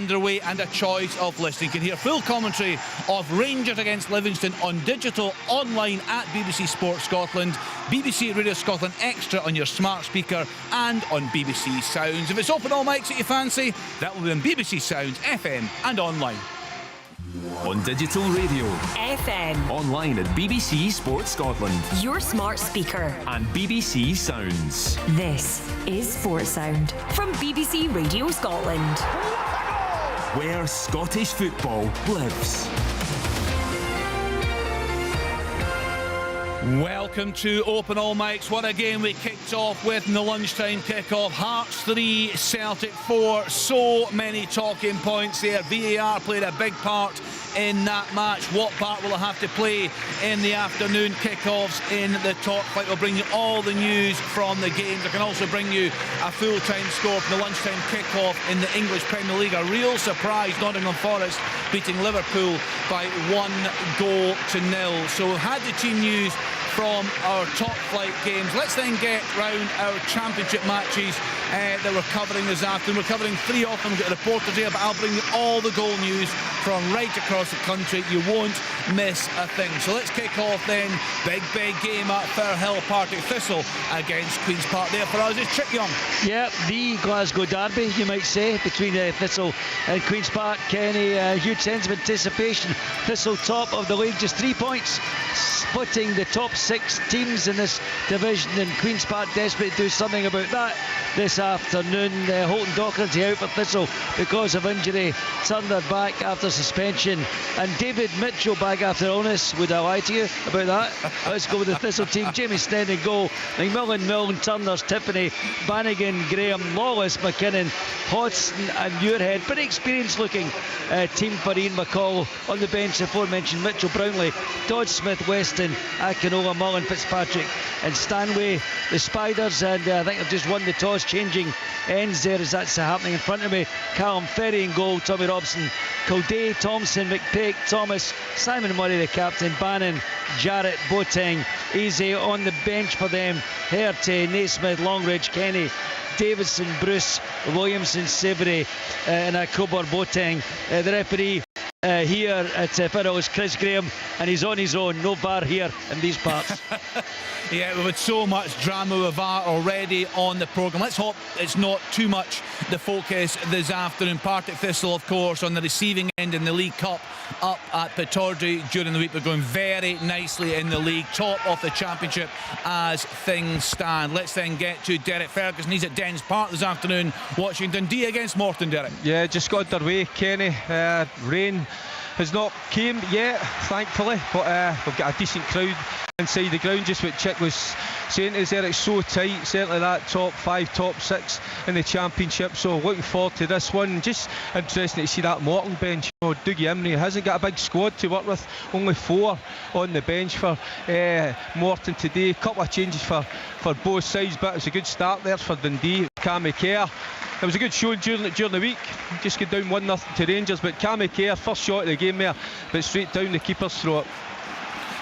underway and a choice of listening. You can hear full commentary of Rangers against Livingston on digital, online at BBC Sports Scotland, BBC Radio Scotland Extra on your smart speaker and on BBC Sounds. If it's open all mics that you fancy, that will be on BBC Sounds, FM and online. On digital radio, FM, online at BBC Sports Scotland, your smart speaker, and BBC Sounds. This is Sports Sound from BBC Radio Scotland, where Scottish football lives. Welcome to Open All Mics. What a game we kicked off with in the lunchtime kick-off. Hearts 3, Celtic 4. So many talking points there. VAR played a big part in that match. What part will it have to play in the afternoon kick-offs in the top flight? We'll bring you all the news from the games. I can also bring you a full-time score from the lunchtime kick-off in the English Premier League. A real surprise, Nottingham Forest beating Liverpool by 1-0. So we've had the team news from our top flight games. Let's then get round our championship matches that we're covering this afternoon. We're covering 3 of them. We've got reporters here, but I'll bring you all the goal news from right across the country. You won't miss a thing. So let's kick off then. Big game at Firhill. Partick Thistle against Queen's Park. There for us is Chip Young. Yeah, the Glasgow derby, you might say, between Thistle and Queen's Park. Kenny, huge sense of anticipation. Thistle top of the league, just 3 points, splitting the top 6 teams in this division, and Queen's Park desperate to do something about that this afternoon. Holton Docherty out for Thistle because of injury, Turner back after suspension, and David Mitchell back after illness. Would I lie to you about that? Let's go with the Thistle team. Jamie Sten in goal, McMillan, Milne, Turners, Tiffany, Bannigan, Graham, Lawless, McKinnon, Hodgson and Muirhead. Pretty experienced looking team for Ian McCall. On the bench, the aforementioned Mitchell, Brownlee, Dodge Smith, Weston, Akinola, Mullen, Fitzpatrick and Stanway. The Spiders, and I think they've just won the toss, changing ends there as that's happening in front of me. Callum Ferry in goal, Tommy Robson, Kildare, Thompson, McPake, Thomas, Simon Murray the captain, Bannon, Jarrett, Boateng, Easy on the bench for them. Herty, Naismith, Longridge, Kenny, Davidson, Bruce, Williamson, Savory and Cobar, Boateng. The referee here at Firhill is Chris Graham, and he's on his own. No VAR here in these parts. Yeah, we've had so much drama with VAR already on the programme. Let's hope it's not too much the focus this afternoon. Partick Thistle, of course, on the receiving end in the League Cup up at Pittodrie during the week. We're going very nicely in the league, top of the championship as things stand. Let's then get to Derek Ferguson. He's at Dens Park this afternoon watching Dundee against Morton. Derek. Yeah, just got underway, Kenny. Rain has not came yet, thankfully, but we've got a decent crowd inside the ground. Just what Chick was saying is there, it's so tight, certainly that top 5, top 6 in the championship, so looking forward to this one. Just interesting to see that Morton bench. You know, Dougie Imrie hasn't got a big squad to work with, only 4 on the bench for Morton today. A couple of changes for both sides, but it's a good start there for Dundee. Cammy Kerr, it was a good show during the week. Just get down 1-0 to Rangers, but Cammy Kerr, first shot of the game there, but straight down the keeper's throat.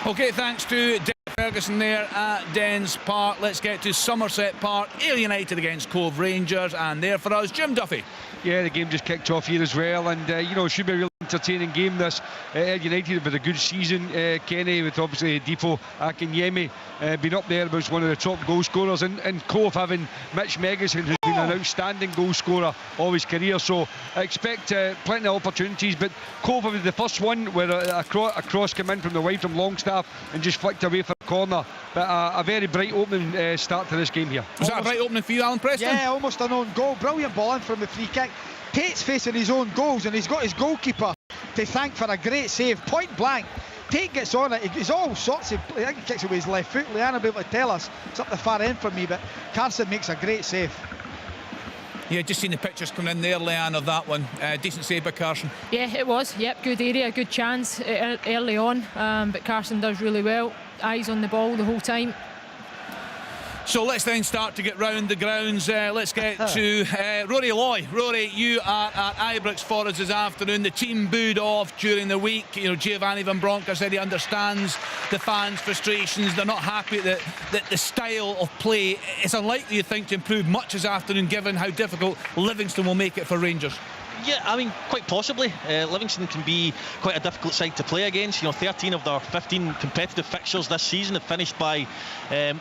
OK, thanks to Derek Ferguson there at Dens Park. Let's get to Somerset Park. Ayr United against Cove Rangers, and there for us, Jim Duffy. Yeah, the game just kicked off here as well, and it should be a really entertaining game this. Ayr United have had a good season, Kenny, with obviously Difo Akinyemi being up there as one of the top goal scorers, and Cove having Mitch Megison, who's been an outstanding goal scorer all his career, so I expect plenty of opportunities. But Cove have the first one where a cross came in from the wide from Longstaff and just flicked away for a corner, but a very bright opening start to this game here. Was that a bright opening for you, Alan Preston? Yeah, almost an own goal. Brilliant ball in from the free kick. Tate's facing his own goals, and he's got his goalkeeper to thank for a great save, point blank. Tate gets on it, he's all sorts of, I think he kicks it with his left foot. Leanne will be able to tell us, it's up the far end for me, but Carson makes a great save. Yeah, just seen the pictures coming in there, Leanne, of that one. Decent save by Carson. Yeah, it was. Yep, good area, good chance early on, but Carson does really well. Eyes on the ball the whole time. So let's then start to get round the grounds. Let's get to Rory Loy. Rory, you are at Ibrox for us this afternoon. The team booed off during the week. Giovanni Van Bronckhorst said he understands the fans' frustrations. They're not happy that the style of play is unlikely, you think, to improve much this afternoon, given how difficult Livingston will make it for Rangers. Yeah, I mean, quite possibly. Livingston can be quite a difficult side to play against. 13 of their 15 competitive fixtures this season have finished by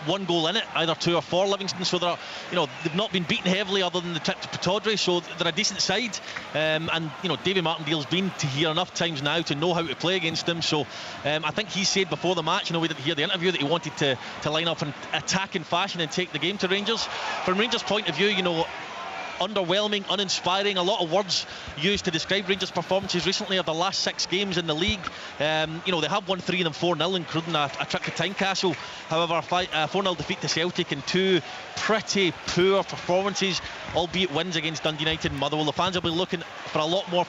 1 goal in it, either 2 or 4 Livingston. So they've not been beaten heavily other than the trip to Pittodrie. So they're a decent side. And Davy Martindale's been to here enough times now to know how to play against them. So I think he said before the match, we didn't hear the interview, that he wanted to line up in attacking fashion and take the game to Rangers. From Rangers' point of view, underwhelming, uninspiring, a lot of words used to describe Rangers' performances recently of the last 6 games in the league. They have won 3 of them 4-0, including a trip to Tynecastle. However, a 4-0 defeat to Celtic and 2 pretty poor performances, albeit wins against Dundee United and Motherwell. The fans will be looking for a lot more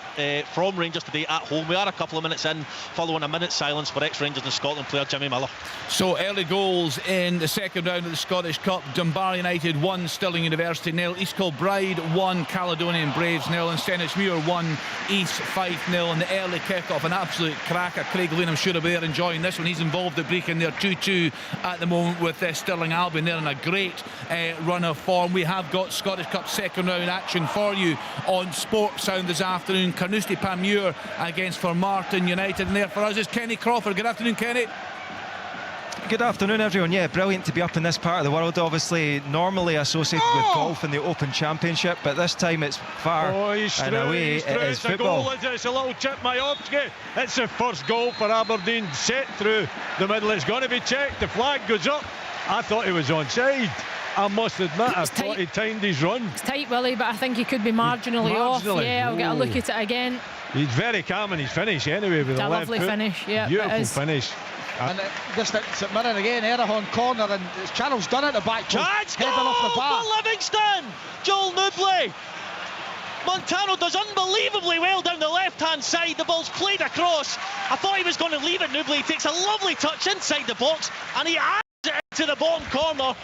from Rangers today at home. We are a couple of minutes in, following a minute's silence for ex-Rangers and Scotland player Jimmy Miller. So early goals in the second round of the Scottish Cup. Dunbar United 1, Stirling University 0, East Kilbride 1, Caledonian Braves 0, and Stennismuir 1, East Fife 0. In the early kick-off, an absolute cracker. Craig Lean, I'm sure will be there enjoying this one. He's involved at Brecon. They're 2-2 at the moment with Stirling Albion. They're in a great run of form. We have got Scottish Cup second round action for you on Sports Sound this afternoon. Carnoustie Panmure against Formartine United, and there for us is Kenny Crawford. Good afternoon, Kenny. Good afternoon, everyone. Yeah, brilliant to be up in this part of the world. Obviously, normally associated with golf in the Open Championship, but this time it's far and away. It is football. It's a little chip, Majowski. It's the first goal for Aberdeen, set through the middle. It's going to be checked. The flag goes up. I thought he was onside. I must admit, I thought he timed his run. It's tight, Willie, but I think he could be marginally off. Yeah, I'll get a look at it again. He's very calm in his finish anyway, with a left lovely foot. finish. Yeah, beautiful finish. And just at St Mirren again, Erahon corner, and Channel's done it at the back. Chance heading off the bar. For Livingston! Joel Nubley. Montano does unbelievably well down the left-hand side. The ball's played across. I thought he was going to leave it. Nubley takes a lovely touch inside the box, and he adds it into the bottom corner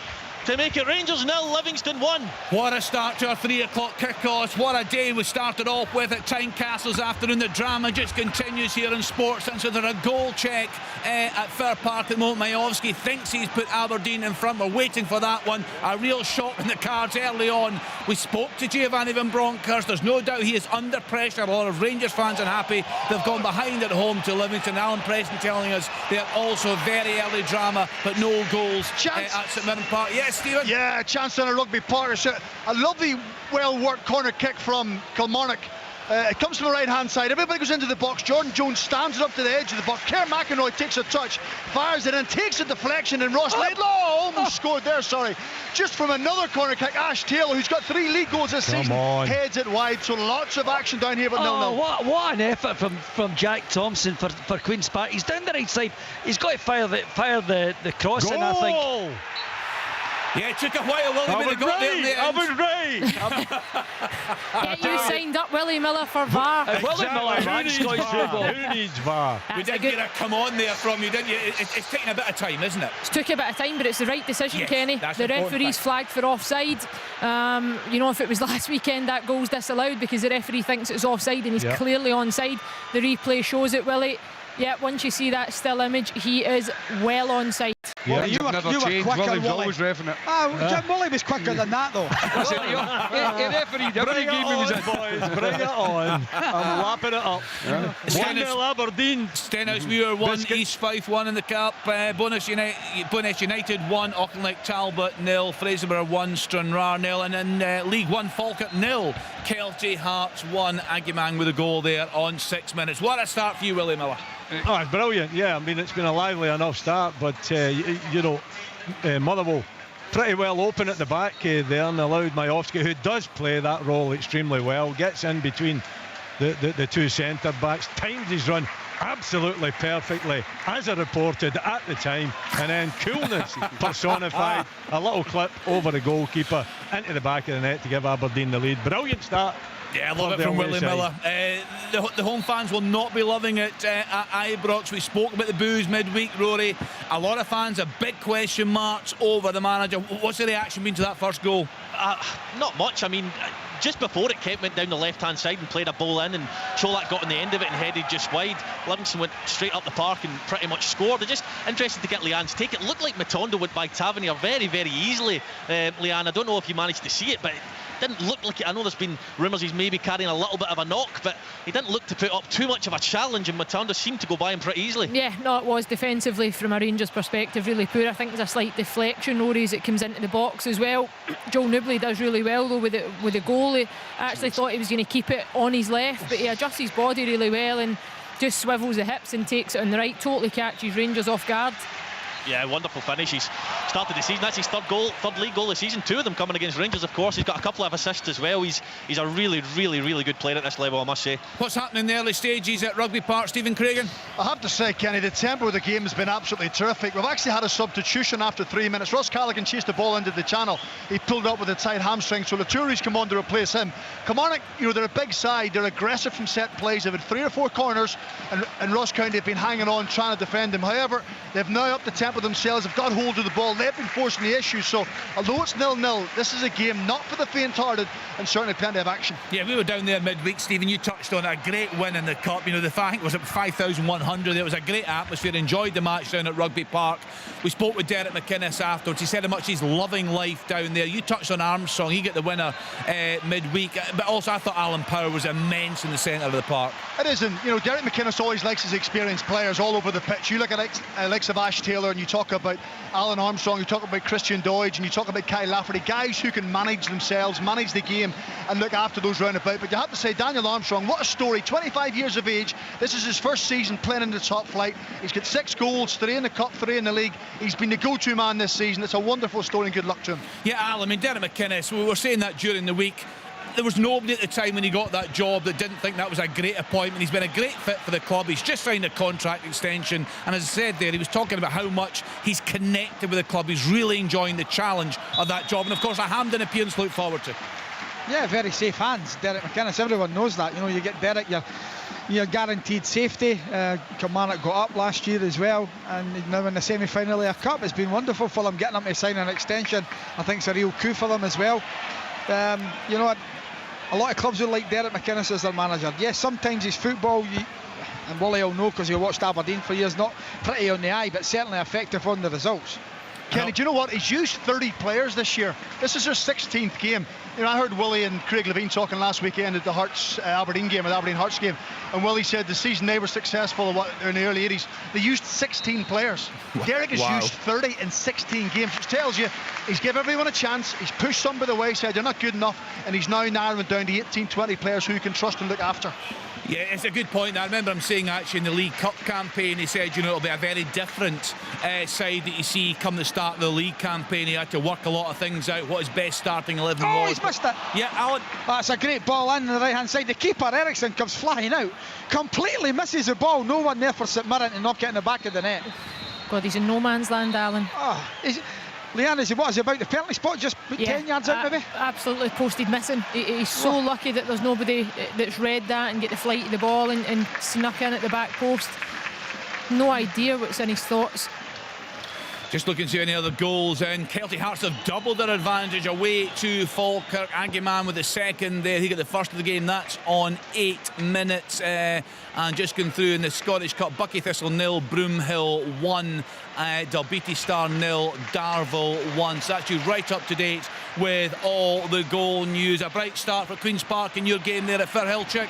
to make it Rangers 0, Livingston 1. What a start to our 3 o'clock kick-off. What a day we started off with at Tynecastle's afternoon. The drama just continues here in sports. And so they're a goal check at Fir Park at the moment. Majowski thinks he's put Aberdeen in front. We're waiting for that one. A real shock in the cards early on. We spoke to Giovanni Van Bronckhorst. There's no doubt he is under pressure. A lot of Rangers fans unhappy. They've gone behind at home to Livingston. Alan Preston telling us they're also very early drama, but no goals at St Mirren Park. Yes, Stephen? Yeah, a chance on a rugby partnership. A lovely, well-worked corner kick from Kilmarnock. It comes from the right-hand side. Everybody goes into the box. Jordan Jones stands it up to the edge of the box. Kerr McInroy takes a touch, fires it in, takes a deflection, and Ross Laidlaw almost scored there, just from another corner kick. Ash Taylor, who's got 3 league goals this season, heads it wide. So lots of action down here, but 0-0. What an effort from Jack Thompson for Queen's Park. He's down the right side. He's got to fire the cross in, I think. Yeah, it took a while, Willie, but he got there in the end. I was right. Get you signed up, Willie Miller, for VAR. Willie Miller, man, Scottish football. Who needs VAR? We did get a come on there from you, didn't you? It's taking a bit of time, isn't it? It took a bit of time, but it's the right decision, Yes, Kenny. The referee's flagged for offside. If it was last weekend, that goal's disallowed because the referee thinks it's offside and he's clearly onside. The replay shows it, Willie. Yeah, once you see that still image, he is well onside. Yeah, you were quicker, Willie's Willie. always reffing it. Willie was quicker than that, though. He refereed every game he was in. Boys, bring it on. I'm lapping it up. 1-0 Aberdeen. Stennismuir 1, East Fife 1 in the Cup. Bonus United 1, Auchinleck Talbot 0, Fraserburgh 1, Stranraer 0, and in League 1, Falkirk 0, Kelty Hearts 1. Aguimang with a goal there on 6 minutes. What a start for you, Willie Miller. Oh, it's brilliant. Yeah, I mean, it's been a lively enough start, but Motherwell pretty well open at the back there, and allowed Majowski, who does play that role extremely well, gets in between the 2 centre backs, times his run absolutely perfectly, as I reported at the time, and then coolness personified. A little clip over the goalkeeper into the back of the net to give Aberdeen the lead. Brilliant start. Yeah, I love it from Willie Miller. The home fans will not be loving it at Ibrox. We spoke about the boos midweek, Rory. A lot of fans have big question marks over the manager. What's the reaction been to that first goal? Not much. I mean, just before it, Kent went down the left-hand side and played a ball in, and Cholak got on the end of it and headed just wide. Livingston went straight up the park and pretty much scored. They're just interested to get Leanne's take. It looked like Matondo went by Tavernier very, very easily. Leanne, I don't know if you managed to see it, but didn't look like it. I know there's been rumours he's maybe carrying a little bit of a knock, but he didn't look to put up too much of a challenge, and Matanda seemed to go by him pretty easily. Yeah, no, it was defensively from a Rangers perspective really poor. I think there's a slight deflection, Rory, as it comes into the box as well. Joel Newbley does really well though with the goal. I actually thought he was going to keep it on his left, but he adjusts his body really well and just swivels the hips and takes it on the right. Totally catches Rangers off guard. Yeah, wonderful finish. He's started the season. That's his third league goal of the season. 2 of them coming against Rangers, of course. He's got a couple of assists as well. He's a really, really, really good player at this level, I must say. What's happening in the early stages at Rugby Park, Stephen Craigan? I have to say, Kenny, the tempo of the game has been absolutely terrific. We've actually had a substitution after 3 minutes. Ross Callaghan chased the ball into the channel. He pulled up with a tight hamstring, so Laturi's come on to replace him. Kilmarnock, they're a big side. They're aggressive from set plays. They've had 3 or 4 corners, and Ross County have been hanging on, trying to defend them. However, they've now upped the tempo themselves. They've got hold of the ball. They've been forcing the issue. So, although it's 0-0, this is a game not for the faint-hearted, and certainly plenty of action. Yeah, we were down there midweek, Stephen. You touched on a great win in the Cup. The fact was at 5,100. It was a great atmosphere. Enjoyed the match down at Rugby Park. We spoke with Derek McInnes afterwards. He said how much he's loving life down there. You touched on Armstrong. He got the winner midweek. But also, I thought Alan Power was immense in the centre of the park. It is, and Derek McInnes always likes his experienced players all over the pitch. You look at Alex of Ash Taylor, and you talk about Alan Armstrong, you talk about Christian Doidge, and you talk about Kyle Lafferty, guys who can manage themselves, manage the game, and look after those roundabout. But you have to say, Daniel Armstrong, what a story. 25 years of age. This is his first season playing in the top flight. He's got 6 goals, 3 in the Cup, 3 in the league. He's been the go-to man this season. It's a wonderful story, and good luck to him. Yeah, Al, Derek McInnes, we were saying that during the week. There was nobody at the time when he got that job that didn't think that was a great appointment. He's been a great fit for the club. He's just signed a contract extension, and as I said there, he was talking about how much he's connected with the club. He's really enjoying the challenge of that job, and of course a Hampden appearance to look forward to. Yeah, very safe hands, Derek McInnes. Everyone knows that. You get Derek, you're guaranteed safety. Kilmarnock got up last year as well, and now in the semi-final of a Cup. It's been wonderful for them getting up to sign an extension. I think it's a real coup for them as well. A lot of clubs would like Derek McInnes as their manager. Yes, sometimes his football, and Wally will know because he watched Aberdeen for years, not pretty on the eye, but certainly effective on the results. Kenny, do you know what? He's used 30 players this year. This is their 16th game. I heard Willie and Craig Levine talking last weekend at the Hearts Aberdeen game, or the Aberdeen Hearts game, and Willie said the season they were successful in the early 80s. They used 16 players. Derek has used 30 in 16 games, which tells you he's given everyone a chance. He's pushed some by the wayside. They're not good enough, and he's now narrowing down to 18, 20 players who he can trust and look after. Yeah, it's a good point. I remember him saying actually in the League Cup campaign, he said, it'll be a very different side that you see come the start of the league campaign. He had to work a lot of things out, what his best starting 11 was. Oh, he's missed it. Yeah, Alan. That's a great ball in on the right-hand side. The keeper, Eriksson, comes flying out. Completely misses the ball. No one there for St Mirren to knock it in the back of the net. God, he's in no man's land, Alan. Leanne, is he about the penalty spot, just 10 yards out maybe? Absolutely posted missing. He's so lucky that there's nobody that's read that and get the flight of the ball and snuck in at the back post. No idea what's in his thoughts. Just looking to see any other goals, and Celtic Hearts have doubled their advantage away to Falkirk. Agyeman with the second there. He got the first of the game. That's on 8 minutes. And just going through in the Scottish Cup, Bucky Thistle 0, Broomhill 1, Dalbeattie Star 0, Darvel 1. So that's you right up to date with all the goal news. A bright start for Queen's Park in your game there at Firhill, Chick.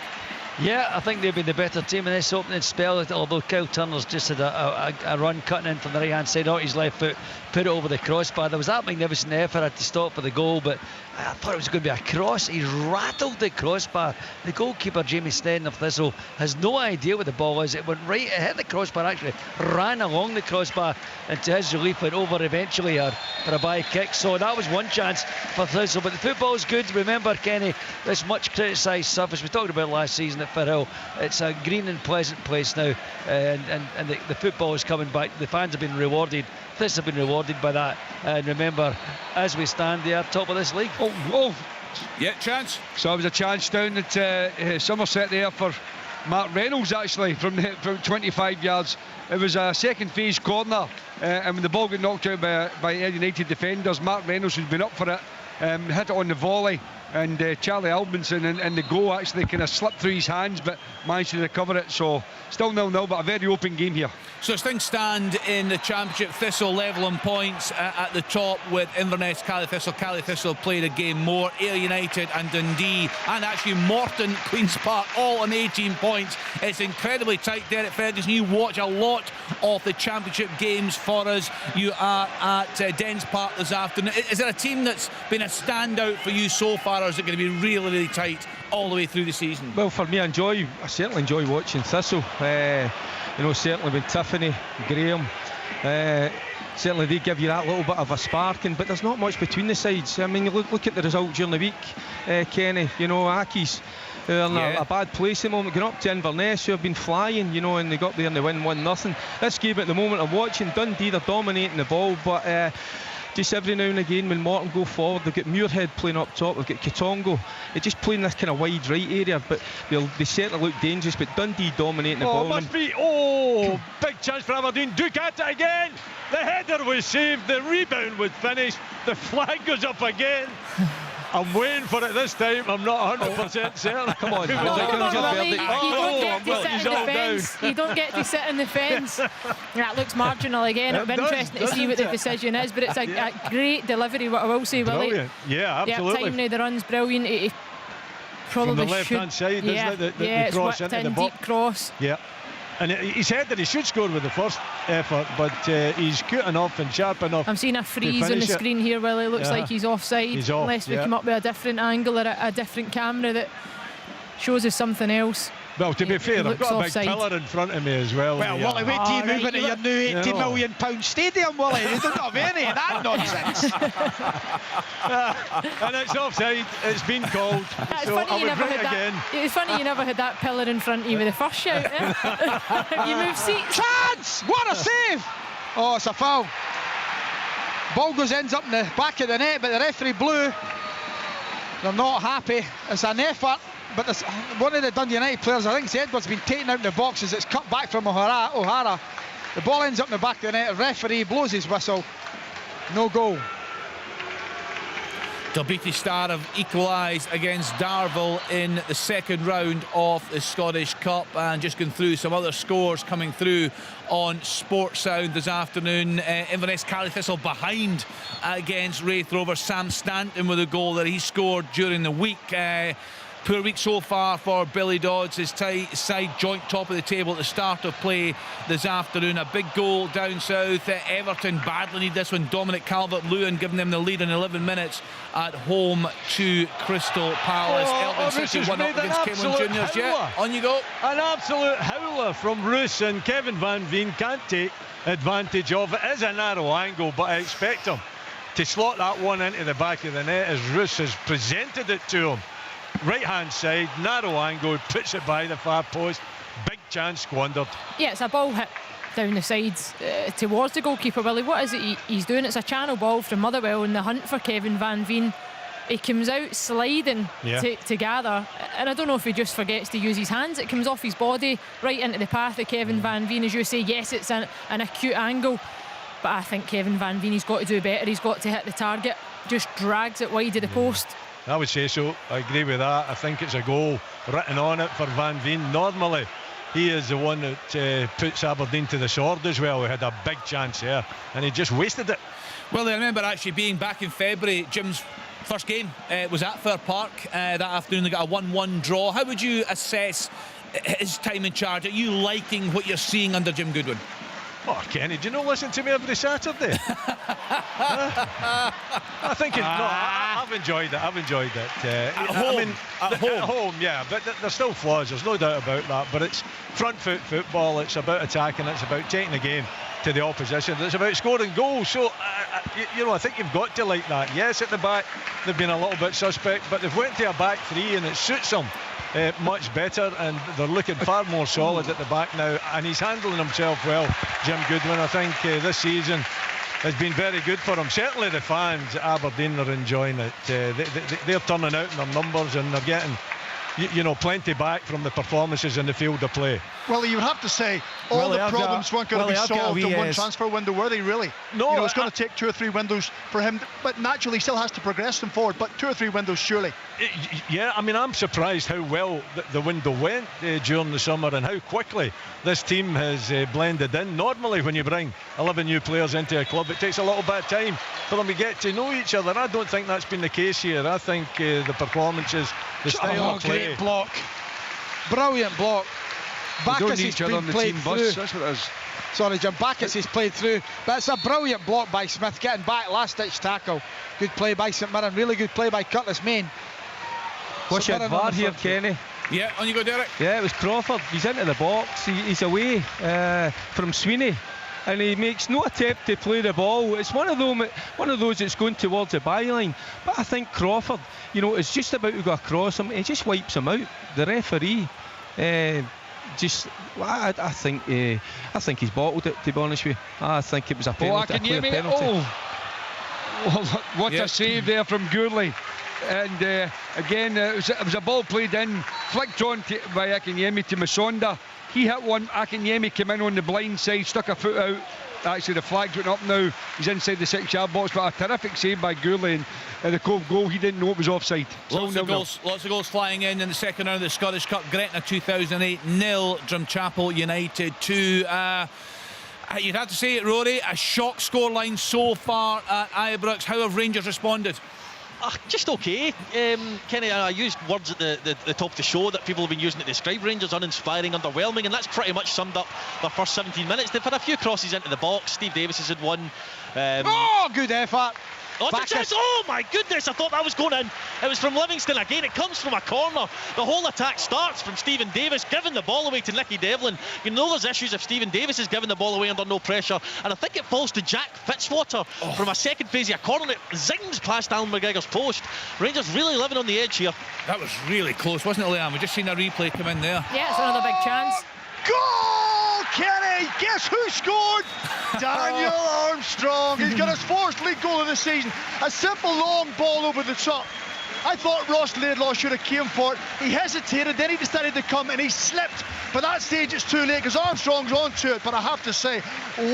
Yeah, I think they've been the better team in this opening spell, although Kyle Turner's just had a run cutting in from the right hand side out his left foot, put it over the crossbar. There was that magnificent effort had to stop for the goal, but I thought it was going to be a cross. He rattled the crossbar. The goalkeeper, Jamie Snedden of Thistle, has no idea what the ball is. It went right, it hit the crossbar, actually ran along the crossbar, and to his relief went over eventually for a by kick. So that was one chance for Thistle, but the football's good. Remember, Kenny, this much criticised surface we talked about last season at Firhill, it's a green and pleasant place now, and the football is coming back. The fans have been rewarded. This have been rewarded by that, and remember, as we stand there top of this league. Yeah, chance. So it was a chance down at Somerset there for Mark Reynolds, actually, from 25 yards. It was a second phase corner, and when the ball got knocked out by United defenders, Mark Reynolds, who'd been up for it, hit it on the volley, and Charlie Albinson and the goal actually kind of slipped through his hands, but managed to recover it. So still 0-0, but a very open game here. So as things stand in the Championship, Thistle level on points at the top with Inverness, Cali Thistle. Cali Thistle played a game more. Ayr United and Dundee, and actually Morton, Queen's Park, all on 18 points. It's incredibly tight. Derek Ferguson, you watch a lot of the Championship games for us. You are at Dens Park this afternoon. Is there a team that's been a standout for you so far, or is it going to be really, really tight all the way through the season? Well, for me, I certainly enjoy watching Thistle. Certainly with Tiffany, Graham, certainly they give you that little bit of a sparking, but there's not much between the sides. I mean, look at the result during the week, Kenny. Aki's in a bad place at the moment, going up to Inverness, who have been flying, and they got there and they win 1-0. This game at the moment I'm watching, Dundee, they're dominating the ball, but just every now and again when Morton go forward, they've got Muirhead playing up top, they've got Katongo, they're just playing this kind of wide right area, but they certainly look dangerous. But Dundee dominating the ball. Big chance for Aberdeen. Duke at it again. The header was saved, the rebound was finished, the flag goes up again. I'm waiting for it this time. I'm not 100% certain. Come on, you don't get to sit in the fence. That looks marginal again. It'll be interesting to see what the decision is, but it's a great delivery, what I will say, Willie. Brilliant. Yeah, absolutely. Timing of the run's brilliant. It probably from the left-hand side, isn't it? The cross into the box. Deep cross. Yeah. And he said that he should score with the first effort, but he's good enough and sharp enough. I'm seeing a freeze on the screen here, Willie. Looks like he's offside. He's off, unless we come up with a different angle or a different camera that shows us something else. Well, to be fair, I've got a big offside. pillar in front of me as well. Well, Willie, wait till you move into your new £80 million stadium, Willie. You don't have any of that nonsense. And it's offside. It's been called. So I would bring it again. It's funny you never had that pillar in front of you with the first shout. You move seats. Chance! What a save! Oh, it's a foul. Ball ends up in the back of the net, but the referee blew. They're not happy. It's an effort. But one of the Dundee United players, I think it's Edwards, been taken out in the box as it's cut back from O'Hara. The ball ends up in the back of the net. The referee blows his whistle. No goal. Dalbeattie Star have equalised against Darvel in the second round of the Scottish Cup, and just going through some other scores coming through on Sports Sound this afternoon. Inverness Cali Thistle behind against Wraith Rovers. Sam Stanton with a goal that he scored during the week. Poor week so far for Billy Dodds. His side joint top of the table at the start of play this afternoon. A big goal down south. Everton badly need this one. Dominic Calvert-Lewin giving them the lead in 11 minutes at home to Crystal Palace. Elgin City won up against Cameron Juniors. Yeah, on you go. An absolute howler from Roos, and Kevin Van Veen can't take advantage of it. It is a narrow angle, but I expect him to slot that one into the back of the net as Roos has presented it to him. Right hand side, narrow angle, puts it by the far post. Big chance squandered. Yeah, it's a ball hit down the sides towards the goalkeeper, Willie. What is it he's doing? It's a channel ball from Motherwell in the hunt for Kevin Van Veen. He comes out sliding to gather, and I don't know if he just forgets to use his hands. It comes off his body right into the path of Kevin Van Veen. As you say, yes, it's an acute angle, but I think Kevin Van Veen, he's got to do better. He's got to hit the target. Just drags it wide of the post. I would say so. I agree with that. I think it's a goal written on it for Van Veen. Normally, he is the one that puts Aberdeen to the sword as well. We had a big chance there, and he just wasted it. Well, I remember actually being back in February. Jim's first game was at Fir Park that afternoon. They got a 1-1 draw. How would you assess his time in charge? Are you liking what you're seeing under Jim Goodwin? Oh, Kenny, do you not listen to me every Saturday? I think I've enjoyed it. At home, yeah, but there's still flaws. There's no doubt about that. But it's front foot football. It's about attacking. It's about taking the game to the opposition. It's about scoring goals. So, I think you've got to like that. Yes, at the back they've been a little bit suspect, but they've went to a back three and it suits them much better, and they're looking far more solid at the back now, and he's handling himself well, Jim Goodwin. I think this season has been very good for him. Certainly the fans at Aberdeen are enjoying it. They're turning out in their numbers, and they're getting plenty back from the performances in the field of play. Well, you would have to say all the problems weren't going to be solved in one transfer window, were they really? No, it's going to take 2 or 3 windows for him, but naturally he still has to progress them forward, but 2 or 3 windows surely. Yeah, I mean, I'm surprised how well the window went during the summer and how quickly this team has blended in. Normally when you bring 11 new players into a club, it takes a little bit of time for them to get to know each other. I don't think that's been the case here. I think the performances, the style of play. Great block. Brilliant block. Backus has been played through. That's what it is. Sorry, Jim. Backus has played through. But it's a brilliant block by Smith, getting back, last-ditch tackle. Good play by St Mirren. Really good play by Curtis Main. What's your VAR here, Kenny? Yeah, on you go, Derek. Yeah, it was Crawford. He's into the box. He's away from Sweeney, and he makes no attempt to play the ball. It's one of those that's going towards the byline. But I think Crawford, is just about to go across him. He just wipes him out. The referee, I think he's bottled it. To be honest with you, I think it was a penalty. What a save there from Gourley. And again, it was a ball played in, flicked on by Akinyemi to Masonda. He hit one. Akinyemi came in on the blind side, stuck a foot out. Actually, the flag's went up now. He's inside the 6-yard box, but a terrific save by Gourley. And the Cove goal, he didn't know it was offside. Lots of goals flying in the second round of the Scottish Cup. Gretna 2008 0, Drumchapel United 2. You'd have to say it, Rory, a shock scoreline so far at Ibrox. How have Rangers responded? Just okay. Kenny, I used words at the top of the show that people have been using to describe Rangers: uninspiring, underwhelming, and that's pretty much summed up their first 17 minutes. They've had a few crosses into the box. Steve Davis has had one. Good effort. Oh my goodness, I thought that was going in. It was from Livingston again. It comes from a corner. The whole attack starts from Stephen Davis giving the ball away to Nicky Devlin. There's issues if Stephen Davis is giving the ball away under no pressure, and I think it falls to Jack Fitzwater from a second phase of a corner. It zings past Alan McGregor's post. Rangers really living on the edge here. That was really close, wasn't it, Liam? We've just seen a replay come in there. Yeah, it's another big chance. Goal, Kenny! Guess who scored? Daniel Armstrong. He's got his 4th league goal of the season. A simple long ball over the top. I thought Ross Laidlaw should have came for it. He hesitated, then he decided to come, and he slipped. But that stage it's too late because Armstrong's onto it. But I have to say,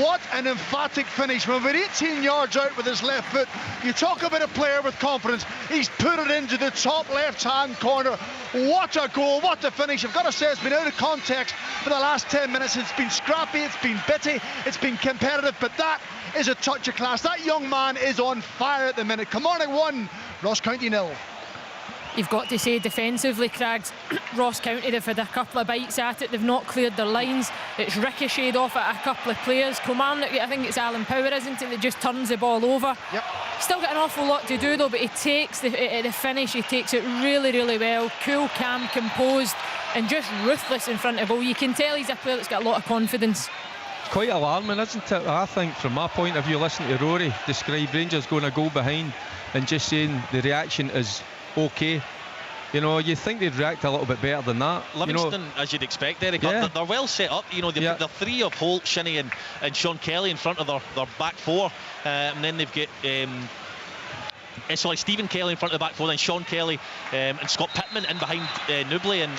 what an emphatic finish. When we're 18 yards out with his left foot, you talk about a player with confidence. He's put it into the top left-hand corner. What a goal, what a finish. I've got to say, it's been out of context for the last 10 minutes. It's been scrappy, it's been bitty, it's been competitive, but that is a touch of class. That young man is on fire at the minute. Kilmarnock 1, Ross County 0. You've got to say defensively, Craigs, Ross County, they've had a couple of bites at it. They've not cleared their lines. It's ricocheted off at a couple of players. Kilmarnock, I think it's Alan Power, isn't it, that just turns the ball over. Yep. Still got an awful lot to do though, but he takes the finish, he takes it really, really well. Cool, calm, composed, and just ruthless in front of goal. You can tell he's a player that's got a lot of confidence. Quite alarming, isn't it? I think from my point of view, listening to Rory describe Rangers going a goal behind and just saying the reaction is okay. You think they'd react a little bit better than that. Livingston, as you'd expect, Derek, they're well set up. They're 3 of Holt, Shinnie and Sean Kelly in front of their back 4, and then they've got Stephen Kelly in front of the back 4, then Sean Kelly and Scott Pittman in behind Nubly, and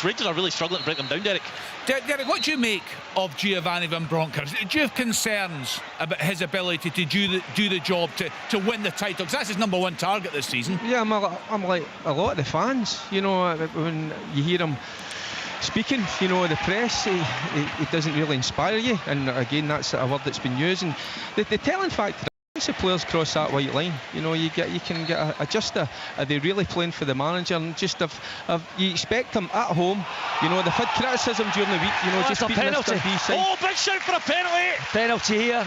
Rangers are really struggling to break them down, Derek. Derek, what do you make of Giovanni Van Bronckhorst? Do you have concerns about his ability to do the job to win the title? Because that's his number 1 target this season. Yeah, I'm like a lot of the fans. When you hear him speaking, the press, he doesn't really inspire you. And again, that's a word that's been used. And the telling factor, once the players cross that white line, you can get are they really playing for the manager? And just if you expect them at home, they've had criticism during the week, just a penalty. Oh, big shout for a penalty. Penalty here.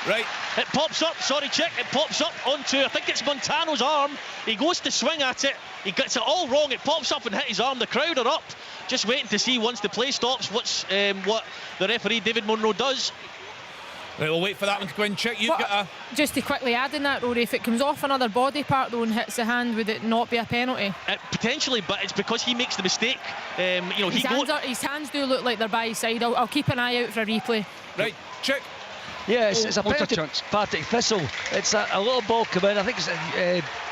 Right, it pops up, it pops up onto, I think it's Montano's arm. He goes to swing at it, he gets it all wrong, it pops up and hit his arm. The crowd are up, just waiting to see once the play stops what the referee David Monroe does. Right, we'll wait for that one to go in. Check. Just to quickly add in that, Rory, if it comes off another body part though and hits the hand, would it not be a penalty? Potentially, but it's because he makes the mistake. His hands do look like they're by his side. I'll keep an eye out for a replay. Right, check. Yeah, it's a penalty. Partick Thistle. It's a little ball come in. I think it's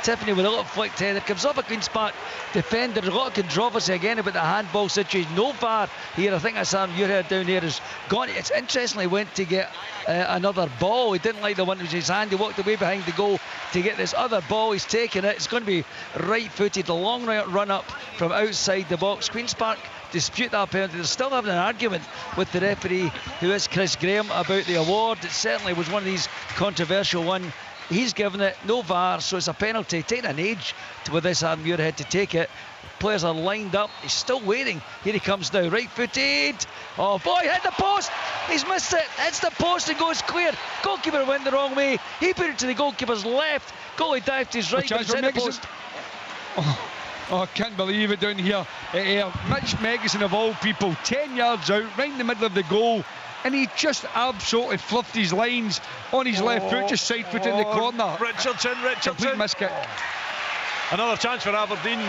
Tiffany with a little flicked header, comes off a Queen's Park defender. There's a lot of controversy again about the handball situation. No VAR here. I think that's Muirhead down there has gone. It's interestingly went to get another ball. He didn't like the one that was in his hand. He walked away behind the goal to get this other ball. He's taken it. It's going to be right-footed. A long run up from outside the box. Queen's Park dispute that penalty. They're still having an argument with the referee, who is Chris Graham, about the award. It certainly was one of these controversial ones. He's given it, no VAR, so it's a penalty. Taking an age with this Muirhead to take it. Players are lined up. He's still waiting. Here he comes now, right-footed. Oh boy, hit the post. He's missed it. Hits the post and goes clear. Goalkeeper went the wrong way. He put it to the goalkeeper's left. Goalie dived to his right. But hit the post. Oh, I can't believe it down here. Mitch Megison, of all people, 10 yards out, right in the middle of the goal. And he just absolutely fluffed his lines on his left foot, just side foot in the corner. Richardson. Complete miskick. Another chance for Aberdeen.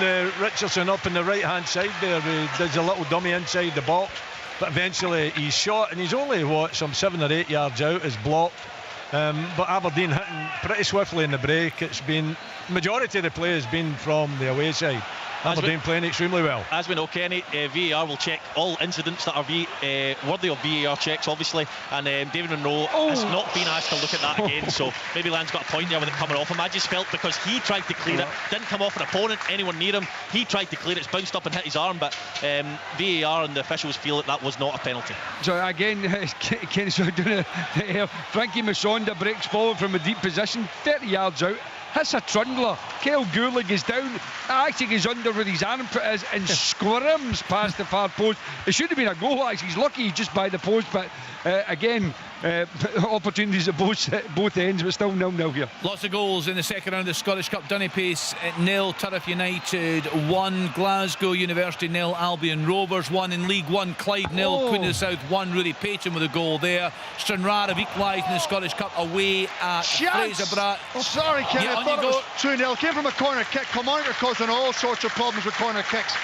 Richardson up in the right hand side there. He does a little dummy inside the box, but eventually he's shot, and he's only some 7 or 8 yards out. Is blocked. But Aberdeen hitting pretty swiftly in the break. It's been, majority of the play has been from the away side. Aberdeen playing extremely well. As we know, Kenny, VAR will check all incidents that are worthy of VAR checks, obviously, and David Monroe has not been asked to look at that again, so maybe Lan's got a point there with it coming off him. I just felt because he tried to clear it, didn't come off an opponent, anyone near him, he tried to clear it, it's bounced up and hit his arm, but VAR and the officials feel that was not a penalty. So again, Kenny, Frankie Masonda breaks forward from a deep position, 30 yards out. Hits a trundler. Kyle Gourlig is down, actually is under where his armpit is, and squirms past the far post. It should have been a goal, actually. He's lucky he's just by the post, but again, opportunities at both ends, but still 0-0 here. Lots of goals in the second round of the Scottish Cup. Dunny Pace 0, Turriff United 1, Glasgow University 0, Albion Rovers 1. In League 1, Clyde 0, Queen of the South 1. Rudy Payton with a goal there. Stranraer have equalised in the Scottish Cup away at Fraserburgh. Sorry, Ken, I thought it was 2-0. Came from a corner kick. Kilmarnock are causing all sorts of problems with corner kicks.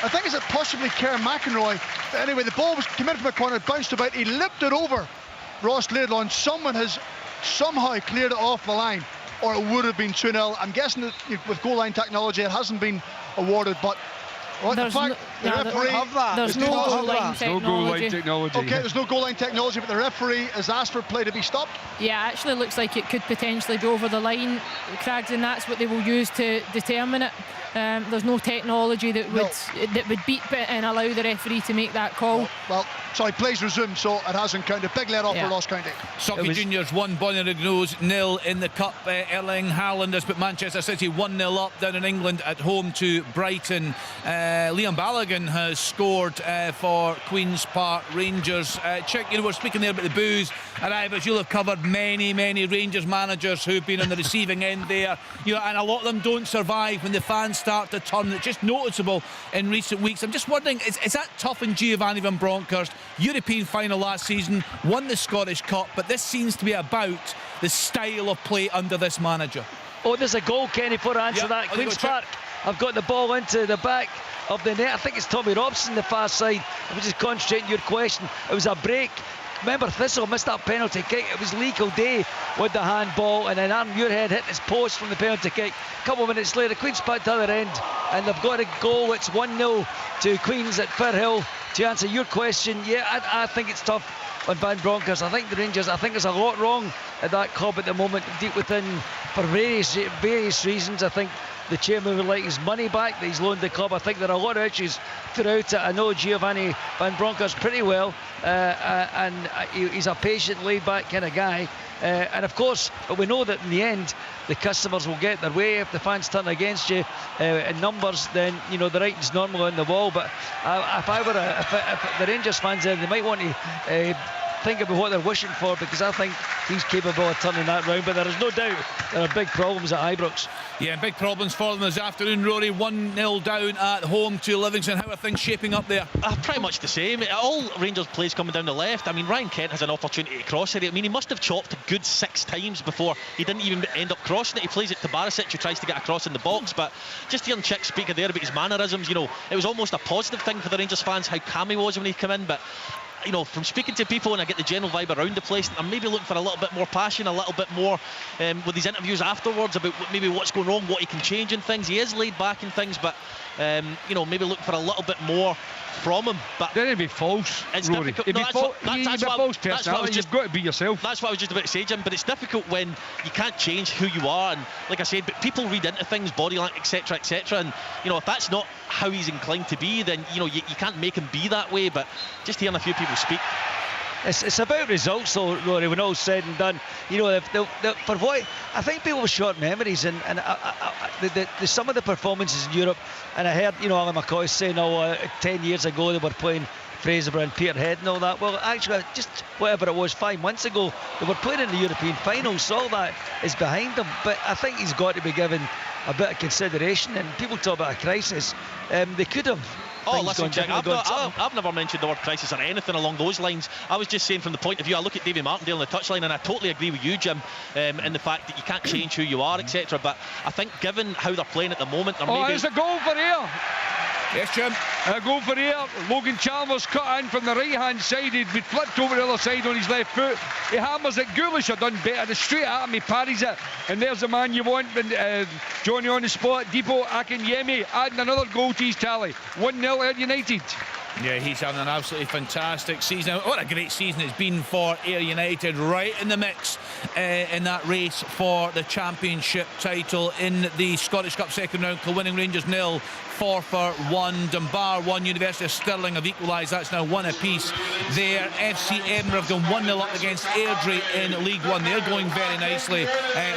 I think, is it possibly Kerr McEnroy? Anyway, the ball came in from a corner, bounced about, he lipped it over Ross Laidlaw, and someone has somehow cleared it off the line, or it would have been 2-0. I'm guessing that with goal line technology it hasn't been awarded, but there's no goal line technology. Okay, there's no goal line technology, but the referee has asked for play to be stopped. Yeah, actually looks like it could potentially be over the line, Craigs, and that's what they will use to determine it. There's no technology that would beep it and allow the referee to make that call. Well, sorry, play's resumed, so it hasn't counted. Big let off for Ross County. Socky Juniors 1, Bonnyrigg 0 in the Cup. Erling Haaland has put Manchester City 1-0 up down in England at home to Brighton. Liam Balogun has scored for Queen's Park Rangers. Chick, we're speaking there about the boos. And as you'll have covered many Rangers managers who've been on the receiving end there, and a lot of them don't survive when the fans start to turn. It's just noticeable in recent weeks. I'm just wondering, is that tough in Giovanni van Bronckhorst? European final last season, won the Scottish Cup, but this seems to be about the style of play under this manager. Oh, there's a goal, Kenny, for answer that. Queen's Park, I've got the ball into the back of the net. I think it's Tommy Robson the far side. I was just concentrating your question. It was a break. Remember, Thistle missed that penalty kick. It was Lee Kildare with the handball, and then Aaron Muirhead hit his post from the penalty kick. A couple of minutes later, Queen's Park to the other end, and they've got a goal. It's 1-0 to Queens at Firhill. To answer your question, I think it's tough on Van Bronckhorst. I think the Rangers, I think there's a lot wrong at that club at the moment, deep within, for various reasons. I think the chairman would like his money back that he's loaned the club. I think there are a lot of issues throughout it. I know Giovanni Van Bronckhorst pretty well, and he's a patient, laid-back kind of guy. And of course, but we know that in the end, the customers will get their way. If the fans turn against you in numbers, then the writing's normal on the wall. But if the Rangers fans there, they might want to think about what they're wishing for, because I think he's capable of turning that round. But there is no doubt there are big problems at Ibrox. Yeah, big problems for them this afternoon, Rory. 1-0 down at home to Livingston. How are things shaping up there? Pretty much the same. All Rangers plays coming down the left. I mean, Ryan Kent has an opportunity to cross it. I mean, he must have chopped a good 6 times before he didn't even end up crossing it. He plays it to Barisic, who tries to get across in the box. But just hearing Chick speak there about his mannerisms, it was almost a positive thing for the Rangers fans how calm he was when he came in. But you know, from speaking to people, and I get the general vibe around the place, I'm maybe looking for a little bit more passion, a little bit more with his interviews afterwards about maybe what's going wrong, what he can change in things. He is laid back in things, but you know, maybe looking for a little bit more from him. But then it'd be false, it's Rory. difficult. It'd be false personality. You've got to be yourself. That's what I was just about to say, Jim. But it's difficult when you can't change who you are, and like I said, but people read into things, body language, etc., etc. And you know, if that's not how he's inclined to be, then you know you can't make him be that way. But just hearing a few people speak. It's about results, though, Rory, when all's said and done. You know, for what I think people have short memories, and some of the performances in Europe, and I heard, you know, Alan McCoy saying, 10 years ago they were playing Fraserburgh and Peterhead and all that. Well, actually, just whatever it was 5 months ago, they were playing in the European finals, so all that is behind them. But I think he's got to be given a bit of consideration, and people talk about a crisis. They could have. Oh, listen, Jack, I've never mentioned the word crisis or anything along those lines. I was just saying from the point of view, I look at Davy Martindale on the touchline, and I totally agree with you, Jim, in the fact that you can't change who you are, etc. But I think given how they're playing at the moment, there's a goal for here. Yes, Jim. A goal for here. Logan Chalmers cut in from the right hand side. He'd been flipped over the other side on his left foot. He hammers it. Ghoulish have done better. Straight at him, he parries it. And there's the man you want. Johnny on the spot. Depot Akinyemi adding another goal to his tally. 1-0 Ayr United. Yeah, he's having an absolutely fantastic season. What a great season it's been for Ayr United, right in the mix in that race for the championship title in the Scottish Cup second round. Kilwinning Rangers 0, Forfar 1, Dunbar 1, University of Stirling have equalised. That's now 1 apiece there. FC Edinburgh have gone 1-0 up against Airdrie in League One. They're going very nicely.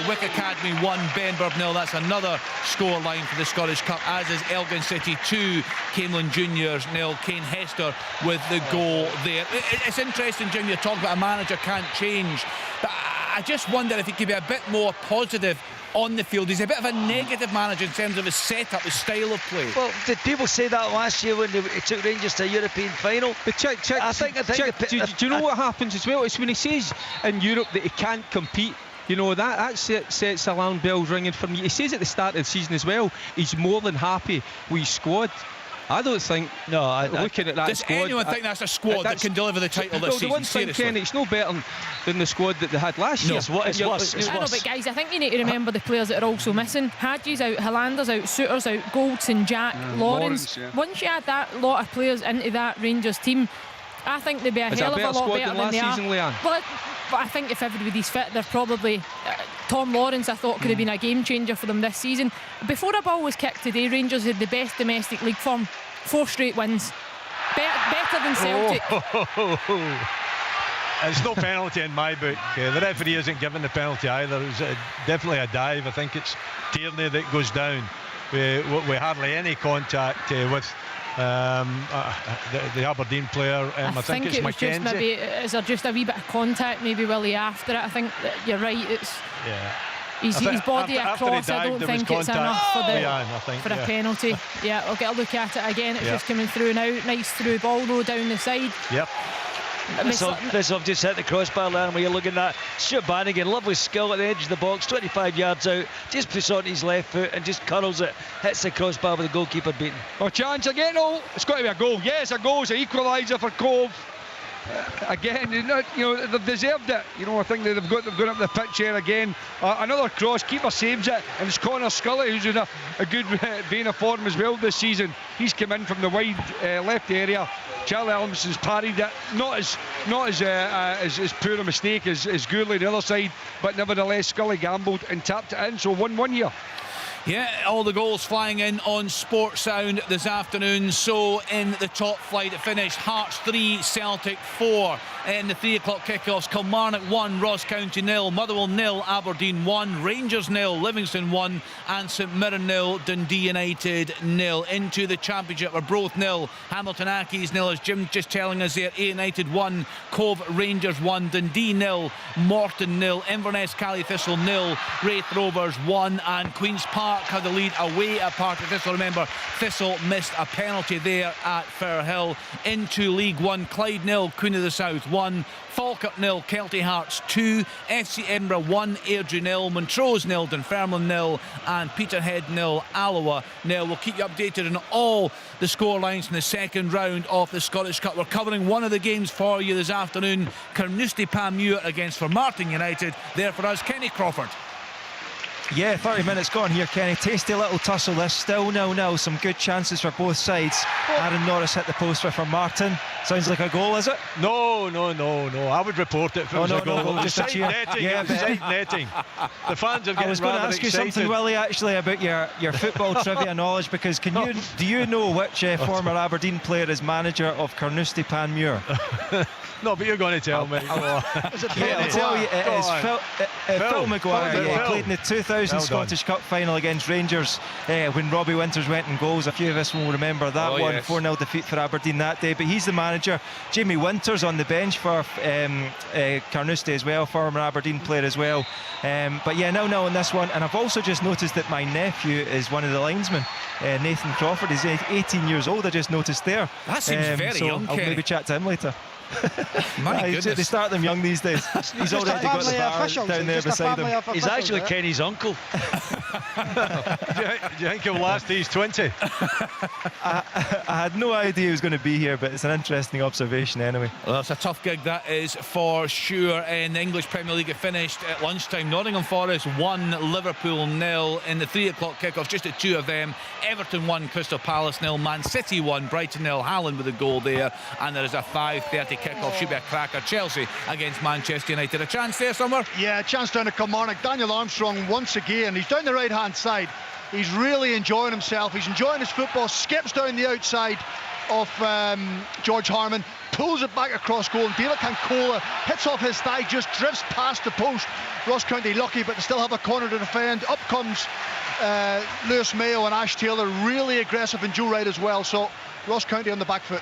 Wick Academy 1, Benburb 0. That's another score line for the Scottish Cup, as is Elgin City 2, Camelin Juniors 0. Kane Hester with the goal there. It's interesting, Jim, you're talking about a manager can't change, but I just wonder if he could be a bit more positive on the field. He's a bit of a negative manager in terms of his setup, his style of play. Well, did people say that last year when he took Rangers to a European final? But check. Do you know what happens as well? It's when he says in Europe that he can't compete. You know, that sets alarm bells ringing for me. He says at the start of the season as well, he's more than happy with his squad. I don't think. Looking at that does squad, anyone think that's a squad that can deliver the title this season? The one thing, Kenny, it's no better than the squad that they had last year. It's worse. I know, but guys, I think you need to remember the players that are also missing. Hadji's out, Hollander's out, Souters out, Goldson, Jack, Lawrence. Yeah. Once you add that lot of players into that Rangers team, I think they'd be a hell of a lot better than they are. Well, but I think if everybody's fit, they're probably. Tom Lawrence, I thought, could have been a game changer for them this season. Before a ball was kicked today, Rangers had the best domestic league form, 4 straight wins, better than Celtic. It's no penalty in my book. The referee isn't giving the penalty either. It's definitely a dive. I think it's Tierney that goes down with hardly any contact with the Aberdeen player. I think it's McKenzie. Just maybe, is there just a wee bit of contact maybe Willie after it? I think that you're right. It's his body across. I don't think it's enough for a penalty. Yeah, I'll get a look at it again. It's just coming through now. Nice through ball though down the side. Yep. This off just hit the crossbar there, where you're looking at Stuart Bannigan, lovely skill at the edge of the box, 25 yards out, just puts on his left foot and just curls it, hits the crossbar with the goalkeeper beaten. Chance again. It's got to be a goal. Yes, a goal. It's an equaliser for Cove. Again, they've deserved it. I think they've gone up the pitch here again. Another cross, keeper saves it, and it's Connor Scully who's in a good vein of form as well this season. He's come in from the wide left area. Charlie Elmson's parried it. Not as poor a mistake as Gourley the other side, but nevertheless Scully gambled and tapped it in. So 1-1 here. Yeah, all the goals flying in on Sports Sound this afternoon. So in the top flight it finished Hearts 3, Celtic 4 in the 3 o'clock kickoffs. Kilmarnock 1, Ross County 0, Motherwell 0, Aberdeen 1, Rangers 0, Livingston 1 and St Mirren 0, Dundee United 0. Into the championship, Arbroath 0, Hamilton Accies 0, as Jim just telling us there. Ayr United 1, Cove Rangers 1, Dundee 0, Morton 0, Inverness Cally Thistle 0, Wraith Rovers 1 and Queen's Park Park had the lead away at Partick Thistle. Remember, Thistle missed a penalty there at Firhill. Into League One, Clyde 0, Queen of the South 1, Falkirk 0, Kelty Hearts 2, FC Edinburgh 1, Airdrie 0, Montrose 0, Dunfermline 0, and Peterhead 0, Alloa 0. We'll keep you updated on all the scorelines in the second round of the Scottish Cup. We're covering one of the games for you this afternoon. Carnoustie Panmure against Formartine United. There for us, Kenny Crawford. Yeah, 30 minutes gone here, Kenny. Tasty little tussle this. Still 0-0. Some good chances for both sides. Aaron Norris hit the post for Martin. Sounds like a goal, is it? No. I would report it if it was a goal. Just a cheer. Netting. Yeah, Side netting. The fans are getting I was going to ask excited. you something, Willie, actually, about your football trivia knowledge, because do you know which former Aberdeen player is manager of Carnoustie Panmure? No, but you're going to tell me. I'll tell you, it is Phil Maguire. He played in the 2000 Scottish Cup final against Rangers when Robbie Winters went in goals. A few of us will remember that one. Yes. 4-0 defeat for Aberdeen that day. But he's the manager. Jamie Winters on the bench for Carnoustie as well, former Aberdeen player as well. But yeah, 0-0 in this one. And I've also just noticed that my nephew is one of the linesmen, Nathan Crawford. He's 18 years old, I just noticed there. That seems very young, I'll maybe chat to him later. My goodness. They start them young these days. He's already got the bar down there beside him. He's actually Kenny's uncle. Do you think he'll last these 20? I had no idea he was going to be here, but it's an interesting observation anyway. Well, it's a tough gig, that is for sure. In the English Premier League, it finished at lunchtime. Nottingham Forest 1, Liverpool 0. In the 3 o'clock kickoff, just at 2 of them. Everton 1, Crystal Palace 0. Man City 1, Brighton 0. Haaland with a goal there. And there is a 5:30 kickoff. Should be a cracker. Chelsea against Manchester United. A chance there somewhere? Yeah, a chance down to Kilmarnock. Daniel Armstrong once again. He's down the right hand side. He's really enjoying himself. He's enjoying his football. Skips down the outside of George Harman, pulls it back across goal, and David Cancola hits off his thigh, just drifts past the post. Ross County lucky, but they still have a corner to defend. Up comes Lewis Mayo and Ash Taylor, really aggressive, and Joe Wright as well. So Ross County on the back foot.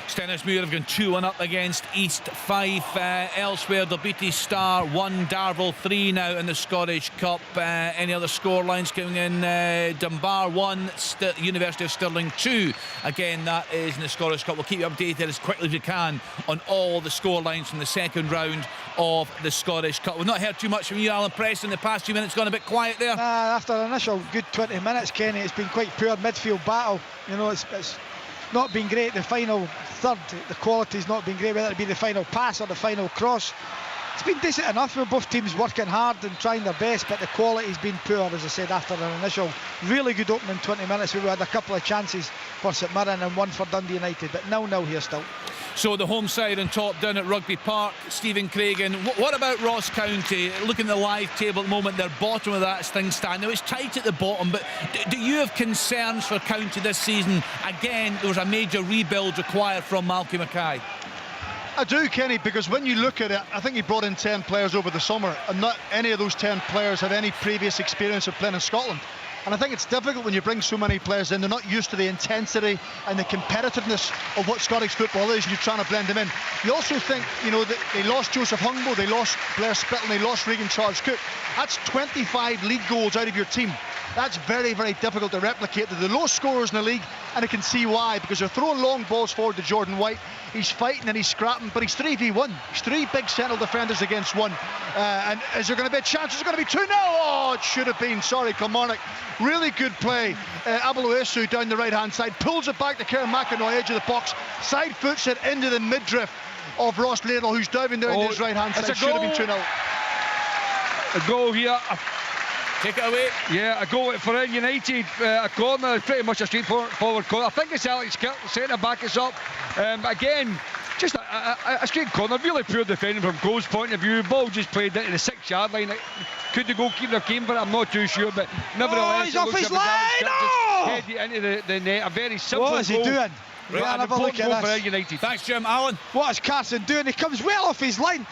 Stennismuir have gone 2-1 up against East Fife. Elsewhere, Dalbeattie Star 1, Darvel 3 now in the Scottish Cup. Any other score lines coming in? Dunbar 1, University of Stirling 2. Again, that is in the Scottish Cup. We'll keep you updated as quickly as we can on all the score lines from the second round of the Scottish Cup. We've not heard too much from you, Alan Preston, in the past few minutes. Gone a bit quiet there. After an initial good 20 minutes, Kenny, it's been quite poor midfield battle. You know, it's not been great. The final third, the quality's not been great, whether it be the final pass or the final cross. It's been decent enough with both teams working hard and trying their best, but the quality's been poor, as I said, after an initial really good opening 20 minutes. We had a couple of chances for St Mirren and one for Dundee United, but 0-0 here still. So the home side on top down at Rugby Park, Stephen Craigan. What about Ross County? Looking at the live table at the moment, they're bottom of that thing stand. Now it's tight at the bottom, but do you have concerns for County this season? Again, there was a major rebuild required from Malky Mackay. I do, Kenny, because when you look at it, I think he brought in 10 players over the summer, and not any of those 10 players have any previous experience of playing in Scotland. And I think it's difficult when you bring so many players in. They're not used to the intensity and the competitiveness of what Scottish football is, and you're trying to blend them in. You also think, you know, that they lost Joseph Hungbo, they lost Blair Spittle, they lost Regan Charles-Cook. That's 25 league goals out of your team. That's very, very difficult to replicate. They're the lowest scorers in the league, and I can see why, because they're throwing long balls forward to Jordan White. He's fighting and he's scrapping, but he's 3v1. He's 3 big central defenders against 1. And is there going to be a chance? Is it going to be 2-0? Oh, it should have been. Sorry, Kilmarnock. Really good play. Abeloesu down the right-hand side, pulls it back to Kerr McInroy, edge of the box, side foots it into the midriff of Ross Ladle, who's diving down to his right-hand side. Should have been 2-0. A goal here. Take it away. Yeah, a goal for United. A corner, pretty much a straightforward corner. I think it's Alex Kirk centre back us up. Again, just a straight corner. Really poor defending from goal's point of view. Ball just played into the 6-yard line. Could the goalkeeper came for it? I'm not too sure, but nevertheless, he's off his line. Head into the net. A very simple goal. What is he doing? Right, yeah, have a look at this. United. Thanks, Jim. Alan. What is Carson doing? He comes well off his line.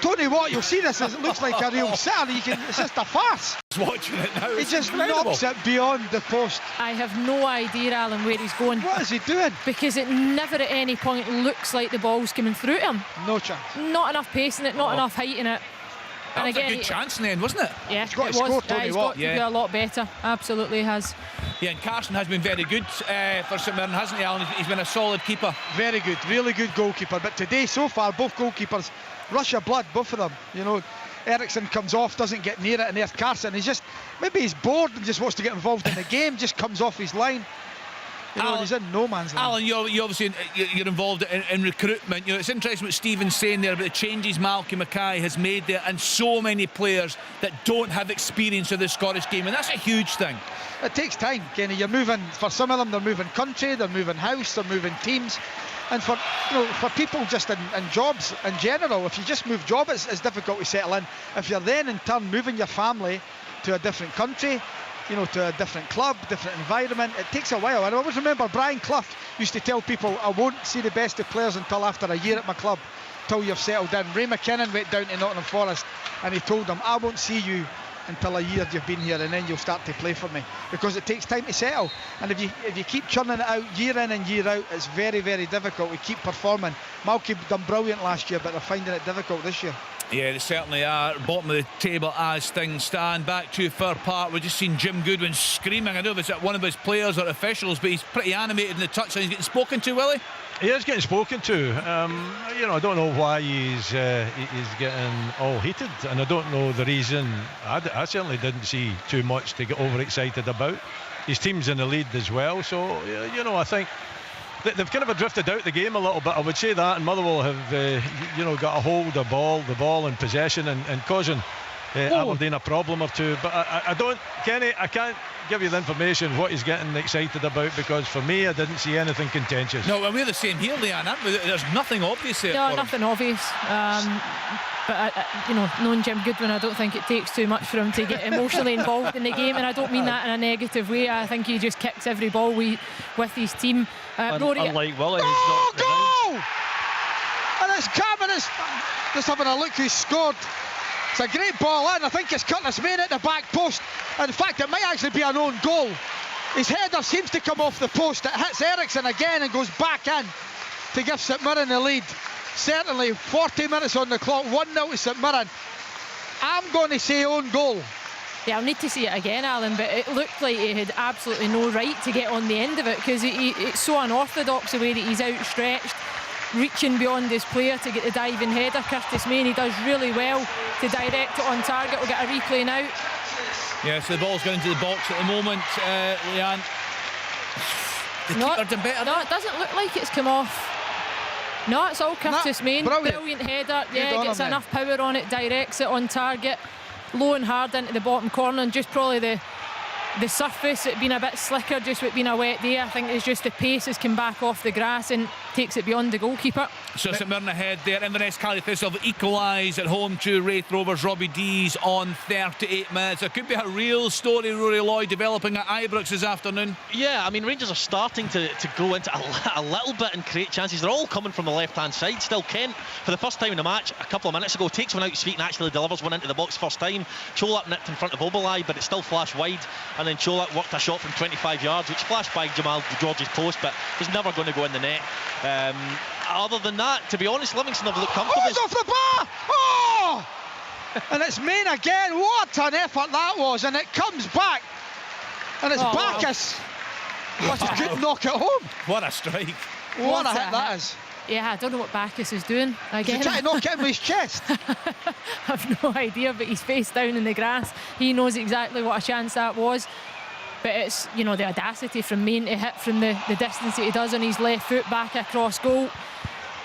Tony Watt, you'll see this as it looks like a real sitter. It's just a farce. He's watching it now. He just knocks it beyond the post. I have no idea, Alan, where he's going. What is he doing? Because it never at any point looks like the ball's coming through to him. No chance. Not enough pace in it, not enough height in it. That was a good chance in the end, wasn't it? Yeah, He's got to it was. score, Tony He's Watt. got to do a lot better. Absolutely has. Yeah, and Carson has been very good for St Mirren, hasn't he, Alan? He's been a solid keeper. Very good, really good goalkeeper. But today, so far, both goalkeepers rush of blood, both of them. You know, Eriksson comes off, doesn't get near it, and there's Carson. He's just, maybe he's bored and just wants to get involved in the game, just comes off his line. You know, he's in no man's land. Alan, you obviously you're involved in recruitment. You know, it's interesting what Stephen's saying there about the changes Malky Mackay has made there, and so many players that don't have experience of the Scottish game, and that's a huge thing. It takes time, Kenny. You're moving, for some of them, they're moving country, they're moving house, they're moving teams. And for, you know, for people just in jobs in general, if you just move job, it's difficult to settle in. If you're then in turn moving your family to a different country, you know, to a different club, different environment, it takes a while. And I always remember Brian Clough used to tell people, I won't see the best of players until after a year at my club, till you've settled in. Ray McKinnon went down to Nottingham Forest and he told them, I won't see you until a year you've been here, and then you'll start to play for me, because it takes time to settle. And if you keep churning it out year in and year out, it's very, very difficult to keep performing. Malky done brilliant last year, but they're finding it difficult this year. Yeah, they certainly are. Bottom of the table as things stand. Back to Fir Park, we've just seen Jim Goodwin screaming. I don't know if it's one of his players or officials, but he's pretty animated in the touchline. He's getting spoken to, Willie? He is getting spoken to. You know, I don't know why he's getting all heated, and I don't know the reason. I certainly didn't see too much to get overexcited about. His team's in the lead as well, so you know, I think they've kind of drifted out the game a little bit, I would say that, and Motherwell have you know, got a hold of the ball in possession and causing Aberdeen a problem or two. But I don't, Kenny, I can't give you the information what he's getting excited about, because for me I didn't see anything contentious. No, well, we're the same here, Leanne, aren't we? There's nothing obvious there. No, nothing obvious. But you know, knowing Jim Goodwin, I don't think it takes too much for him to get emotionally involved in the game, and I don't mean that in a negative way. I think he just kicks every ball with his team. Unlike Willie, goal! And it's Cameron is just having a look who scored. It's a great ball in. I think it's Curtis Main at the back post. In fact, it might actually be an own goal. His header seems to come off the post. It hits Eriksson again and goes back in to give St Mirren the lead. Certainly 40 minutes on the clock, 1-0 to St Mirren. I'm going to say own goal. Yeah, I'll need to see it again, Alan, but it looked like he had absolutely no right to get on the end of it, because it's so unorthodox the way that he's outstretched, reaching beyond his player to get the diving header. Curtis Main, he does really well to direct it on target. We'll get a replay now. Yeah, so the ball's going into the box at the moment, Leanne. The keeper done better. No, it doesn't look like it's come off. No, it's all Curtis Main. Brilliant header. Yeah, gets enough power on it, directs it on target, low and hard into the bottom corner, and just probably the surface, it being a bit slicker just with being a wet day. I think it's just the pace has come back off the grass and takes it beyond the goalkeeper. So St Mirren ahead there. Inverness Cally Thistle equalise at home to Wraith Rovers. Robbie Dees on 38 minutes. There could be a real story, Rory Lloyd, developing at Ibrox this afternoon. Yeah, I mean, Rangers are starting to go into a little bit and create chances. They're all coming from the left-hand side. Still, Kent, for the first time in the match, a couple of minutes ago, takes one out his feet and actually delivers one into the box first time. Cholak nipped in front of Oberlai, but it still flashed wide. And then Cholak worked a shot from 25 yards, which flashed by Jamal George's post, but was never going to go in the net. Other than that, to be honest, Livingston have looked comfortable. Oh, it's off the bar! Oh! And it's Main again. What an effort that was, and it comes back. And it's Bacchus. What a good knock at home. What a strike. What a hit that is. Yeah, I don't know what Bacchus is doing. Again, he's trying to knock it in with his chest. I've no idea, but he's face down in the grass. He knows exactly what a chance that was. But it's, you know, the audacity from Main to hit from the distance that he does on his left foot back across goal.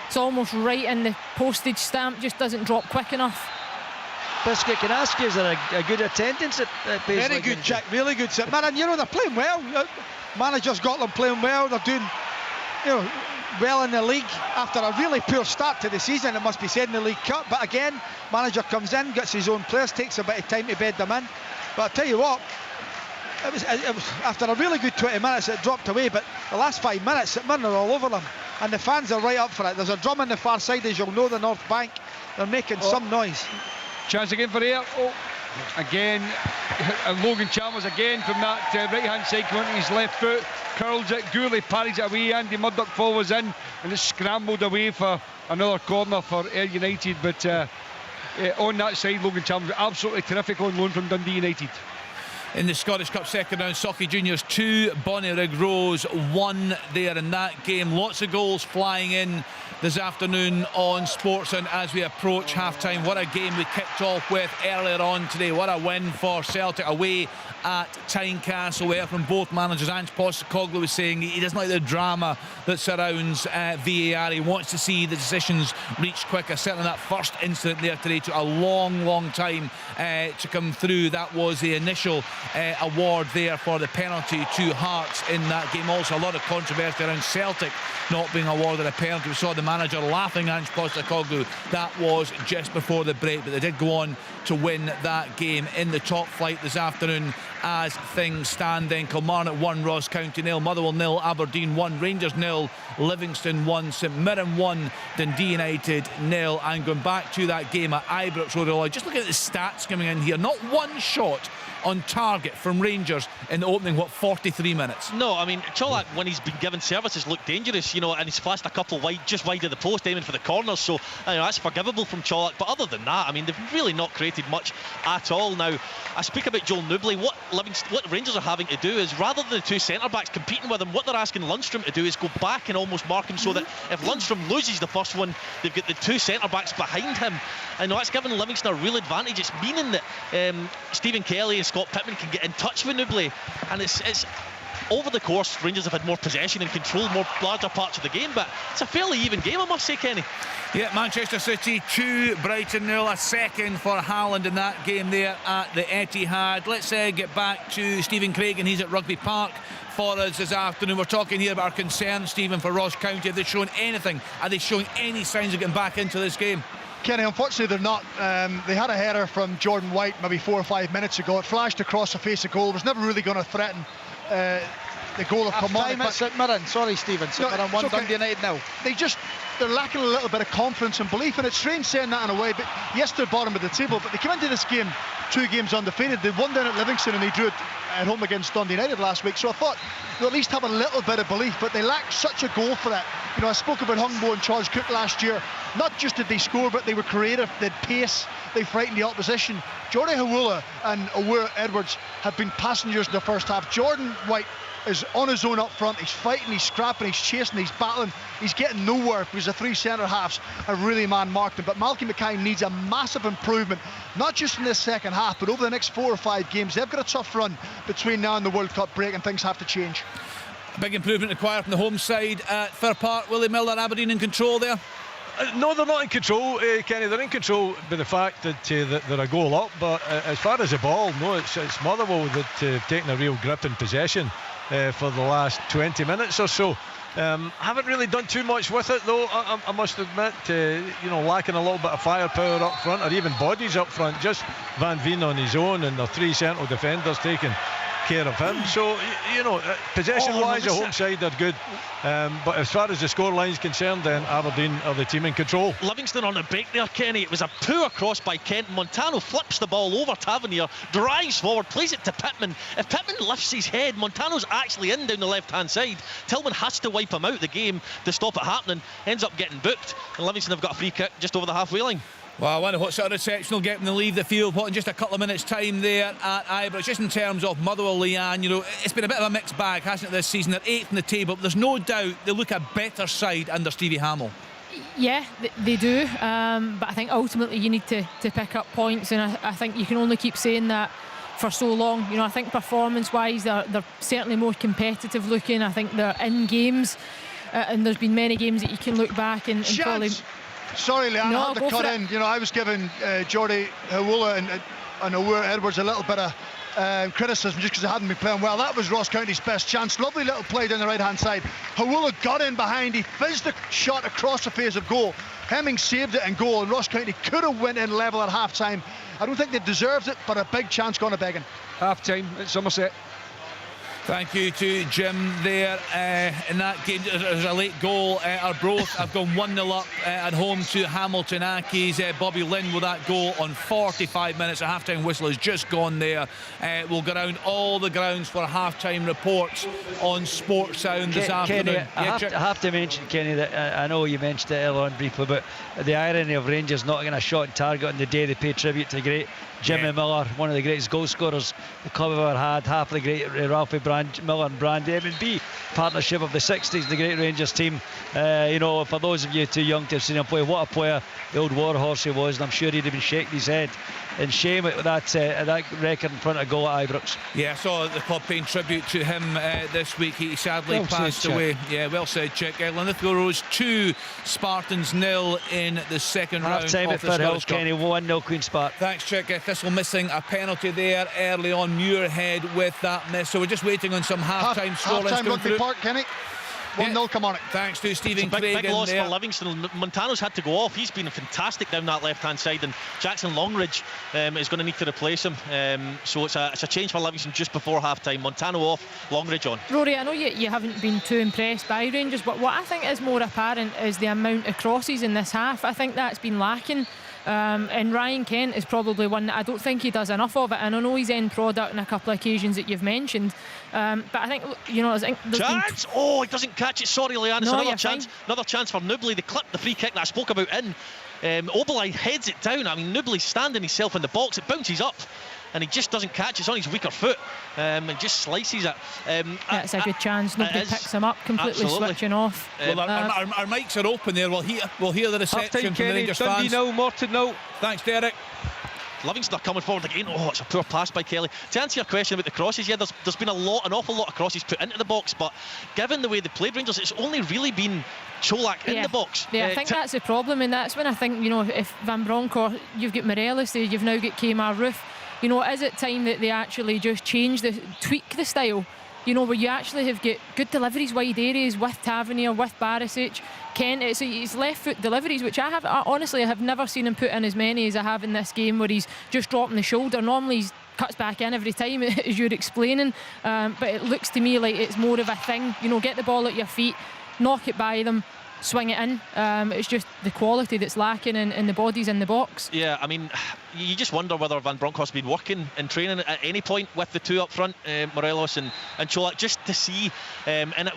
It's almost right in the postage stamp, just doesn't drop quick enough. Biscuit, can I ask you, is there a good attendance at Paisley? Very good, Jack, really good. Man, you know, they're playing well. Manager's got them playing well. They're doing, you know, well in the league after a really poor start to the season, it must be said, in the League Cup. But again, manager comes in, gets his own players, takes a bit of time to bed them in. But I'll tell you what, it was after a really good 20 minutes it dropped away, but the last 5 minutes St Mirren are all over them, and the fans are right up for it. There's a drum on the far side, as you'll know, the North Bank. They're making some noise. Chance again for Ayr. Again, and Logan Chalmers again from that right hand side, coming to his left foot, curls it, Gourley parries it away, Andy Murdoch follows in, and it's scrambled away for another corner for Ayr United. But on that side. Logan Chalmers, absolutely terrific on loan from Dundee United. In the Scottish Cup second round, Socky Juniors 2, Bonnyrigg Rose 1 there in that game. Lots of goals flying in this afternoon on Sportssound as we approach half-time. What a game we kicked off with earlier on today. What a win for Celtic away at Tynecastle, where from both managers. Ange Postecoglou was saying he doesn't like the drama that surrounds VAR. He wants to see the decisions reached quicker. Certainly that first incident there today took a long time to come through. That was the initial award there for the penalty to Hearts in that game. Also a lot of controversy around Celtic not being awarded a penalty. We saw the manager laughing, Ange Postecoglou. That was just before the break, but they did go on to win that game in the top flight this afternoon. As things stand then, Kilmarnock 1, Ross County 0, Motherwell 0, Aberdeen 1, Rangers 0, Livingston 1, St Mirren 1, Dundee United 0. And going back to that game at Ibrox Road, just looking at the stats coming in here, not one shot on target from Rangers in the opening 43 minutes. No, I mean Colak, when he's been given services, looked dangerous, and he's flashed a couple just wide of the post, aiming for the corners, so that's forgivable from Colak. But other than that, I mean, they've really not created much at all. Now, I speak about Joel Newbley. What Rangers are having to do is, rather than the two centre backs competing with him, what they're asking Lundstrom to do is go back and almost mark him, so that if Lundstrom loses the first one, they've got the two centre backs behind him. I know that's given Livingston a real advantage. It's meaning that Stephen Kelly and Scott Pittman can get in touch with Newbley, and it's over the course, Rangers have had more possession and control larger parts of the game, but it's a fairly even game, I must say, Kenny. Yeah, Manchester City 2, Brighton 0, a second for Haaland in that game there at the Etihad. Let's get back to Stephen Craig, and he's at Rugby Park for us this afternoon. We're talking here about our concerns, Stephen, for Ross County. Have they shown anything? Are they showing any signs of getting back into this game? Kenny, unfortunately they're not. They had a header from Jordan White maybe 4 or 5 minminutes ago. It flashed across the face of goal. It was never really going to threaten the goal of Kilmarnock. At St Mirren, sorry Stephen, St Mirren 1, Dundee United 0. They're lacking a little bit of confidence and belief, and it's strange saying that in a way, but yes, they're bottom of the table, but they came into this game 2 games undefeated. They won down at Livingston and they drew it at home against Dundee United last week, so I thought they'll at least have a little bit of belief, but they lack such a goal for it. I spoke about Hungbo and Charles Cook last year. Not just did they score, but they were creative, they had pace, they frightened the opposition. Jordi Hawula and Awura Edwards have been passengers in the first half. Jordan White is on his own up front. He's fighting, he's scrapping, he's chasing, he's battling. He's getting nowhere because the 3 centre halves have really man-marked him. But Malky Mackay needs a massive improvement, not just in this second half, but over the next 4 or 5 games. They've got a tough run between now and the World Cup break, and things have to change. A big improvement required from the home side at Fir Park. Willie Miller, Aberdeen in control there? No, they're not in control, Kenny. They're in control by the fact that they're a goal up, but as far as the ball, no, it's Motherwell that have taken a real grip in possession for the last 20 minutes or so. Haven't really done too much with it though, I must admit. Lacking a little bit of firepower up front, or even bodies up front. Just Van Veen on his own, and the 3 central defenders taking care of him. So possession-wise, the home side are good, but as far as the scoreline is concerned, then Aberdeen are the team in control. Livingston on the break there, Kenny. It was a poor cross by Kent. Montano flips the ball over Tavernier, drives forward, plays it to Pittman. If Pittman lifts his head, Montano's actually in down the left-hand side. Tillman has to wipe him out of the game to stop it happening. Ends up getting booked, and Livingston have got a free kick just over the halfway line. Well, I wonder what sort of reception will get when they leave the field. What, in just a couple of minutes' time there at Ibrox. Just in terms of Motherwell, Leanne, it's been a bit of a mixed bag, hasn't it, this season? They're 8th in the table, but there's no doubt they look a better side under Stevie Hamill. Yeah, they do, but I think ultimately you need to pick up points, and I think you can only keep saying that for so long. I think performance-wise they're certainly more competitive looking. I think they're in games, and there's been many games that you can look back and probably... Sorry, Leanne, I had to cut in. I was giving Jordi Hawula and Awura Edwards a little bit of criticism just because they hadn't been playing well. That was Ross County's best chance. Lovely little play down the right-hand side. Hawula got in behind. He fizzed the shot across the face of goal. Hemming saved it in goal, and Ross County could have went in level at half-time. I don't think they deserved it, but a big chance gone a begging. Half-time at Somerset. Thank you to Jim there. In that game, there's a late goal. Arbroath have gone 1-0 up at home to Hamilton Accies. Bobby Lynn with that goal on 45 minutes. A half-time whistle has just gone there. We'll go around all the grounds for half-time reports on Sports Sound this afternoon. Kenny, I have to mention, Kenny, that I know you mentioned it earlier on briefly, but the irony of Rangers not getting a shot on target on the day they pay tribute to the great Jimmy Miller, one of the greatest goal scorers the club ever had, half the great Ralphie Miller and Brandy M&B partnership of the 60s, the great Rangers team. For those of you too young to have seen him play, what a player the old warhorse he was, and I'm sure he'd have been shaking his head in shame at that record in front of goal at Ibrox. Yeah, I saw the club paying tribute to him this week. He sadly passed away. Yeah, well said, Chick. Linlithgow Rose 2, Spartans 0 in the second round. Half-time at Firhill, Kenny, 1-0 Queen's Park. Thanks, Chick. Thistle missing a penalty there early on. Muirhead with that miss. So we're just waiting on some half-time scorelines. Half-time Rugby Park, Kenny. 1-0 Kilmarnock. Thanks to Stephen Craig. Big loss for Livingston. Montano's had to go off. He's been fantastic down that left-hand side, and Jackson Longridge is going to need to replace him. So it's a change for Livingston just before half-time. Montano off, Longridge on. Rory, I know you haven't been too impressed by Rangers, but what I think is more apparent is the amount of crosses in this half. I think that's been lacking. And Ryan Kent is probably one that I don't think he does enough of it, and I know he's end product on a couple of occasions that you've mentioned, but I think chance! He doesn't catch it. Sorry, Leanne. It's another chance. Another chance for Newbley. They clipped the free kick that I spoke about in. Oberle heads it down. I mean, Newbley's standing himself in the box. It bounces up, and he just doesn't catch it. It's on his weaker foot, and just slices it. That's a good chance. Nobody picks him up, completely switching off. Well, our mics are open there. We'll hear the reception from the Rangers fans. Dundee 0, Morton 0. Thanks, Derek. Livingston are coming forward again. It's a poor pass by Kelly. To answer your question about the crosses, there's been an awful lot of crosses put into the box, but given the way they played Rangers, it's only really been Cholak in the box. Yeah, I think that's the problem, and that's when I think, if Van Bronckhorst, you've got Morelos there, you've now got Kmar Roof, is it time that they actually just tweak the style? Where you actually have got good deliveries, wide areas with Tavernier, with Barisic, Kent. It's his left foot deliveries, which I honestly have never seen him put in as many as I have in this game, where he's just dropping the shoulder. Normally he cuts back in every time, as you're explaining, but it looks to me like it's more of a thing. Get the ball at your feet, knock it by them, swing it in. It's just the quality that's lacking in the bodies in the box. Yeah, I mean, you just wonder whether Van Bronckhorst has been working in training at any point with the two up front, Morelos and Cholak, just to see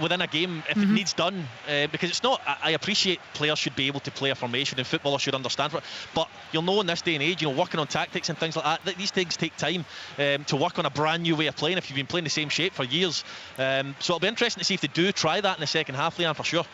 within a game if it needs done, because it's not. I appreciate players should be able to play a formation, and footballers should understand it, but you'll know in this day and age, working on tactics and things like that, these things take time to work on a brand new way of playing if you've been playing the same shape for years. So it'll be interesting to see if they do try that in the second half, Leanne, for sure.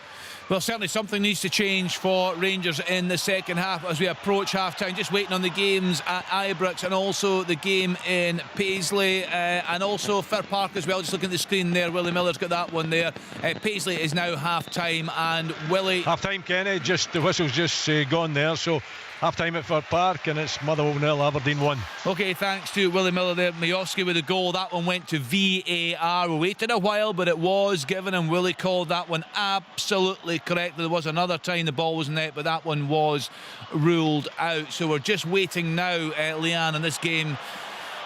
Well, certainly something needs to change for Rangers in the second half as we approach half-time. Just waiting on the games at Ibrox and also the game in Paisley and also Fir Park as well. Just looking at the screen there, Willie Miller's got that one there. Paisley is now half-time, and Willie... Half-time, Kenny, the whistle's just gone there, so... Half-time at Fir Park, and it's Motherwell 0, Aberdeen 1. OK, thanks to Willie Miller there. Majowski with a goal. That one went to VAR. We waited a while, but it was given, and Willie called that one absolutely correct. There was another time the ball was in net, but that one was ruled out. So we're just waiting now, Leanne, in this game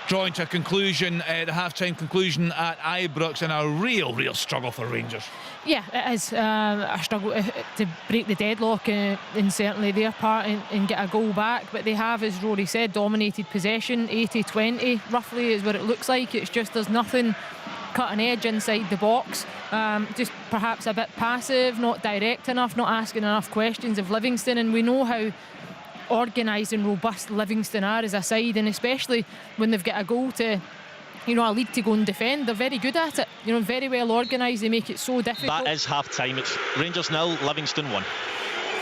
drawing to a conclusion, the half-time conclusion at Ibrox, and a real struggle for Rangers. Yeah, it is a struggle to break the deadlock in certainly their part and get a goal back, but they have, as Rory said, dominated possession. 80-20 roughly is what it looks like. It's just there's nothing cutting edge inside the box, just perhaps a bit passive, not direct enough, not asking enough questions of Livingston, and we know how organised and robust Livingston are as a side, and especially when they've got a goal to a lead to go and defend, they're very good at it. Very well organised. They make it so difficult. That is half-time. It's Rangers 0, Livingston 1.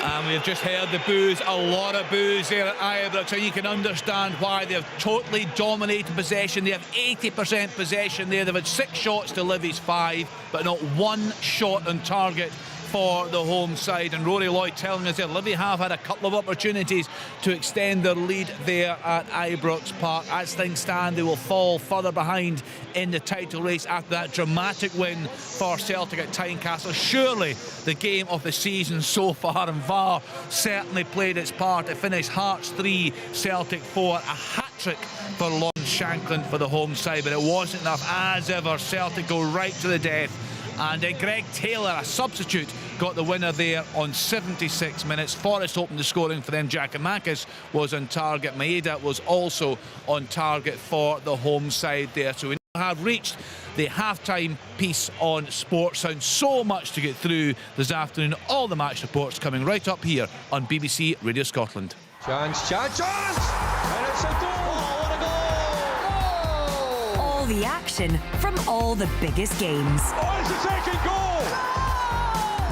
And we've just heard the boos, a lot of boos there at Ibrox, and you can understand why. They've totally dominated possession. They have 80% possession there. They've had 6 shots to Livy's 5, but not one shot on target for the home side. And Rory Lloyd telling us that Livy have had a couple of opportunities to extend their lead there at Ibrox Park. As things stand, they will fall further behind in the title race after that dramatic win for Celtic at Tynecastle. Surely the game of the season so far, and VAR certainly played its part. It finished Hearts 3, Celtic 4, a hat-trick for Lon Shanklin for the home side, but it wasn't enough. As ever, Celtic go right to the death. And Greg Taylor, a substitute, got the winner there on 76 minutes. Forrest opened the scoring for them. Giacomakis was on target. Maeda was also on target for the home side there. So we have reached the half-time piece on Sports Sound. So much to get through this afternoon. All the match reports coming right up here on BBC Radio Scotland. Chance! And it's a goal! What a goal! All the action from all the biggest games. Oh, it's the second goal!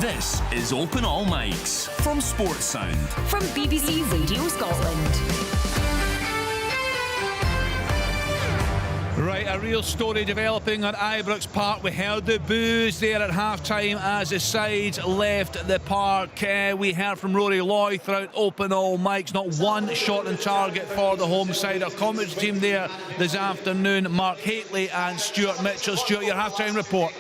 This is Open All Mics from Sports Sound. From BBC Radio Scotland. Right, a real story developing at Ibrox Park. We heard the boos there at half-time as the sides left the park. We heard from Rory Loy throughout Open All Mics. Not one shot on target for the home side. Our commentary team there this afternoon, Mark Haitley and Stuart Mitchell. Stuart, your half-time report.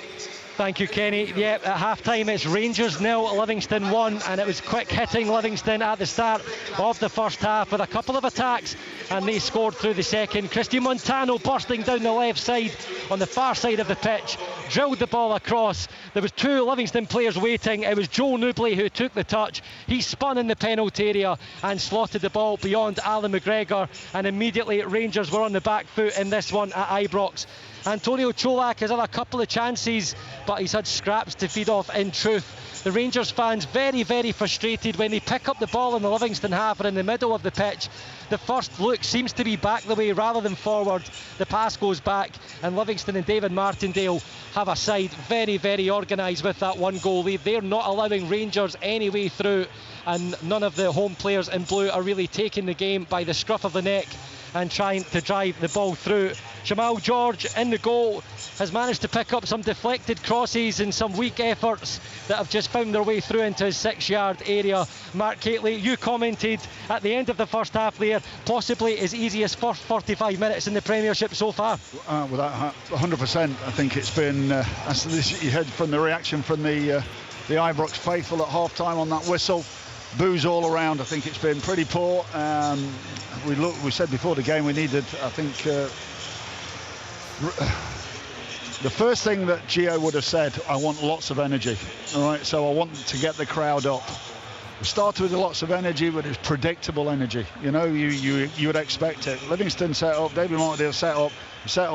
Thank you, Kenny. Yeah, at half-time it's Rangers 0, Livingston 1, and it was quick hitting Livingston at the start of the first half with a couple of attacks, and they scored through the second. Christy Montano bursting down the left side on the far side of the pitch, drilled the ball across. There was two Livingston players waiting. It was Joe Nubley who took the touch. He spun in the penalty area and slotted the ball beyond Alan McGregor, and immediately Rangers were on the back foot in this one at Ibrox. Antonio Cholak has had a couple of chances, but he's had scraps to feed off in truth. The Rangers fans very, very frustrated when they pick up the ball in the Livingston half or in the middle of the pitch. The first look seems to be back the way rather than forward. The pass goes back, and Livingston and David Martindale have a side very, very organised with that one goal lead. They're not allowing Rangers any way through, and none of the home players in blue are really taking the game by the scruff of the neck and trying to drive the ball through. Jamal George in the goal has managed to pick up some deflected crosses and some weak efforts that have just found their way through into his 6-yard area. Mark Haitley, you commented at the end of the first half there, possibly as easy as first 45 minutes in the Premiership so far. Without 100%, I think it's been, as you heard from the reaction from the Ibrox faithful at half-time on that whistle. Boos all around. I think it's been pretty poor. We said before the game we needed, I think, the first thing that Gio would have said, I want lots of energy. All right, so I want to get the crowd up. We started with lots of energy, but it's predictable energy. You know, you would expect it. Livingston set up, David Martindale set up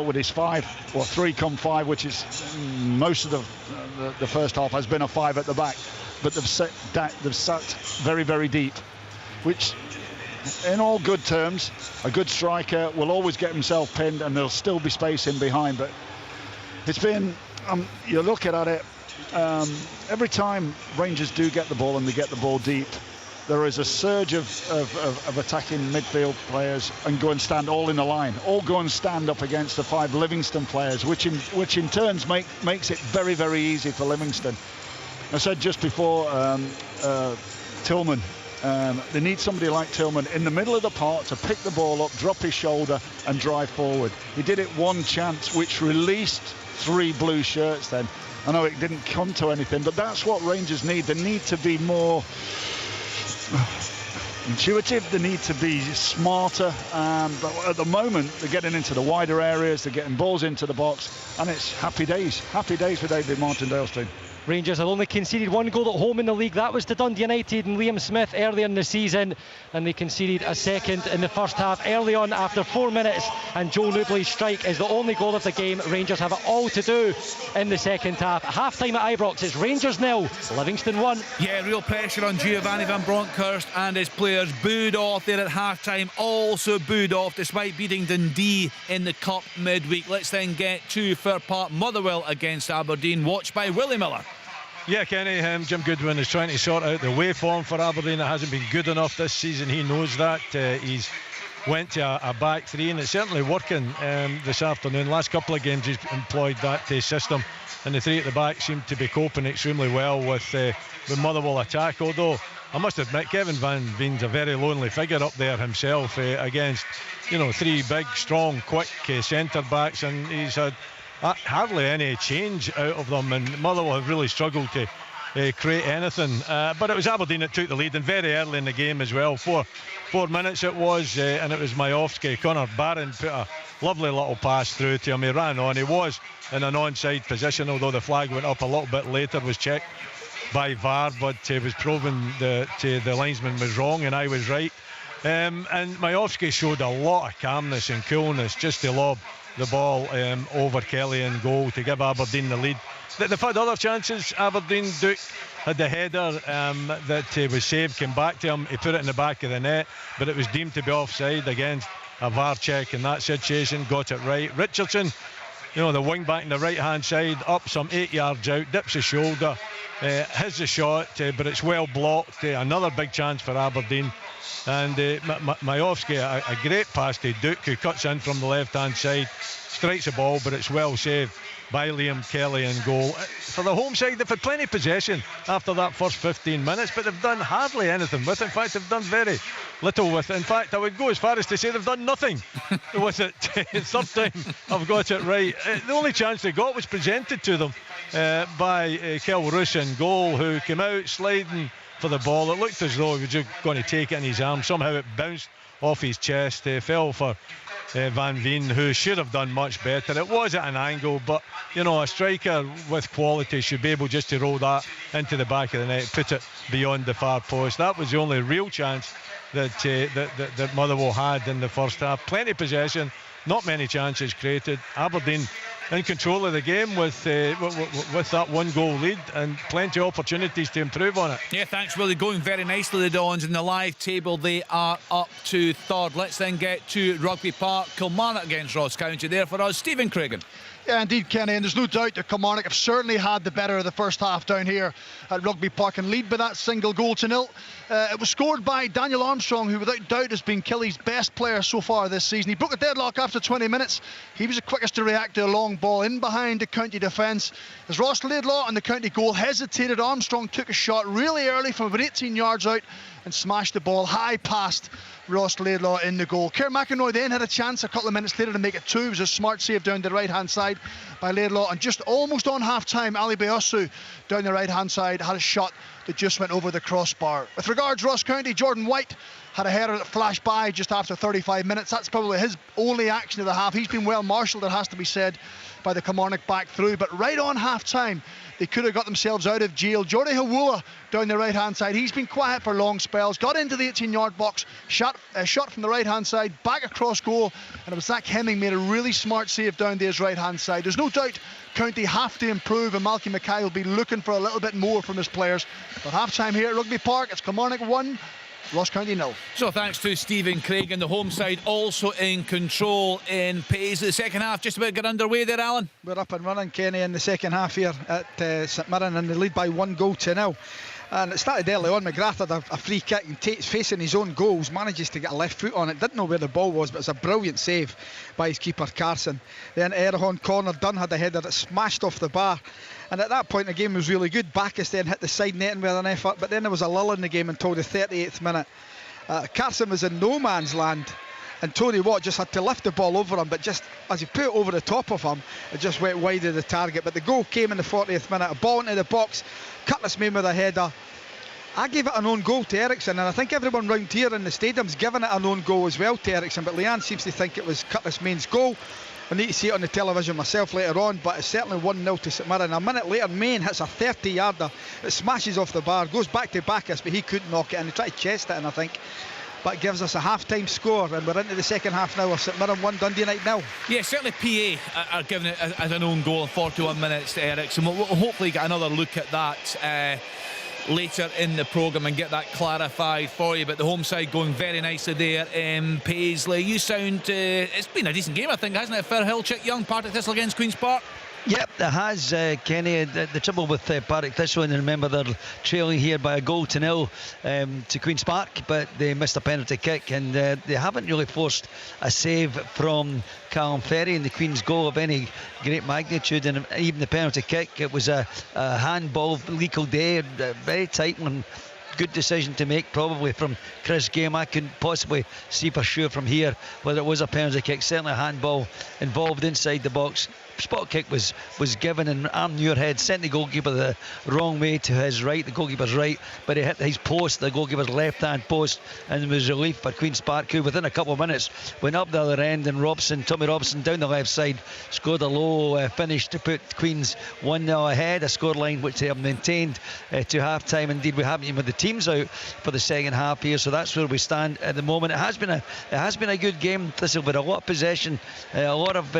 with his 3-5, which is most of the first half has been a 5 at the back. But they've sat very, very deep, which, in all good terms, a good striker will always get himself pinned and there'll still be space in behind. But it's been, you're looking at it, every time Rangers do get the ball and they get the ball deep, there is a surge of attacking midfield players and go and stand all in the line, all go and stand up against the 5 Livingston players, which in turns makes it very, very easy for Livingston. I said just before, Tillman, they need somebody like Tillman in the middle of the park to pick the ball up, drop his shoulder and drive forward. He did it one chance, which released 3 blue shirts then. I know it didn't come to anything, but that's what Rangers need. They need to be more intuitive, they need to be smarter, but at the moment they're getting into the wider areas, they're getting balls into the box, and it's happy days for David Martindale's team. Rangers have only conceded 1 goal at home in the league. That was to Dundee United and Liam Smith earlier in the season, and they conceded a second in the first half early on after 4 minutes, and Joe Nubley's strike is the only goal of the game. Rangers have it all to do in the second half. At half-time at Ibrox, it's Rangers 0, Livingston 1. Yeah, real pressure on Giovanni van Bronckhorst and his players. Booed off there at half-time, also booed off despite beating Dundee in the Cup midweek. Let's then get to Fir Park, Motherwell against Aberdeen, watched by Willie Miller. Yeah, Kenny, Jim Goodwin is trying to sort out the waveform for Aberdeen. It hasn't been good enough this season. He knows that. He's went to a back 3, and it's certainly working this afternoon. Last couple of games he's employed that system, and the 3 at the back seem to be coping extremely well with the Motherwell attack. Although I must admit, Kevin Van Veen's a very lonely figure up there himself against 3 big, strong, quick centre backs, and he's had hardly any change out of them, and Motherwell have really struggled to create anything, but it was Aberdeen that took the lead, and very early in the game as well. 4 minutes it was, and it was Majowski. Connor Barron put Lovely little pass through to him. He ran on. He was in an onside position, although the flag went up a little bit later, was checked by VAR, but it was proven that the linesman was wrong and I was right. And Majowski showed a lot of calmness and coolness just to lob the ball over Kelly in goal to give Aberdeen the lead. They've had other chances. Aberdeen, Duke had the header that was saved, came back to him, he put it in the back of the net, but it was deemed to be offside. Again, a VAR check in that situation, got it right. Richardson, the wing back in the right hand side, up some 8 yards out, dips his shoulder, has the shot, but it's well blocked. Another big chance for Aberdeen. And Majowski, a great pass to Duke, who cuts in from the left hand side, strikes the ball, but it's well saved by Liam Kelly in goal. For the home side, they've had plenty of possession after that first 15 minutes, but they've done hardly anything with it. In fact, they've done very little with it. In fact, I would go as far as to say they've done nothing with it. Third time I've got it right. The only chance they got was presented to them by Kel Roos in goal, who came out sliding for the ball. It looked as though he was just going to take it in his arm. Somehow it bounced off his chest, fell for Van Veen, who should have done much better. It was at an angle, but a striker with quality should be able just to roll that into the back of the net, put it beyond the far post. That was the only real chance that Motherwell had in the first half. Plenty of possession, not many chances created. Aberdeen in control of the game with that 1-goal lead and plenty of opportunities to improve on it. Yeah, thanks, Willie. Going very nicely, the Dons. In the live table, they are up to third. Let's then get to Rugby Park. Kilmarnock against Ross County. There for us, Stephen Craigan. Yeah, indeed, Kenny, and there's no doubt that Kilmarnock have certainly had the better of the first half down here at Rugby Park and lead by that single 1-0. It was scored by Daniel Armstrong, who without doubt has been Killy's best player so far this season. He broke a deadlock after 20 minutes. He was the quickest to react to a long ball in behind the County defence. As Ross Laidlaw and the County goal hesitated, Armstrong took a shot really early from about 18 yards out and smashed the ball high past Ross Laidlaw in the goal. Kerr McInroy then had a chance a couple of minutes later to make it 2. It was a smart save down the right hand side by Laidlaw, and just almost on half time, Ali Bayosu down the right hand side had a shot that just went over the crossbar. With regards Ross County, Jordan White had a header that flashed by just after 35 minutes. That's probably his only action of the half. He's been well marshalled, it has to be said, by the Kilmarnock back through, but right on half time they could have got themselves out of jail. Jordy Hawula down the right hand side, he's been quiet for long spells, got into the 18-yard box, shot from the right hand side back across goal, and it was Zach Hemming made a really smart save down to his right hand side. There's no doubt County have to improve, and Malky Mackay will be looking for a little bit more from his players. But half time here at Rugby Park, it's Kilmarnock 1, Ross County 0. So thanks to Stephen Craig, and the home side also in control in Paisley. The second half just about got underway there, Alan. We're up and running, Kenny, in the second half here at St Mirren, and they lead by 1-0. And it started early on. McGrath had a free kick, and Tate's facing his own goals, manages to get a left foot on it, didn't know where the ball was, but it's a brilliant save by his keeper Carson. Then Erhon corner, Dunn had a header that smashed off the bar, and at that point the game was really good. Bacchus then hit the side netting with an effort, but then there was a lull in the game until the 38th minute. Carson was in no man's land, and Tony Watt just had to lift the ball over him, but just as he put it over the top of him, it just went wide of the target. But the goal came in the 40th minute, a ball into the box, Cutlass Main with a header. I gave it an own goal to Eriksson, and I think everyone round here in the stadium's given it an own goal as well to Eriksson, but Leanne seems to think it was Cutlass Main's goal. I need to see it on the television myself later on, but it's certainly 1-0 to St Mirren. A minute later, Main hits a 30-yarder. It smashes off the bar, goes back to Bacchus, but he couldn't knock it in. He tried to chest it in, I think. But it gives us a half-time score, and we're into the second half now of St Mirren 1, Dundee United 0. Yeah, certainly PA are giving it as an own goal in 41 minutes to Eriksson. We'll hopefully get another look at that later in the programme and get that clarified for you. But the home side going very nicely there in Paisley. You sound it's been a decent game, I think, hasn't it? Firhill, Chick Young, Partick Thistle against Queen's Park. Yep, it has, Kenny. The trouble with Partick Thistle, and remember they're trailing here by 1-0 to Queen's Park, but they missed a penalty kick, and they haven't really forced a save from Callum Ferry in the Queen's goal of any great magnitude, and even the penalty kick, it was a handball, legal day, very tight one. Good decision to make probably from Chris Game. I couldn't possibly see for sure from here whether it was a penalty kick. Certainly a handball involved inside the box spot kick was given, and Aaron Muirhead sent the goalkeeper the wrong way to his right, the goalkeeper's right, but he hit his post, the goalkeeper's left hand post, and there was relief for Queen's Park, who within a couple of minutes went up the other end, and Tommy Robson down the left side scored a low finish to put Queens 1-0 ahead, a scoreline which they have maintained to half time. Indeed, we haven't even with the teams out for the second half here, so that's where we stand at the moment. It has been a good game. This has been a lot of possession, a lot of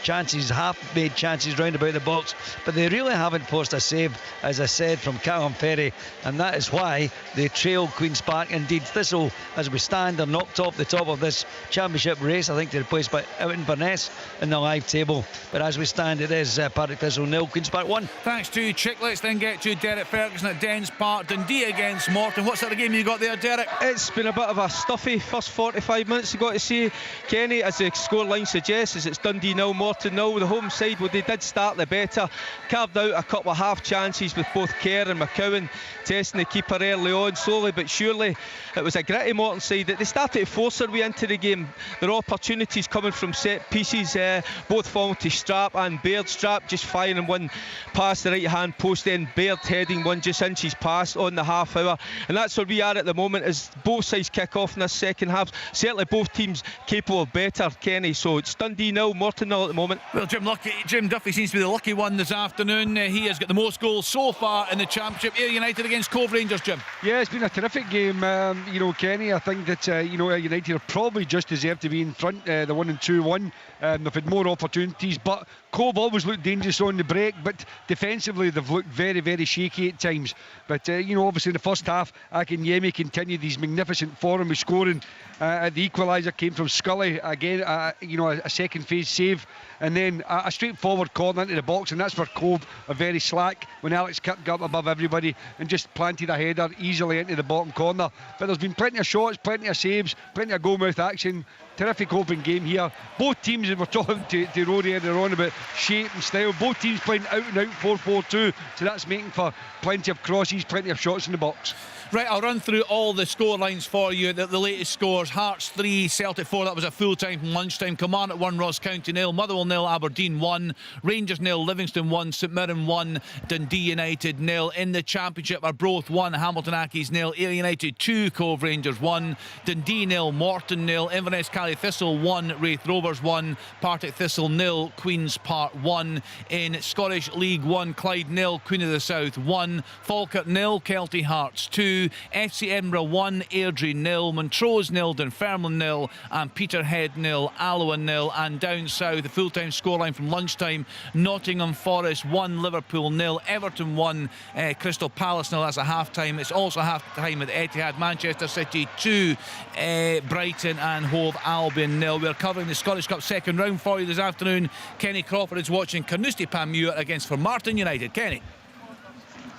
chances, half-made chances round about the box, but they really haven't forced a save, as I said, from Callum Ferry, and that is why they trail Queen's Park. Indeed, Thistle, as we stand, are knocked off the top of this championship race. I think they're replaced by Inverness in the live table, but as we stand, it is Partick Thistle 0, Queen's Park 1. Thanks to Chick. Let's then get to Derek Ferguson at Dens Park. Dundee against Morton. What sort of game you got there, Derek? It's been a bit of a stuffy first 45 minutes, you've got to say, Kenny, as the scoreline suggests, as it's Dundee 0, Morton 0. The home side, well, they did start the better, carved out a couple of half chances with both Kerr and McCowan testing the keeper early on. Slowly but surely, it was a gritty Morton side that they started to force their way into the game. There are opportunities coming from set pieces, both falling to Strap and Baird. Strap just firing one past the right hand post, then Baird heading one just inches past on the half hour, and that's where we are at the moment as both sides kick off in this second half. Certainly both teams capable of better, Kenny, so it's Dundee 0, Morton 0 at the moment. Well, Jim Duffy seems to be the lucky one this afternoon. He has got the most goals so far in the championship. Ayr United against Cove Rangers, Jim. Yeah, it's been a terrific game, Kenny. I think that Ayr United have probably just deserved to be in front, the 1-2-1. They've had more opportunities, but Cove always looked dangerous on the break, but defensively they've looked very, very shaky at times. But obviously in the first half, Akinyemi continued his magnificent form of scoring. The equaliser came from Scully again, a second phase save, and then a straightforward corner into the box, and that's where Cove are very slack when Alex Kirk got up above everybody and just planted a header easily into the bottom corner. But there's been plenty of shots, plenty of saves, plenty of goalmouth action. Terrific open game here. Both teams, we're talking to Rory earlier on about shape and style, both teams playing out and out 4-4-2, so that's making for plenty of crosses, plenty of shots in the box. Right, I'll run through all the score lines for you. The latest scores: Hearts 3, Celtic 4, that was a full time from lunchtime. Kilmarnock 1, Ross County 0, Motherwell 0, Aberdeen 1, Rangers 0, Livingston 1, St Mirren 1, Dundee United 0. In the championship, Arbroath 1, Hamilton Accies 0, Ayr United 2, Cove Rangers 1, Dundee 0, Morton 0, Inverness Cally Thistle 1, Wraith Rovers 1, Partick Thistle 0, Queen's Park 1. In Scottish League 1, Clyde 0, Queen of the South 1, Falkirk 0, Kelty Hearts 2, FC Edinburgh 1, Airdrie 0, Montrose 0, Dunfermline 0, and Peterhead 0, Alloa 0. And down south, the full-time scoreline from lunchtime: Nottingham Forest 1, Liverpool 0, Everton 1, Crystal Palace 0. That's a half-time. It's also half-time at Etihad. Manchester City 2, Brighton and Hove Albion 0. We're covering the Scottish Cup second round for you this afternoon. Kenny Crawford is watching Carnoustie Panmure against Formartine United. Kenny.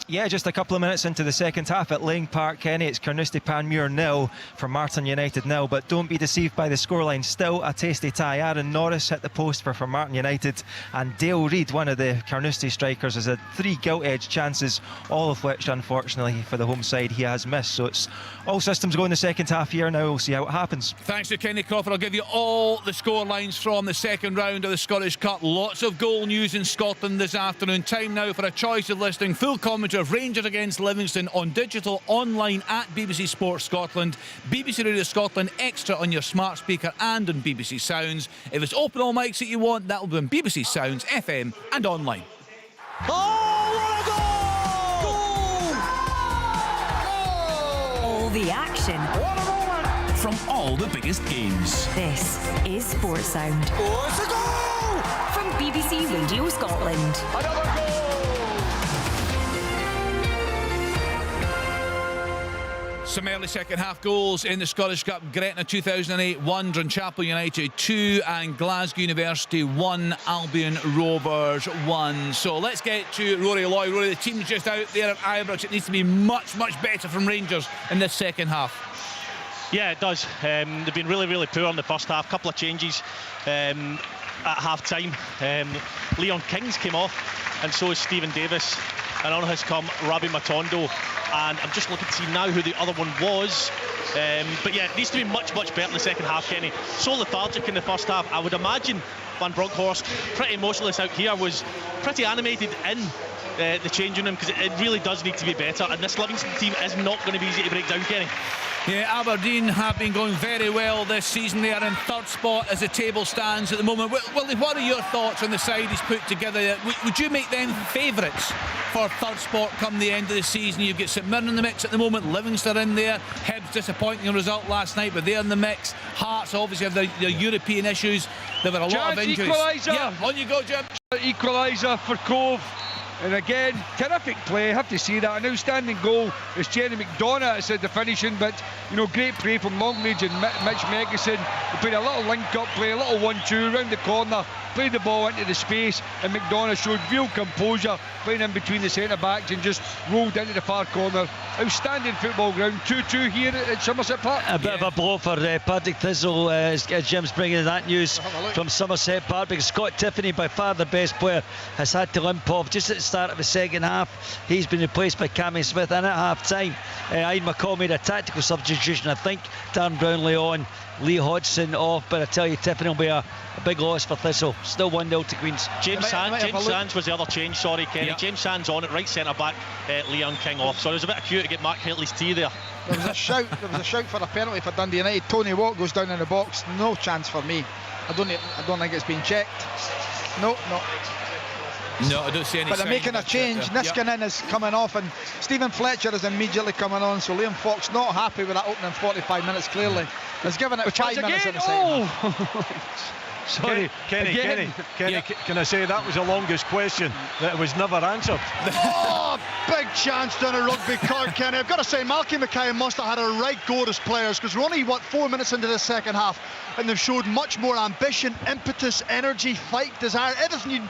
Yeah, just a couple of minutes into the second half at Lang Park, Kenny. It's Carnoustie Panmure 0, Formartine United 0. But don't be deceived by the scoreline. Still a tasty tie. Aaron Norris hit the post for Formartine United, and Dale Reid, one of the Carnoustie strikers, has had 3 gilt-edged chances, all of which, unfortunately, for the home side, he has missed. So it's all systems go in the second half here. Now we'll see how it happens. Thanks to Kenny Crawford. I'll give you all the score lines from the second round of the Scottish Cup. Lots of goal news in Scotland this afternoon. Time now for a choice of listing. Full commentary of Rangers against Livingston on digital, online at BBC Sports Scotland, BBC Radio Scotland Extra on your smart speaker and on BBC Sounds. If it's open all mics that you want, that will be on BBC Sounds, FM and online. Oh, what a goal! All the action. What a moment! From all the biggest games. This is Sports Sound. Oh, it's a goal! From BBC Radio Scotland. Another goal! Some early second half goals in the Scottish Cup. Gretna 2008 1, Drumchapel United 2, and Glasgow University 1, Albion Rovers 1. So let's get to Rory Loy. Rory, the team's just out there at Ibrox. It needs to be much, much better from Rangers in this second half. Yeah, it does. They've been really, really poor in the first half. Couple of changes at half time. Leon Kings came off, and so is Stephen Davis. and on has come Rabbi Matondo, and I'm just looking to see now who the other one was. But yeah, it needs to be much better in the second half, Kenny. So lethargic in the first half. I would imagine Van Bronckhorst, pretty emotionless out here, was pretty animated in the changing room, because it really does need to be better, and this Livingston team is not going to be easy to break down, Kenny. Yeah, Aberdeen have been going very well this season. They are in third spot as the table stands at the moment. Willie, what are your thoughts on the side he's put together? Would you make them favourites for third spot come the end of the season? You've got St Mirren in the mix at the moment, Livingston in there, Hibs disappointing result last night, but they're in the mix. Hearts obviously have their European issues. They've had a lot of injuries. Equaliser. Yeah, on you go, Jim. Equaliser for Cove. And again, terrific play, I have to say that. An outstanding goal. It's Jenny McDonough that said the finishing, but great play from Longridge and Mitch Megison. They played a little link-up play, a little 1-2 round the corner, played the ball into the space, and McDonough showed real composure, playing in between the centre-backs and just rolled into the far corner. Outstanding football ground. 2-2 here at Somerset Park. A bit of a blow for Partick Thistle, as Jim's bringing that news from Somerset Park, because Scott Tiffany, by far the best player, has had to limp off just at the start of the second half. He's been replaced by Cammy Smith, and at half time Ian McCall made a tactical substitution. I think Darren Brownlee on, Lee Hodgson off, but I tell you, Tiffany will be a big loss for Thistle. Still 1-0 to Queens. James Sands was the other change, sorry Kenny. Yep. James Sands on at right centre back, Leon King off. So it was a bit acute to get Mark Hartley's tea there. There was a shout for a penalty for Dundee United. Tony Watt goes down in the box. No chance for me. I don't think it's been checked. No, I don't see any. But they're making a change. Niskanen is coming off, and Stephen Fletcher is immediately coming on. So Liam Fox not happy with that opening 45 minutes. Clearly, he's given it 5 minutes in the second half. Sorry, Kenny, can I say that was the longest question that was never answered? Big chance down a rugby card, Kenny. I've got to say, Malky Mackay must have had a right go as players, because we're only 4 minutes into the second half, and they've showed much more ambition, impetus, energy, fight, desire, everything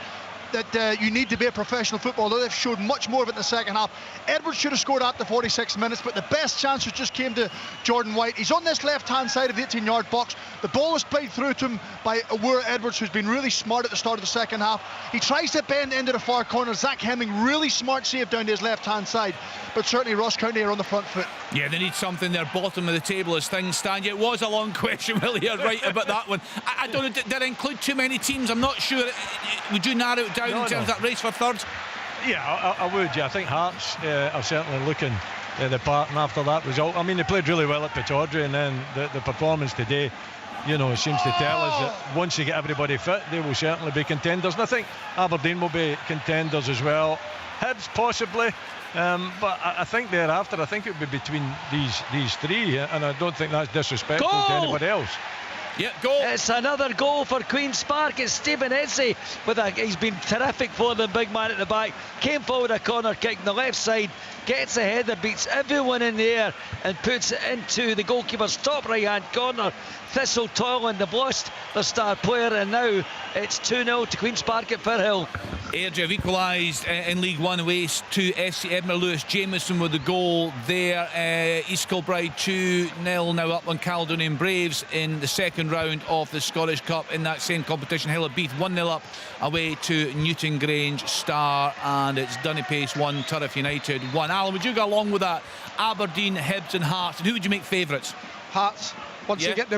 that you need to be a professional footballer. They've showed much more of it in the second half. Edwards should have scored after 46 minutes, but the best chances just came to Jordan White. He's on this left-hand side of the 18-yard box. The ball is played through to him by Awura Edwards, who's been really smart at the start of the second half. He tries to bend into the far corner. Zach Hemming, really smart save down to his left-hand side, but certainly Ross County are on the front foot. Yeah, they need something. They're bottom of the table as things stand. It was a long question, Willie, you're right about that one. I don't know, did it include too many teams? I'm not sure. Would you narrow it down in terms of that race for third? Yeah, I would. Yeah, I think Hearts are certainly looking the part, and after that result, I mean, they played really well at Pittodrie, and then the performance today, seems to tell us that once they get everybody fit, they will certainly be contenders. And I think Aberdeen will be contenders as well. Hibs possibly, but I think thereafter, I think it would be between these three, and I don't think that's disrespectful to anybody else. Yeah, goal. It's another goal for Queen's Park. It's Stephen Etsy he's been terrific for the big man at the back. Came forward, a corner kick on the left side, gets a header, beats everyone in the air, and puts it into the goalkeeper's top right hand corner. Thistle toiling, they've lost their star player, and now it's 2-0 to Queen's Park at Firhill. Airdrie have equalised in League One away to FC Edinburgh. Lewis Jameson with the goal there. East Kilbride 2-0 now up on Caledonian Braves in the second round of the Scottish Cup in that same competition. Hill of Beath 1-0 up away to Newton Grange Star, and it's Dunnipace 1, Turriff United 1. Alan, would you go along with that? Aberdeen, Hibs and Hearts, and who would you make favourites? Hearts. Once they get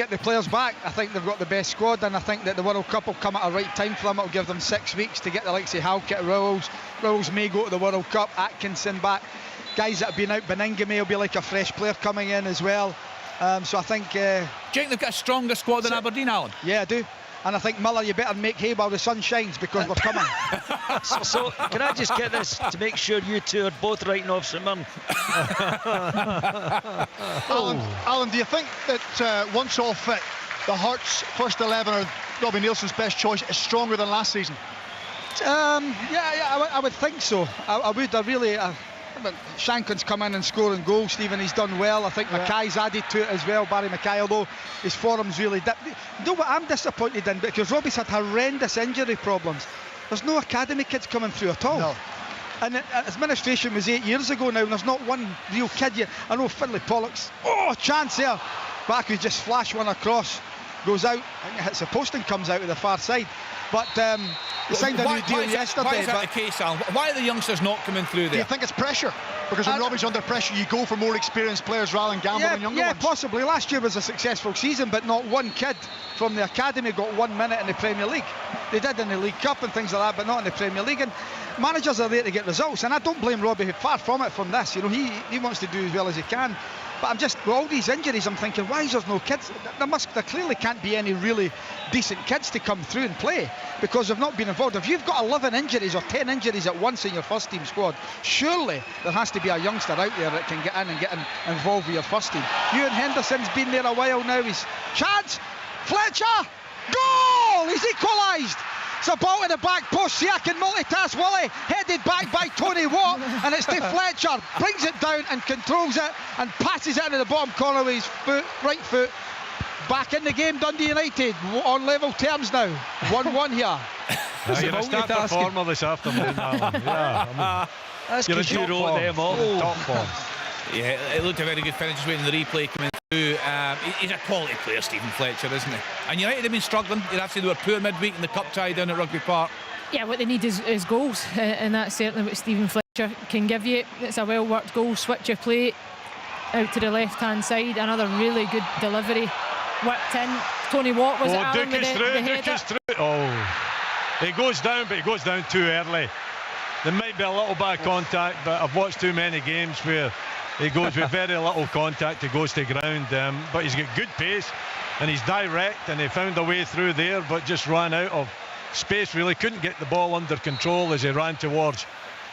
the players back, I think they've got the best squad, and I think that the World Cup will come at a right time for them. It'll give them 6 weeks to get the likes of Halkett, Rowles may go to the World Cup, Atkinson back, guys that have been out. Beninga will be like a fresh player coming in as well. So I think. Do you think they've got a stronger squad than Aberdeen, Alan? Yeah, I do. And I think, Miller, you better make hay while the sun shines, because we're coming. So can I just get this to make sure you two are both writing off St Mirren? Alan, do you think that once all fit, the Hearts first 11 or Robbie Nielsen's best choice is stronger than last season? I would think so. I would. Shanklин's come in and scoring goals, Stephen. He's done well. I think Mackay's added to it as well, Barry Mackay, although his form's really dipped. You know what I'm disappointed in? Because Robbie's had horrendous injury problems. There's no academy kids coming through at all. No. And administration was 8 years ago now, and there's not one real kid yet. I know Finlay Pollock's chance there, but I could just flash one across. goes out, I think it hits the post and comes out of the far side. But they signed a new deal yesterday. Why is that the case, Alan? Why are the youngsters not coming through there? Do you think it's pressure? Because when Robbie's under pressure, you go for more experienced players rather than gamble on younger ones? Yeah, possibly. Last year was a successful season, but not one kid from the academy got 1 minute in the Premier League. They did in the League Cup and things like that, but not in the Premier League. And managers are there to get results, and I don't blame Robbie, far from it, from this. You know, he wants to do as well as he can. But I'm just, with all these injuries, I'm thinking, why is there no kids? There clearly can't be any really decent kids to come through and play because they've not been involved. If you've got 11 injuries or 10 injuries at once in your first team squad, surely there has to be a youngster out there that can get in and get involved with your first team. Ewan Henderson's been there a while now. He's chance, Fletcher, goal! He's equalised. It's a ball to the back post. See, I can multitask. Willie headed back by Tony Watt, and it's to Fletcher. Brings it down and controls it and passes it into the bottom corner with his foot, right foot. Back in the game, Dundee United on level terms now. 1-1 here. You're a star performer this afternoon, Alan. Yeah, that's you're in top form. Top form. Yeah, it looked a very good finish. Just waiting the replay coming through. He's a quality player, Stephen Fletcher, isn't he? And United have been struggling. You'd have to say they were poor midweek in the cup tie down at Rugby Park. Yeah, what they need is goals, and that's certainly what Stephen Fletcher can give you. It's a well worked goal, switch of play out to the left hand side. Another really good delivery, whipped in. Tony Watt was it, Alan, with the header? Oh, he goes down, but he goes down too early. There might be a little bit of contact, but I've watched too many games where he goes with very little contact, he goes to ground, but he's got good pace and he's direct, and he found a way through there but just ran out of space, really couldn't get the ball under control as he ran towards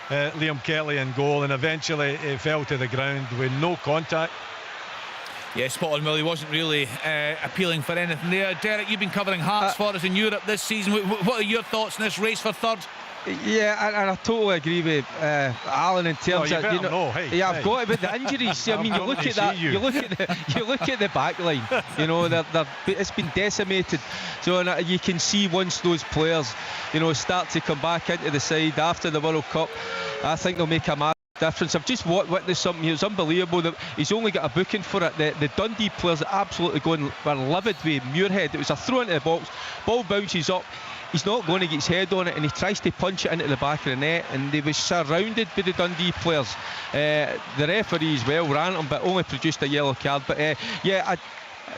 Liam Kelly in goal, and eventually he fell to the ground with no contact. Yeah, spot on, Will. He wasn't really appealing for anything there. Derek, you've been covering Hearts for us in Europe this season. What are your thoughts on this race for third? Yeah, and I totally agree with Alan in terms of, you know, I've got about the injuries. I mean, you look at that, you look at the back line. You know, it's been decimated. So you can see once those players, you know, start to come back into the side after the World Cup, I think they'll make a massive difference. I've just witnessed something here. It's unbelievable that he's only got a booking for it. The Dundee players absolutely were livid with Muirhead. It was a throw into the box, ball bounces up. He's not going to get his head on it, and he tries to punch it into the back of the net, and they were surrounded by the Dundee players. The referee as well ran him, but only produced a yellow card. But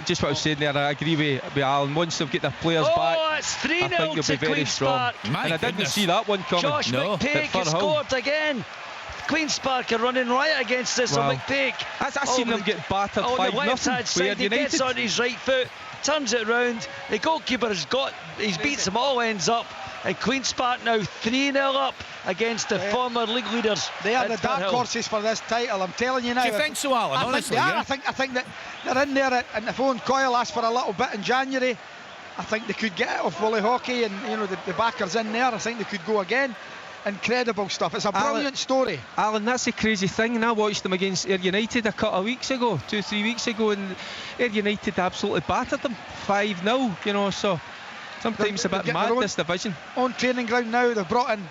just what I was saying there, I agree with Alan. Once they've got their players back, it's 3-0 I think they'll be very strong. and I didn't see that one coming. Josh McPake has scored again. Queen's Park are running riot against this on McPake. I seen them get battered 5-0. On the left hand side, he gets on his right foot, turns it round. The goalkeeper he's beats them all ends up, and Queen's Park now 3-0 up against the former league leaders. They are the dark horses for this title, I'm telling you now. Do you think so, Alan? Honestly, I think that they're in there, and if Owen Coyle asked for a little bit in January, I think they could get it off Willie Hockey, and you know the backers in there. I think they could go again. Incredible stuff. It's a brilliant story. Alan, that's the crazy thing, and I watched them against Ayr United a couple of weeks ago, 2-3 weeks ago, and Ayr United absolutely battered them 5-0, you know, so sometimes a bit mad, this division. On training ground now, they've brought in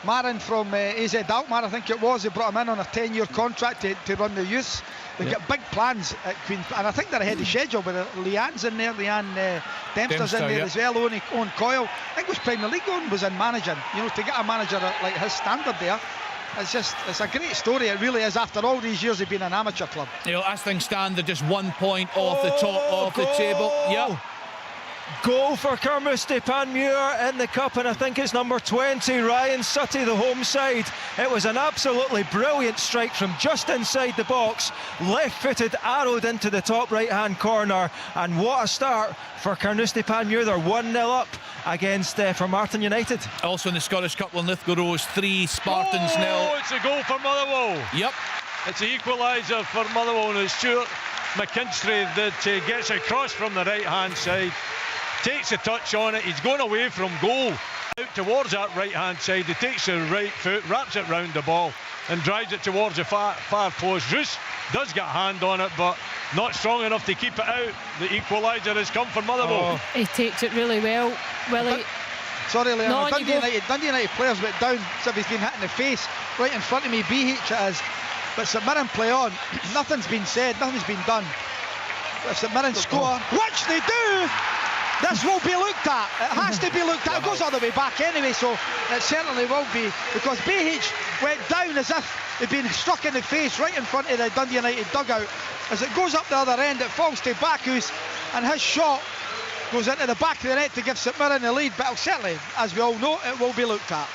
Marin from AZ Alkmaar, I think it was. They brought him in on a 10-year contract to run the youths. They've got big plans at Queen, and I think they're ahead of schedule. But Leanne's in there, Leanne Dempster's in there as well. Owen Coyle, I think it was Premier League Owen was in managing. You know, to get a manager like his standard there, it's a great story. It really is. After all these years of being an amateur club. You know, as things stand, they're just 1 point off the top of the table. Yep. Goal for Carnoustie Panmure in the cup, and I think it's number 20, Ryan Sutty, the home side. It was an absolutely brilliant strike from just inside the box, left-footed, arrowed into the top right-hand corner, and what a start for Carnoustie Panmure. They're 1-0 up against Formartine United. Also in the Scottish Cup, Lithgow Rose 3, Spartans 0. Oh, it's a goal for Motherwell. Yep. It's the equaliser for Motherwell, and Stuart McKinstry that gets across from the right-hand side. Takes a touch on it, he's going away from goal out towards that right hand side. He takes the right foot, wraps it round the ball and drives it towards the far post. Roos does get a hand on it, but not strong enough to keep it out. The equaliser has come for Motherwell. He takes it really well. Sorry, Leon. Dundee United players went down as if he's been hit in the face. Right in front of me, BH it is. But St Mirren play on. Nothing's been said, nothing's been done. If St Mirren score, which they do, This will be looked at. It has to be looked at. It goes all the way back anyway, so it certainly will be, because BH went down as if he'd been struck in the face right in front of the Dundee United dugout. As it goes up the other end, it falls to Bacchus, and his shot goes into the back of the net to give St Mirren the lead. But certainly, as we all know, it will be looked at.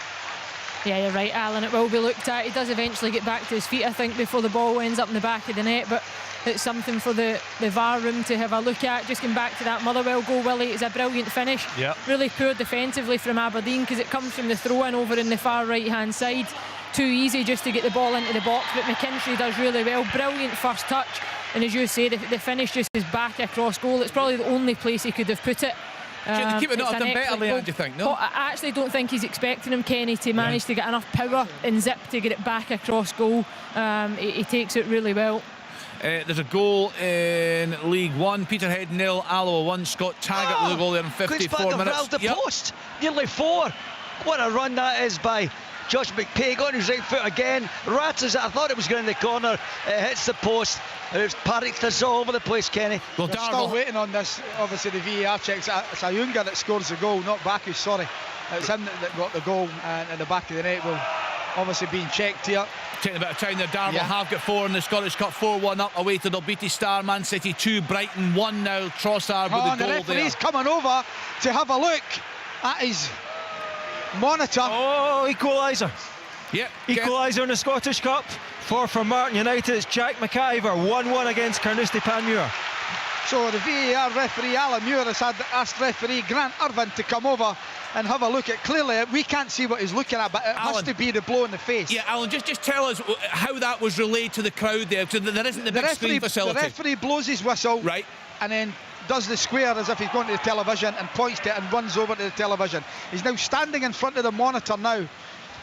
Yeah, you're right, Alan. It will be looked at. He does eventually get back to his feet, I think, before the ball ends up in the back of the net. But it's something for the VAR room to have a look at. Just going back to that Motherwell goal, Willie, it's a brilliant finish. Yep. Really poor defensively from Aberdeen, because it comes from the throw-in over in the far right-hand side. Too easy just to get the ball into the box, but McKinstry does really well. Brilliant first touch, and as you say, the finish just is back across goal. It's probably the only place he could have put it. Keep it not have done better, Leanne, do you think? No? But I actually don't think he's expecting him, Kenny, to manage to get enough power and zip to get it back across goal. He takes it really well. There's a goal in League One. Peterhead 0, Alloa 1. Scott Taggart with a goal there in 54 minutes. The post, nearly 4. What a run that is by Josh McPaig on his right foot again. Rattles it. I thought it was going in the corner. It hits the post. It's Partick. This all over the place, Kenny. Well, they're still waiting on this. Obviously, the VAR checks. It's Ayunga that scores the goal, not Bacchus. Sorry, it's him that got the goal, and in the back of the net will obviously being checked here. Taking a bit of time there. Darvel have got 4 in the Scottish Cup. 4-1 up away to Dalbeattie Star. Man City 2, Brighton 1 now. Trossard with the goal. The referee's coming over to have a look at his monitor. Oh, equaliser. Yep. Equaliser in the Scottish Cup. 4 for Martin United. It's Jack McIver. 1-1 against Carnoustie Panmure. So the VAR referee Alan Muir has asked referee Grant Irvin to come over and have a look at. Clearly we can't see what he's looking at, but it has to be the blow in the face. Yeah, Alan, just tell us how that was relayed to the crowd there, because there isn't the big screen facility. The referee blows his whistle, right, and then does the square as if he's going to the television and points to it and runs over to the television. He's now standing in front of the monitor now,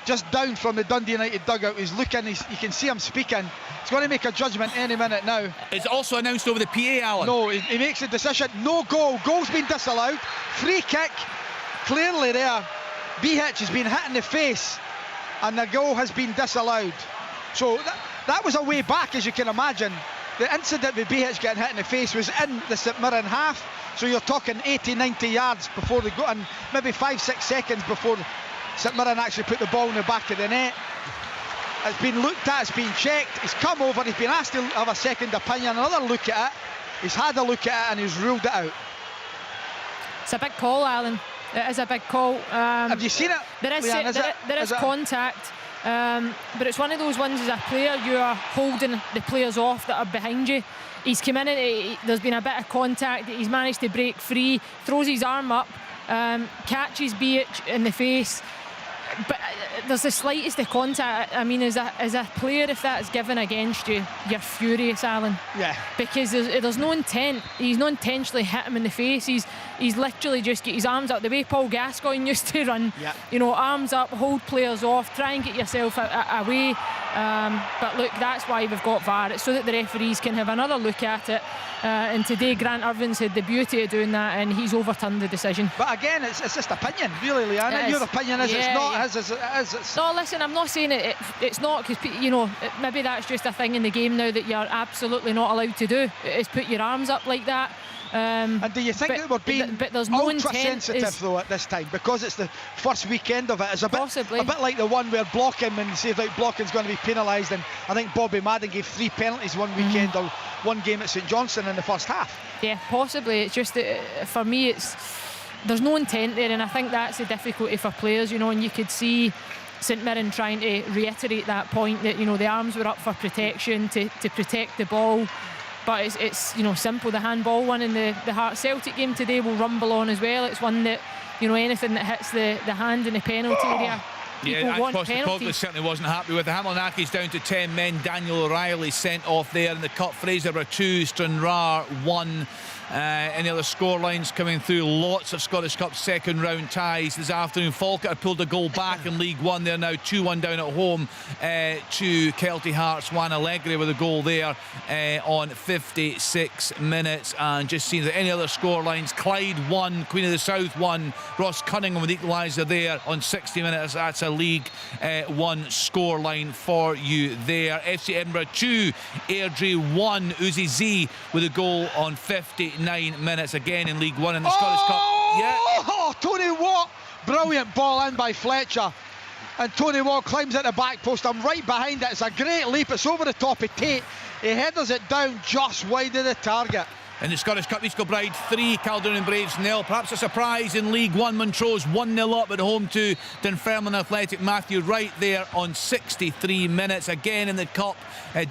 just down from the Dundee United dugout. He's looking, you can see him speaking. He's going to make a judgment any minute now. It's also announced over the PA, Alan. No, he makes a decision. No goal. Goal's been disallowed. Free kick. Clearly there, BH has been hit in the face, and the goal has been disallowed. So that was a way back, as you can imagine. The incident with BH getting hit in the face was in the St Mirren half. So you're talking 80-90 yards before the goal, and maybe 5-6 seconds before St Mirren actually put the ball in the back of the net. It's been looked at, it's been checked. He's come over, he's been asked to have a second opinion, another look at it. He's had a look at it and he's ruled it out. It's a big call, Alan. It is a big call. Have you seen it? There is contact, but it's one of those ones as a player, you are holding the players off that are behind you. He's come in and there's been a bit of contact. He's managed to break free, throws his arm up, catches BH in the face. But there's the slightest of contact. I mean, as a player, if that's given against you, you're furious, Alan. Yeah. Because there's no intent. He's not intentionally hit him in the face. He's literally just get his arms up the way Paul Gascoigne used to run. Yeah. You know, arms up, hold players off, try and get yourself away. But look, that's why we've got VAR. It's so that the referees can have another look at it. And today Grant Irvin's had the beauty of doing that, and he's overturned the decision. But again, it's just opinion, really, Leanne. Your opinion is it's not his as it is. No, listen, I'm not saying it's not, because you know, maybe that's just a thing in the game now that you're absolutely not allowed to do, is put your arms up like that. And do you think that we're being there's no ultra sensitive though at this time, because it's the first weekend of it? It's a bit like the one where blocking, and say like blocking's going to be penalised, and I think Bobby Madden gave 3 penalties one weekend or one game at St Johnstone in the first half. Yeah, possibly. It's just that for me, there's no intent there, and I think that's the difficulty for players, you know. And you could see St Mirren trying to reiterate that point, that, you know, the arms were up for protection to protect the ball. But it's you know, simple. The handball one in the Hearts Celtic game today will rumble on as well. It's one that, you know, anything that hits the hand in the penalty area, people want penalties. Certainly wasn't happy with the Hamilnaki's down to 10 men. Daniel O'Reilly sent off there in the cup. Fraser were 2, Stranraer 1. Any other score lines coming through? Lots of Scottish Cup second round ties this afternoon. Falkirk pulled a goal back in League One. They're now 2-1 down at home to Kelty Hearts. Juan Allegri with a goal there on 56 minutes. And just seeing that any other score lines: Clyde 1, Queen of the South 1, Ross Cunningham with the equaliser there on 60 minutes. That's a League One score line for you there. FC Edinburgh 2, Airdrie 1, Uzi Z with a goal on 59 49 minutes again in League One in the Scottish Cup. Yeah. Oh, Tony Watt, brilliant ball in by Fletcher. And Tony Watt climbs at the back post. I'm right behind it. It's a great leap. It's over the top of Tate. He headers it down just wide of the target. In the Scottish Cup, East Kilbride 3, Caldron Braves 0. Perhaps a surprise in League One. Montrose 1-0 up at home to Dunfermline Athletic. Matthew Wright there on 63 minutes. Again in the Cup,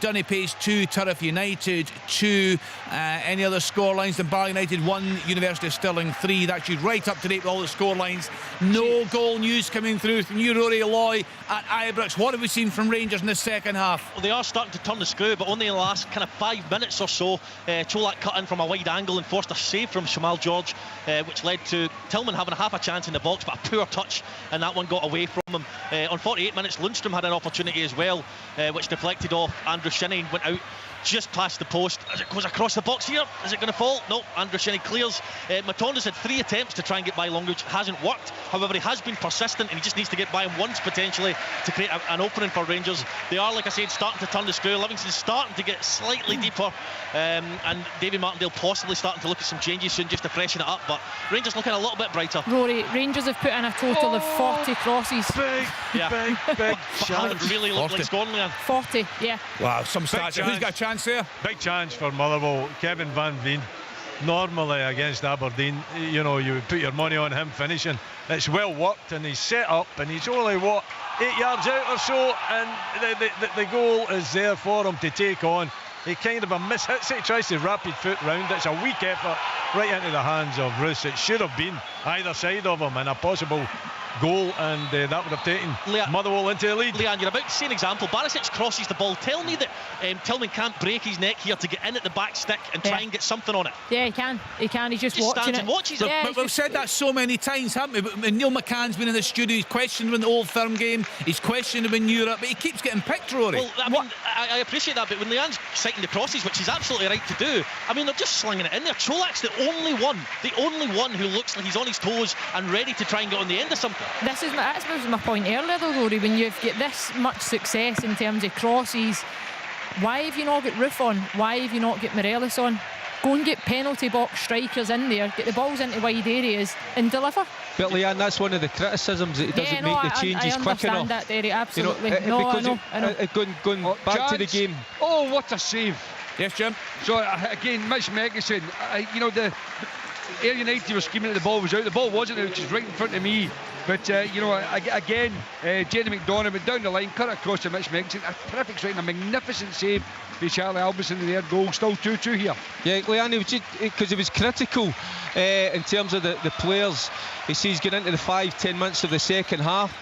Dunny Pace 2, Turriff United 2. Any other scorelines? Dunbar United 1, University of Stirling 3. That's you right up to date with all the scorelines. No goal news coming through from you, Rory Loy at Ibrox. What have we seen from Rangers in the second half? Well, they are starting to turn the screw, but only in the last kind of 5 minutes or so. Cholak cut in from a wide angle and forced a save from Shamal George, which led to Tillman having half a chance in the box, but a poor touch, and that one got away from him. On 48 minutes, Lundstrom had an opportunity as well, which deflected off Andrew Shinney and went out just past the post. As it goes across the box here, is it going to fall? No, Andrew Shinney clears. Matonda's had 3 attempts to try and get by Longridge, hasn't worked. However, he has been persistent, and he just needs to get by him once potentially to create an opening for Rangers. They are, like I said, starting to turn the screw. Livingston's starting to get slightly deeper, and Davy Martindale possibly starting to look at some changes soon just to freshen it up, but Rangers looking a little bit brighter. Rory, Rangers have put in a total of 40 crosses. Big Haven't really looked like scoring, Leanne. 40, yeah. Wow, some stats. Who's got a chance there? Big chance for Motherwell. Kevin Van Veen. Normally against Aberdeen, you know, you would put your money on him finishing. It's well worked, and he's set up, and he's only 8 yards out or so, and the goal is there for him to take on. He kind of mishits it, tries to rapid foot round. It's a weak effort right into the hands of Roos. It should have been either side of him, and a possible goal, and that would have taken Motherwell into the lead. Leanne, you're about to see an example. Barisic crosses the ball. Tell me that Tillman can't break his neck here to get in at the back stick and try and get something on it. Yeah, he can. He's just watching stands it. And watches it. Yeah, We've said that so many times, haven't we? But Neil McCann's been in the studio. He's questioned him in the Old Firm game. He's questioned him in Europe, but he keeps getting picked, Rory. Well, I mean, I appreciate that, but when Leanne's citing the crosses, which he's absolutely right to do, I mean, they're just slinging it in there. Cholak's the only one who looks like he's on his toes and ready to try and get on the end of something. That was my point earlier though, Rory. When you've got this much success in terms of crosses, why have you not got Roof on? Why have you not got Morelos on? Go and get penalty box strikers in there, get the balls into wide areas and deliver. But Leanne, that's one of the criticisms, that he doesn't make the changes quick enough. I understand that, Derry, absolutely. You know, I know. Going back to the game. Oh, what a save. Yes, Jim. So again, Mitch Megison, you know, the Ayr United were screaming that the ball was out. The ball wasn't out, which is right in front of me. But, you know, again, Jerry McDonough went down the line, cut across to Mitch Megson. A terrific strike and a magnificent save by Charlie Albison in their goal. Still 2-2 here. Yeah, Leanne, because he was critical in terms of the players. He says getting into the 5-10 minutes of the second half.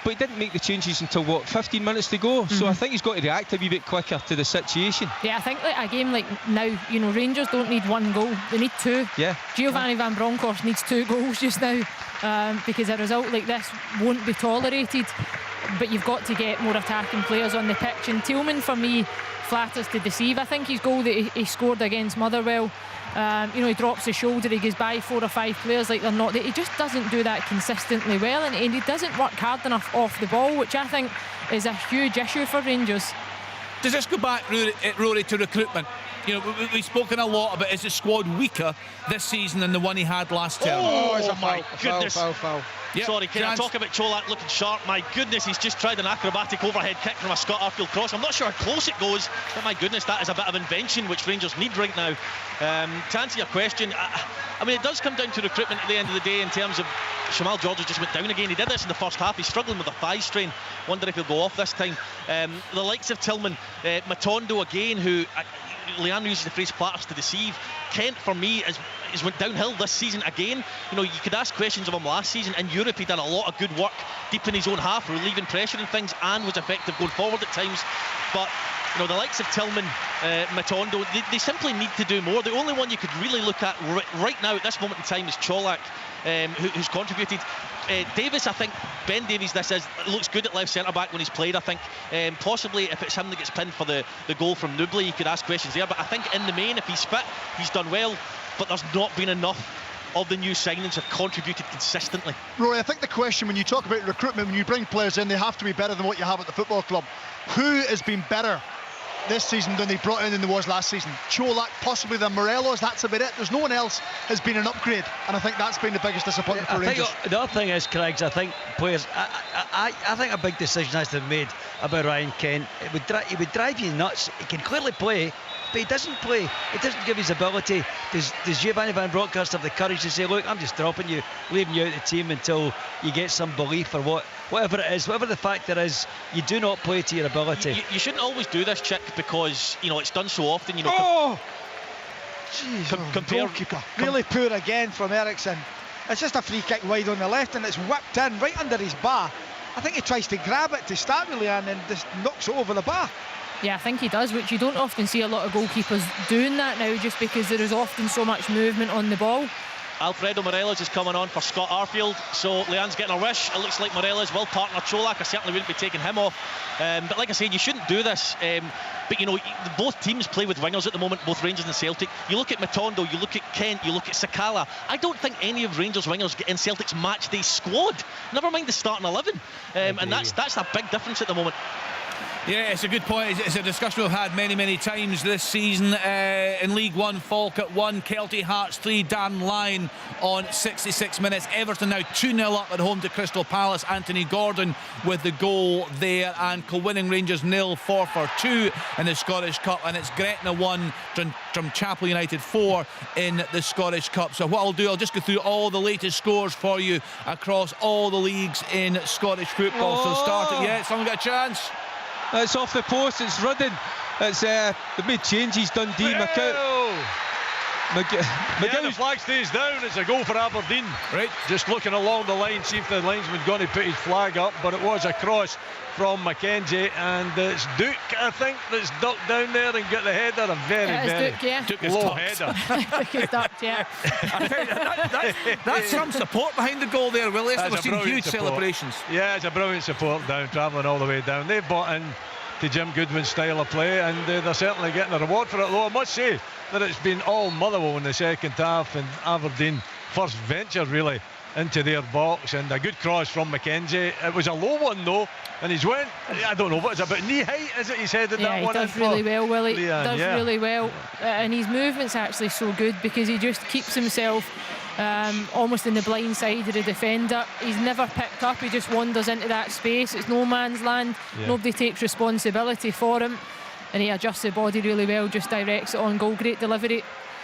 But he didn't make the changes until, 15 minutes to go. So I think he's got to react a wee bit quicker to the situation. Yeah, I think like a game like now, you know, Rangers don't need 1 goal. They need 2. Yeah. Giovanni Van Bronckhorst needs 2 goals just now, because a result like this won't be tolerated. But you've got to get more attacking players on the pitch. And Tillman, for me, flatters to deceive. I think his goal that he scored against Motherwell, you know, he drops his shoulder, he goes by 4 or 5 players like they're not. He just doesn't do that consistently well, and he doesn't work hard enough off the ball, which I think is a huge issue for Rangers. Does this go back, Rory, to recruitment? You know, we've spoken a lot about, is the squad weaker this season than the one he had last term? Oh my goodness. Foul. Yep. Sorry, can I talk about Cholak looking sharp? My goodness, he's just tried an acrobatic overhead kick from a Scott Arfield cross. I'm not sure how close it goes, but my goodness, that is a bit of invention which Rangers need right now. To answer your question, I mean, it does come down to recruitment at the end of the day in terms of Shamal George just went down again. He did this in the first half. He's struggling with a thigh strain. Wonder if he'll go off this time. The likes of Tillman, Matondo again, who... Leanne uses the phrase platters to deceive. Kent, for me, has went downhill this season again. You know, you could ask questions of him last season. In Europe, he done a lot of good work deep in his own half, relieving pressure and things, and was effective going forward at times. But, you know, the likes of Tillman, Matondo, they simply need to do more. The only one you could really look at right now at this moment in time is Cholak, who's contributed. Davis, I think, Ben Davies, looks good at left centre-back when he's played, I think. Possibly, if it's him that gets pinned for the goal from Newbley, you could ask questions there. But I think in the main, if he's fit, he's done well. But there's not been enough of the new signings have contributed consistently. Rory, I think the question when you talk about recruitment, when you bring players in, they have to be better than what you have at the football club. Who has been better this season than they brought in than there was last season. Cholak, possibly the Morelos, that's about it. There's no one else has been an upgrade, and I think that's been the biggest disappointment for Rangers. The other thing is, Craigs, I think players, I think a big decision has to be made about Ryan Kent. He would drive you nuts. He can clearly play, but he doesn't play. It doesn't give his ability. Does Giovanni Van Bronckhorst have the courage to say, look, I'm just dropping you, leaving you out of the team until you get some belief, or whatever it is, whatever the factor is, you do not play to your ability. You shouldn't always do this, Chick, because it's done so often. Goalkeeper really poor again from Eriksson. It's just a free kick wide on the left, and it's whipped in right under his bar. I think he tries to grab it to start with, Leanne, and just knocks it over the bar. Yeah, I think he does, which you don't often see a lot of goalkeepers doing that now, just because there is often so much movement on the ball. Alfredo Morelos is coming on for Scott Arfield, so Leanne's getting a wish. It looks like Morelos will partner Cholak. I certainly wouldn't be taking him off, but like I said, you shouldn't do this. But both teams play with wingers at the moment, both Rangers and Celtic. You look at Matondo, you look at Kent, you look at Sakala. I don't think any of Rangers wingers get in Celtic's matchday squad, never mind the starting 11, and that's a big difference at the moment. Yeah, it's a good point. It's a discussion we've had many times this seaon. In League One, Falkirk 1, Kelty Hearts 3, Darren Lyon on 66 minutes. Everton now 2-0 up at home to Crystal Palace. Anthony Gordon with the goal there, and Kilwinning Rangers 0, Forfar 2 in the Scottish Cup, and it's Gretna 1, Drumchapel United 4 in the Scottish Cup. So what I'll do, I'll just go through all the latest scores for you across all the leagues in Scottish football. So starting, someone got a chance? It's off the post, it's Rudden. It's they've made changes, Dundee, McGill. The flag stays down. It's a goal for Aberdeen. Right. Just looking along the line, see if the linesman's going to put his flag up, but it was a cross from McKenzie, and it's Duke, I think, that's ducked down there and got the header. A very Duke, low header. Duke is ducked, yeah. That's some support behind the goal there, Willie. We've seen huge celebrations. Yeah, it's a brilliant support down, travelling all the way down. They've bought in to Jim Goodwin's style of play, and they're certainly getting a reward for it. Though I must say that it's been all Motherwell in the second half, and Aberdeen first venture really into their box, and a good cross from McKenzie. It was a low one though, and he's went, I don't know, what is it, about knee height, is it, he's headed that one in? Yeah, he does really well, Willie. Leanne, does really well, and his movement's actually so good because he just keeps himself almost in the blind side of the defender. He's never picked up, he just wanders into that space. It's no man's land, nobody takes responsibility for him, and he adjusts the body really well, just directs it on goal. Great delivery.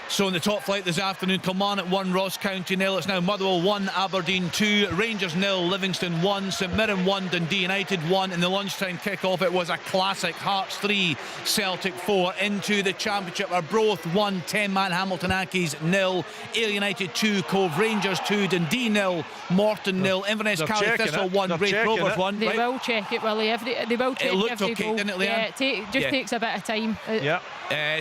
So in the top flight this afternoon, Kilmarnock 1, Ross County 0. It's now Motherwell 1, Aberdeen 2, Rangers 0, Livingston 1, St Mirren 1, Dundee United 1. In the lunchtime kick-off, it was a classic. Hearts 3, Celtic 4. Into the Championship are Broth 1, 10-man Hamilton Accies 0, Ayr United 2, Cove Rangers 2, Dundee 0, Morton 0, Inverness Cally Thistle 1, Wraith Rovers 1. They will check it, Willie. They will check it looked every okay, goal. didn't it, Leanne? Yeah, it just takes a bit of time.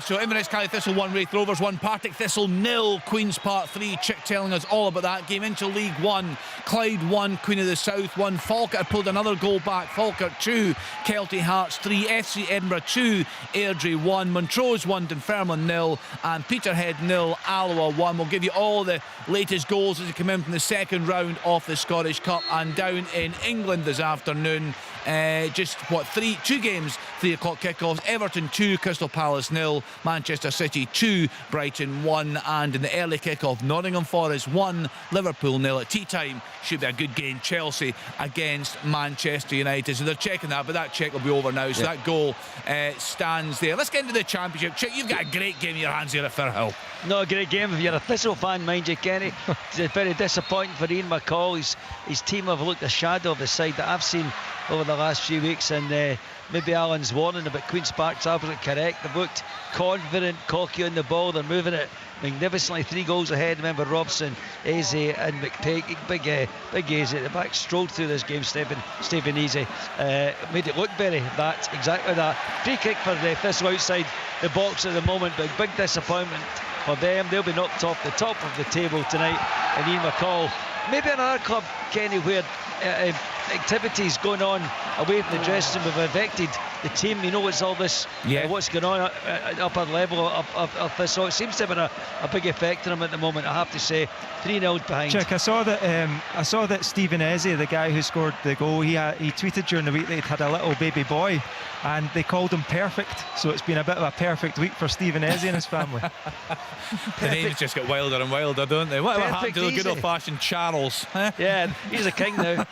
So Inverness Cally Thistle 1, Wraith Rovers 1, Partick Thistle 0, Queen's Park 3. Chick telling us all about that game. Into League One, Clyde 1, Queen of the South 1. Falkirk had pulled another goal back. Falkirk 2, Kelty Hearts 3, FC Edinburgh 2, Airdrie 1, Montrose 1, Dunfermline 0, and Peterhead 0, Alloa 1. We'll give you all the latest goals as they come in from the second round of the Scottish Cup. And down in England this afternoon, two games, 3 o'clock kickoffs. Everton 2, Crystal Palace 0, Manchester City 2, Brighton 1, and in the early kickoff, Nottingham Forest 1, Liverpool 0. At tea time should be a good game, Chelsea against Manchester United. So they're checking that, but that check will be over now. So that goal stands there. Let's get into the Championship. Chick, you've got a great game in your hands here at Firhill. Not a great game if you're a Thistle fan, mind you, Kenny. It's very disappointing for Ian McCall. His team have looked a shadow of the side that I've seen over the last few weeks, and maybe Alan's warning about Queen's Park's absolutely correct. They've looked confident, cocky on the ball. They're moving it magnificently. 3 goals ahead. Remember Robson, Eze and McPake. Big Eze at the back strolled through this game. Stephen Eze made it look that's exactly that. Free kick for the Thistle outside the box at the moment, but big disappointment for them. They'll be knocked off the top of the table tonight. And Ian McCall, maybe another club, Kenny, where activities going on away from the dressing room have affected the team. He knows all this, what's going on at upper level of this. So it seems to have a big effect on him at the moment, I have to say. 3-0 behind. Chick, I saw that Stephen Eze, the guy who scored the goal, he tweeted during the week that he'd had a little baby boy, and they called him Perfect. So it's been a bit of a perfect week for Stephen Eze and his family. The names just get wilder and wilder, don't they? Whatever happened to the good old-fashioned Charles? Huh? Yeah, he's a king now.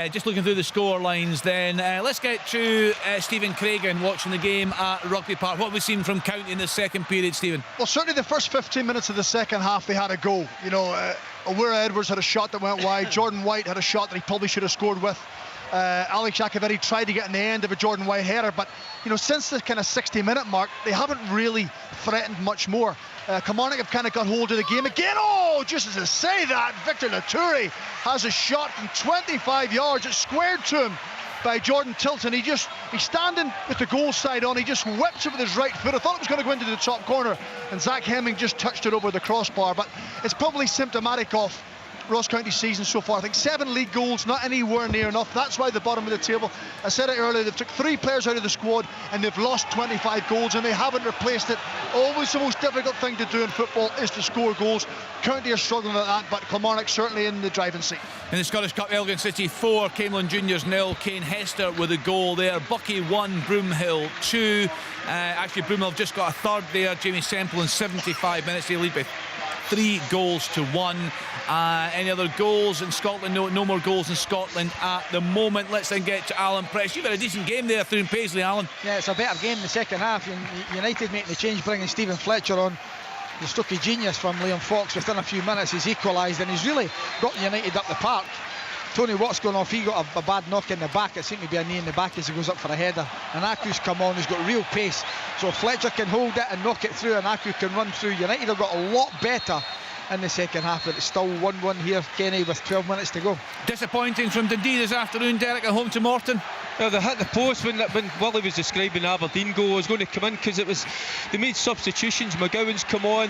Just looking through the score lines then. Let's get to Stephen Craigan watching the game at Rugby Park. What have we seen from County in the second period, Stephen? Well, certainly the first 15 minutes of the second half, they had a goal. You know, Awura Edwards had a shot that went wide. Jordan White had a shot that he probably should have scored with. Alex Yakoveri tried to get in the end of a Jordan White header, but you know, since the kind of 60-minute mark, they haven't really threatened much more. Kilmarnock have kind of got hold of the game again. Oh, just as I say that, Victor Laturi has a shot from 25 yards. It's squared to him by Jordan Tilton. He's standing with the goal side on. He just whips it with his right foot. I thought it was going to go into the top corner, and Zach Hemming just touched it over the crossbar, but it's probably symptomatic of Ross County's season so far. I think 7 league goals, not anywhere near enough. That's why the bottom of the table. I said it earlier, they've took 3 players out of the squad and they've lost 25 goals and they haven't replaced it. Always the most difficult thing to do in football is to score goals. County are struggling at that, but Kilmarnock certainly in the driving seat. In the Scottish Cup, Elgin City 4, Camelon Juniors 0. Kane Hester with a goal there. Bucky 1, Broomhill 2. Actually, Broomhill have just got a third there. Jamie Semple in 75 minutes. They lead by 3 goals to 1. Any other goals in Scotland? No more goals in Scotland at the moment. Let's then get to Alan Press. You've had a decent game there through Paisley, Alan. Yeah, it's a better game in the second half. United making the change, bringing Stephen Fletcher on. The Stokey genius from Liam Fox. Within a few minutes he's equalised and he's really got United up the park. Tony Watt's gone off. He got a bad knock in the back. It seemed to be a knee in the back as he goes up for a header. And Aku's come on. He's got real pace. So Fletcher can hold it and knock it through, and Aku can run through. United have got a lot better in the second half, but it's still 1-1 here, Kenny, with 12 minutes to go. Disappointing from Dundee this afternoon, Derek, at home to Morton. Yeah, they hit the post when Willie was describing the Aberdeen goal. I was going to come in because they made substitutions. McGowan's come on,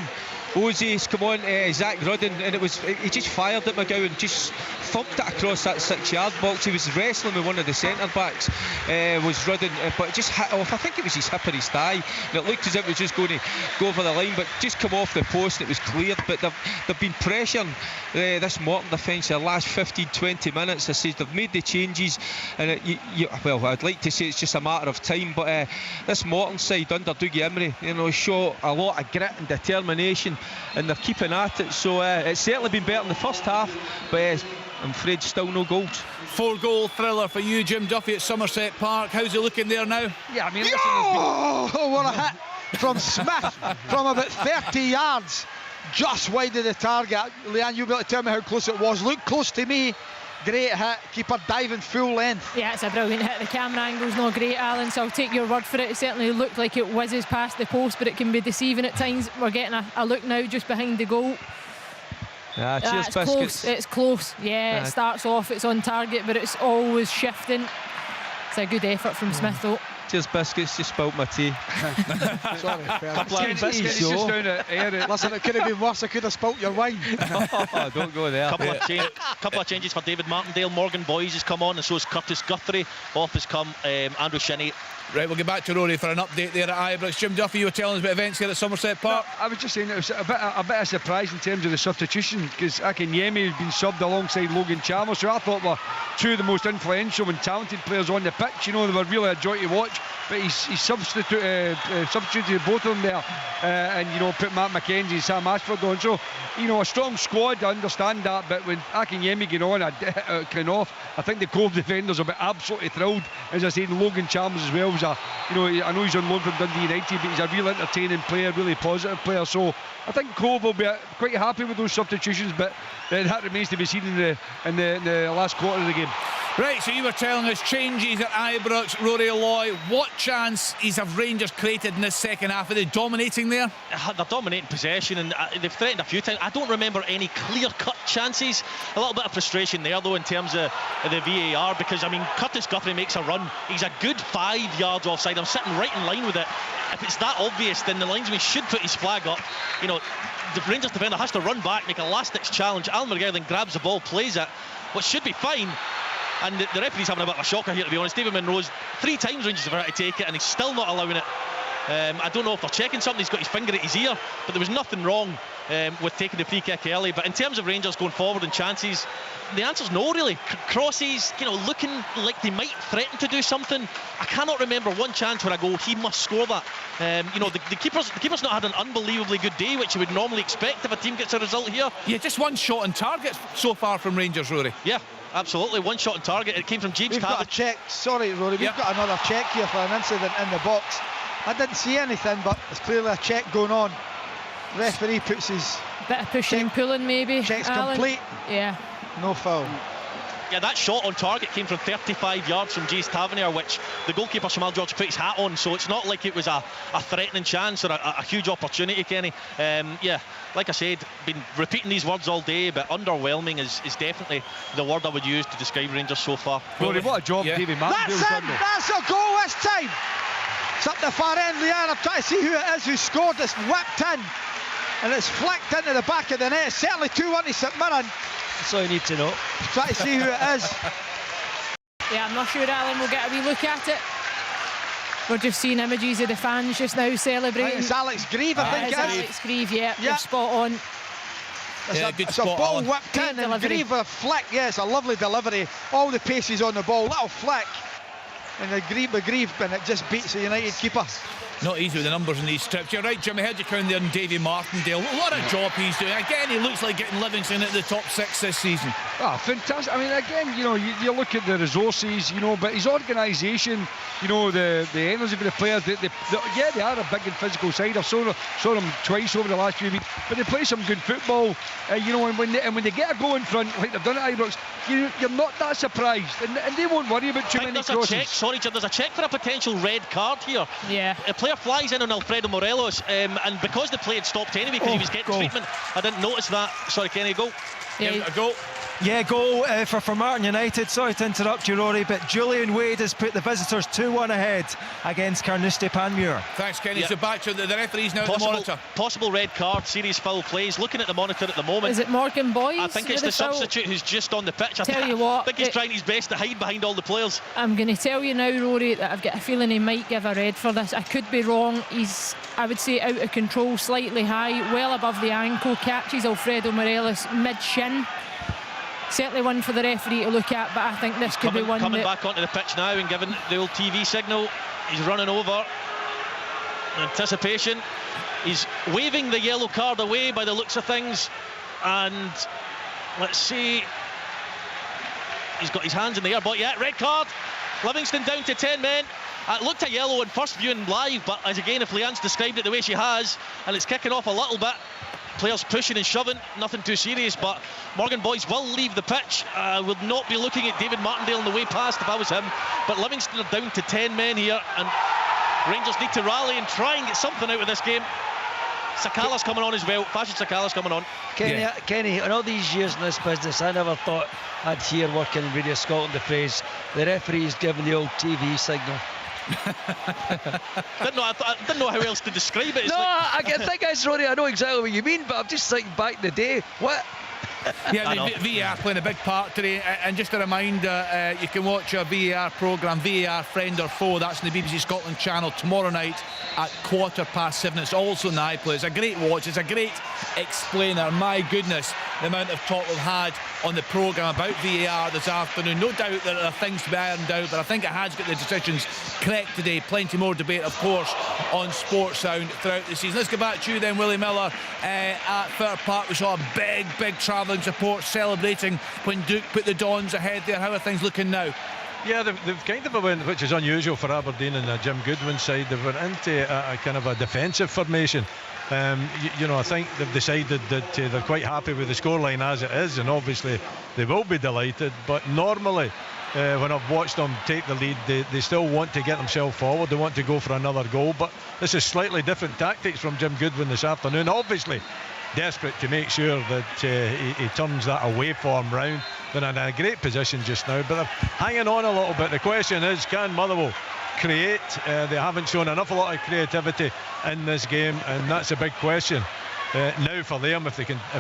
Ozzy's come on, Zach Rudden, and he just fired at McGowan, just thumped it across that 6-yard box. He was wrestling with one of the centre backs, was Rudden, but it just hit off. I think it was his hip or his thigh, and it looked as if it was just going to go over the line, but just come off the post and it was cleared. But they've been pressuring this Morton defence the last 15-20 minutes. I said they've made the changes, and well, I'd like to say it's just a matter of time, but this Morton side under Dougie Imrie, show a lot of grit and determination, and they're keeping at it. So it's certainly been better in the first half, but I'm afraid still no goals. 4-goal thriller for you, Jim Duffy, at Somerset Park. How's it looking there now? Yeah, I mean, what a hit from Smith from about 30 yards, just wide of the target. Leanne, you'll be able to tell me how close it was. Look close to me. Great hit, keeper diving full length. Yeah, it's a brilliant hit. The camera angle's not great, Alan, so I'll take your word for it. It certainly looked like it whizzes past the post, but it can be deceiving at times. We're getting a look now just behind the goal. Cheers, it's biscuits. Close. It's close. Yeah, it starts off, it's on target, but it's always shifting. It's a good effort from Smith, though. Cheers, biscuits. You spilt my tea. Sorry, couple of biscuits. Listen, it could have been worse. I could have spilt your wine. Oh, don't go there. Couple of changes for David Martindale. Morgan Boys has come on, and so has Curtis Guthrie. Off has come Andrew Shinney. Right, we'll get back to Rory for an update there at Ibrox. Jim Duffy, you were telling us about events here at Somerset Park. No, I was just saying it was a bit of surprise in terms of the substitution, because Akinyemi has been subbed alongside Logan Chalmers, who I thought were 2 of the most influential and talented players on the pitch. They were really a joy to watch, but he substituted both of them there, and put Matt McKenzie and Sam Ashford on. So a strong squad, I understand that, but when Akinyemi get on kind off, I think the Cove defenders will be absolutely thrilled. As I said, Logan Chalmers as well was I know he's on loan from Dundee United, but he's a real entertaining player, really positive player. So I think Cove will be quite happy with those substitutions, but that remains to be seen in the last quarter of the game. Right, so you were telling us changes at Ibrox. Rory Loy, what chances have Rangers created in this second half? Are they dominating there? They're dominating possession, and they've threatened a few times. I don't remember any clear-cut chances. A little bit of frustration there, though, in terms of the VAR, because, Curtis Guthrie makes a run. He's a good 5 yards offside. I'm sitting right in line with it. If it's that obvious, then the linesman should put his flag up. The Rangers defender has to run back, make a last-ditch challenge. Alan McGowan grabs the ball, plays it, which should be fine. And the referee's having a bit of a shocker here, to be honest. David Monroe's 3 times Rangers have tried to take it and he's still not allowing it. I don't know if they're checking something. He's got his finger at his ear, but there was nothing wrong with taking the free kick early. But in terms of Rangers going forward and chances, the answer's no, really. Crosses, looking like they might threaten to do something. I cannot remember one chance where I go, he must score that. The keeper's not had an unbelievably good day, which you would normally expect if a team gets a result here. Yeah, just one shot on target so far from Rangers, Rory. Yeah, absolutely, one shot on target. It came from James We've got a check. Sorry, Rory. We've got another check here for an incident in the box. I didn't see anything, but there's clearly a check going on. Referee puts his bit of pushing and pulling, maybe. Check's Alan. complete. Yeah. No foul. Yeah, that shot on target came from 35 yards from Jace Tavernier, which the goalkeeper Shamal George put his hat on, so it's not like it was a threatening chance or a huge opportunity, Kenny. Yeah, like I said, been repeating these words all day, but underwhelming is definitely the word I would use to describe Rangers so far. Rory, what a job David Martindale's That's done it! there. That's a goal this time! It's up the far end, Leanne. I'm trying to see who it is who scored. It's whipped in and it's flicked into the back of the net. Certainly 2-1 to St Mirren. That's all you need to know. Try to see who it is. Yeah, I'm not sure Alan will get a wee look at it. We're just seeing images of the fans just now celebrating. It's Alex Grieve, I think it is. Alex Grieve, yeah. You're spot on. It's a ball whipped in and Grieve a flick. Yeah, it's a lovely delivery. All the paces on the ball, little flick. And the Grieve, and it just beats the United keeper. Not easy with the numbers in these strips. You're right, Jimmy. Heard you count there on Davy Martindale. What a job he's doing. Again, he looks like getting Livingston into the top 6 this season. Ah, fantastic. I mean, again, you look at the resources, but his organisation, the energy of the players, they are a big and physical side. I've saw them twice over the last few weeks, but they play some good football, and when they get a goal in front, like they've done at Ibrox, you're not that surprised, and they won't worry about too many crosses. Sorry, Jim, there's a check for a potential red card here. Yeah. A player flies in on Alfredo Morelos, and because the play had stopped anyway because he was getting treatment, I didn't notice that. Sorry, Kenny, go. A goal. Yeah, goal for Martin United. Sorry to interrupt you, Rory, but Julian Wade has put the visitors 2-1 ahead against Carnoustie Panmure. Thanks, Kenny. Yeah. So back to the referee's now at the monitor. Possible red card, serious foul plays. Looking at the monitor at the moment. Is it Morgan Boyce? I think it's the substitute who's just on the pitch. Tell you what, I think he's trying his best to hide behind all the players. I'm going to tell you now, Rory, that I've got a feeling he might give a red for this. I could be wrong. He's, I would say, out of control, slightly high, well above the ankle. Catches Alfredo Morelos mid-shin. Certainly one for the referee to look at, but I think this could be one coming back onto the pitch now and giving the old TV signal. He's running over. Anticipation. He's waving the yellow card away by the looks of things. And let's see. He's got his hands in the air, but yeah, red card. Livingston down to 10 men. It looked a yellow in first viewing live, but as again, if Leanne's described it the way she has, and it's kicking off a little bit. Players pushing and shoving, nothing too serious, but Morgan Boyce will leave the pitch. Would not be looking at David Martindale on the way past if I was him, but Livingston are down to 10 men here, and Rangers need to rally and try and get something out of this game. Sakala's coming on as well. Fashion Sakala's coming on. Kenny, in all these years in this business, I never thought I'd hear working in Radio Scotland the phrase, the referee's giving the old TV signal. didn't know how else to describe it. I think it's Rory. I know exactly what you mean, but I'm just thinking back in the day. What? Yeah, VAR playing a big part today, and just a reminder, you can watch our VAR programme, VAR Friend or Foe. That's on the BBC Scotland channel tomorrow night at 7:15. It's also in the iPlayer. It's a great watch. It's a great explainer. My goodness, the amount of talk we've had on the programme about VAR this afternoon. No doubt there are things to be ironed out, but I think it has got the decisions correct today. Plenty more debate, of course, on Sports Sound throughout the season. Let's go back to you then, Willie Miller. At Fair Park, we saw a big travelling support celebrating when Duke put the Dons ahead there. How are things looking now? Yeah, they've kind of went, which is unusual for Aberdeen and Jim Goodwin's side, they've went into a kind of a defensive formation. I think they've decided that they're quite happy with the scoreline as it is, and obviously they will be delighted, but normally when I've watched them take the lead, they still want to get themselves forward. They want to go for another goal, but this is slightly different tactics from Jim Goodwin this afternoon. Obviously desperate to make sure that he turns that away form round. They're in a great position just now, but they're hanging on a little bit. The question is, can Motherwell create? They haven't shown a lot of creativity in this game, and that's a big question. now for them if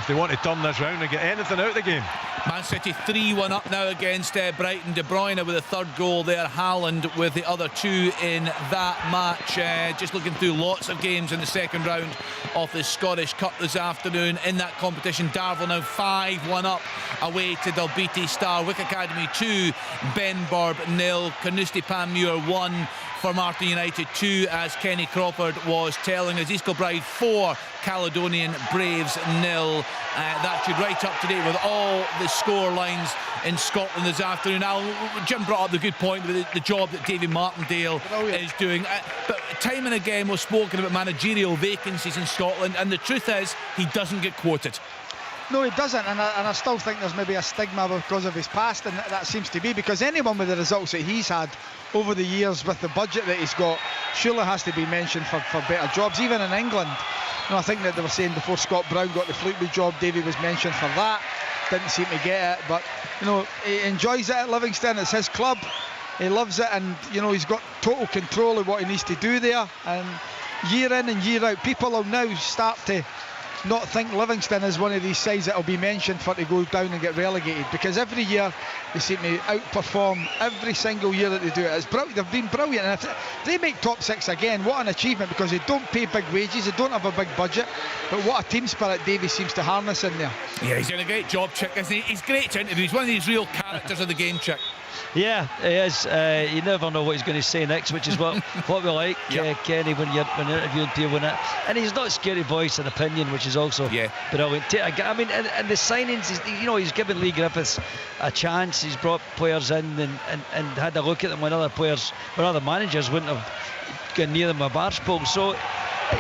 they want to turn this round and get anything out of the game. Man City 3-1 up now against Brighton. De Bruyne with the third goal there. Haaland with the other two in that match. Just looking through lots of games in the second round of the Scottish Cup this afternoon. In that competition, Darvel now 5-1 up away to Dalbeattie Star. Wick Academy 2, Benburb 0, Carnoustie Panmure 1. For Martin United 2, as Kenny Crawford was telling us. East Kilbride 4, Caledonian Braves 0. That should right up to date with all the score lines in Scotland this afternoon. Now, Jim brought up the good point with the job that Davy Martindale is doing. But time and again we've spoken about managerial vacancies in Scotland, and the truth is he doesn't get quoted. No, he doesn't, and I still think there's maybe a stigma because of his past, and that seems to be because anyone with the results that he's had over the years with the budget that he's got surely has to be mentioned for better jobs. Even in England, I think that they were saying before Scott Brown got the Fleetwood job, Davy was mentioned for that, didn't seem to get it, but he enjoys it at Livingston. It's his club, he loves it, and he's got total control of what he needs to do there, and year in and year out people will now start to not think Livingston is one of these sides that will be mentioned for to go down and get relegated, because every year they seem to outperform every single year that they do it. It's they've been brilliant, and if they make top 6 again, what an achievement, because they don't pay big wages, they don't have a big budget, but what a team spirit Davy seems to harness in there. Yeah, he's doing a great job, Chick, isn't he? He's great to interview. He's one of these real characters of the game, Chick. Yeah, he is. You never know what he's going to say next, which is what we like, Kenny, when you're interviewing people. And he's not a scary voice and opinion, which is also brilliant. I mean, and the signings, he's given Lee Griffiths a chance. He's brought players in and had a look at them when other managers wouldn't have gone near them with a barge pole. So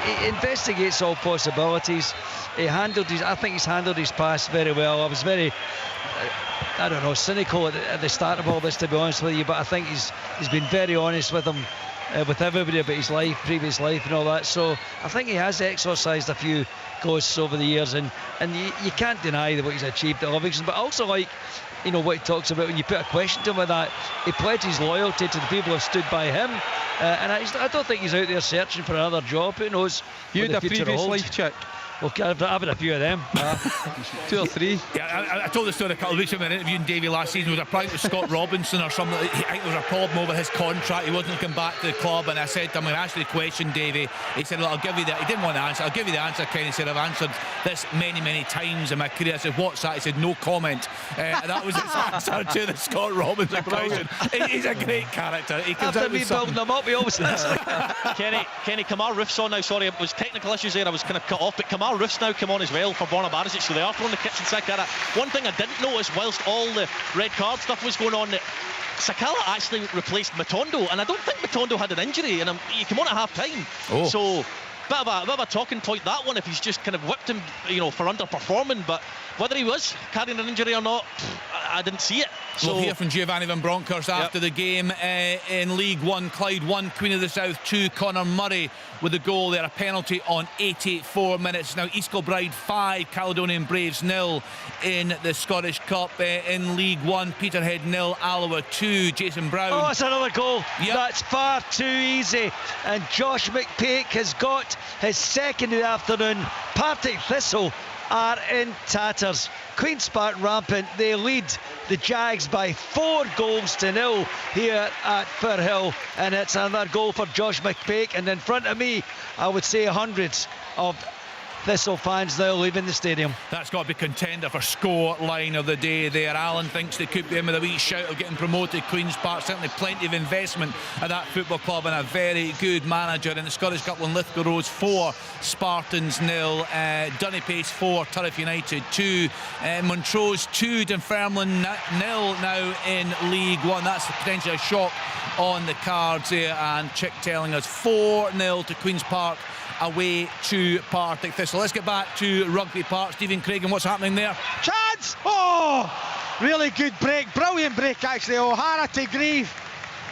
he investigates all possibilities. I think he's handled his past very well. I was very cynical at the start of all this, to be honest with you, but I think he's been very honest with them, with everybody about his previous life and all that. So I think he has exercised a few ghosts over the years, and you can't deny what he's achieved at Livingston. But I also like what he talks about when you put a question to him like that. He pledges loyalty to the people who have stood by him, and I don't think he's out there searching for another job. Who knows? You had a previous life, Chick. Well, I've had a few of them. 2 or 3. Yeah, I told the story a couple of weeks ago when I interviewed Davy last season. There was a problem with Scott Robinson or something. I think there was a problem over his contract. He wasn't looking back to the club, and I said to him, I'm going to ask you the question, Davy. He said, look, I'll give you that. He didn't want to answer. I'll give you the answer, Ken. He said, I've answered this many times in my career. I said, what's that? He said, no comment. That was his answer to the Scott Robinson question. He's a great character. He comes After me building them up, he always Kenny, Kamar Roof's on now. Sorry, it was technical issues there. I was kind of cut off, but Kamar Roof's now come on as well for Borna Barisic, so they are throwing the kitchen sink at it. One thing I didn't notice whilst all the red card stuff was going on, that Sakala actually replaced Matondo, and I don't think Matondo had an injury, and he came on at half time. So bit of a talking point, that one, if he's just kind of whipped him for underperforming. But whether he was carrying an injury or not, I didn't see it. So we'll hear from Giovanni Van Bronckhorst after the game. In League One, Clyde 1, Queen of the South 2, Conor Murray with a goal there, a penalty on 84 minutes. Now East Kilbride 5, Caledonian Braves 0 in the Scottish Cup. In League One, Peterhead 0, Alloa 2, Jason Brown. Oh, it's another goal. That's far too easy, and Josh McPake has got his second in the afternoon. Partick Thistle are in tatters. Queen's Park rampant. They lead the Jags by 4-0 here at Firhill, and it's another goal for Josh McPake. And in front of me, I would say hundreds of Thistle fans now leaving the stadium. That's got to be contender for score line of the day there. Alan thinks they could be in with a wee shout of getting promoted. Queen's Park, certainly plenty of investment at that football club, and a very good manager. In the Scottish Cup, Lithgow Rose 4, Spartans 0, Dunnipace 4, Turriff United 2, Montrose 2, Dunfermline 0 now in League One. That's potentially a shock on the cards there, and Chick telling us 4-0 to Queen's Park away to Partick Thistle. Let's get back to Rugby Park. Stephen Craigan, what's happening there? Chance! Oh! Really good break. Brilliant break, actually. O'Hara to Grieve.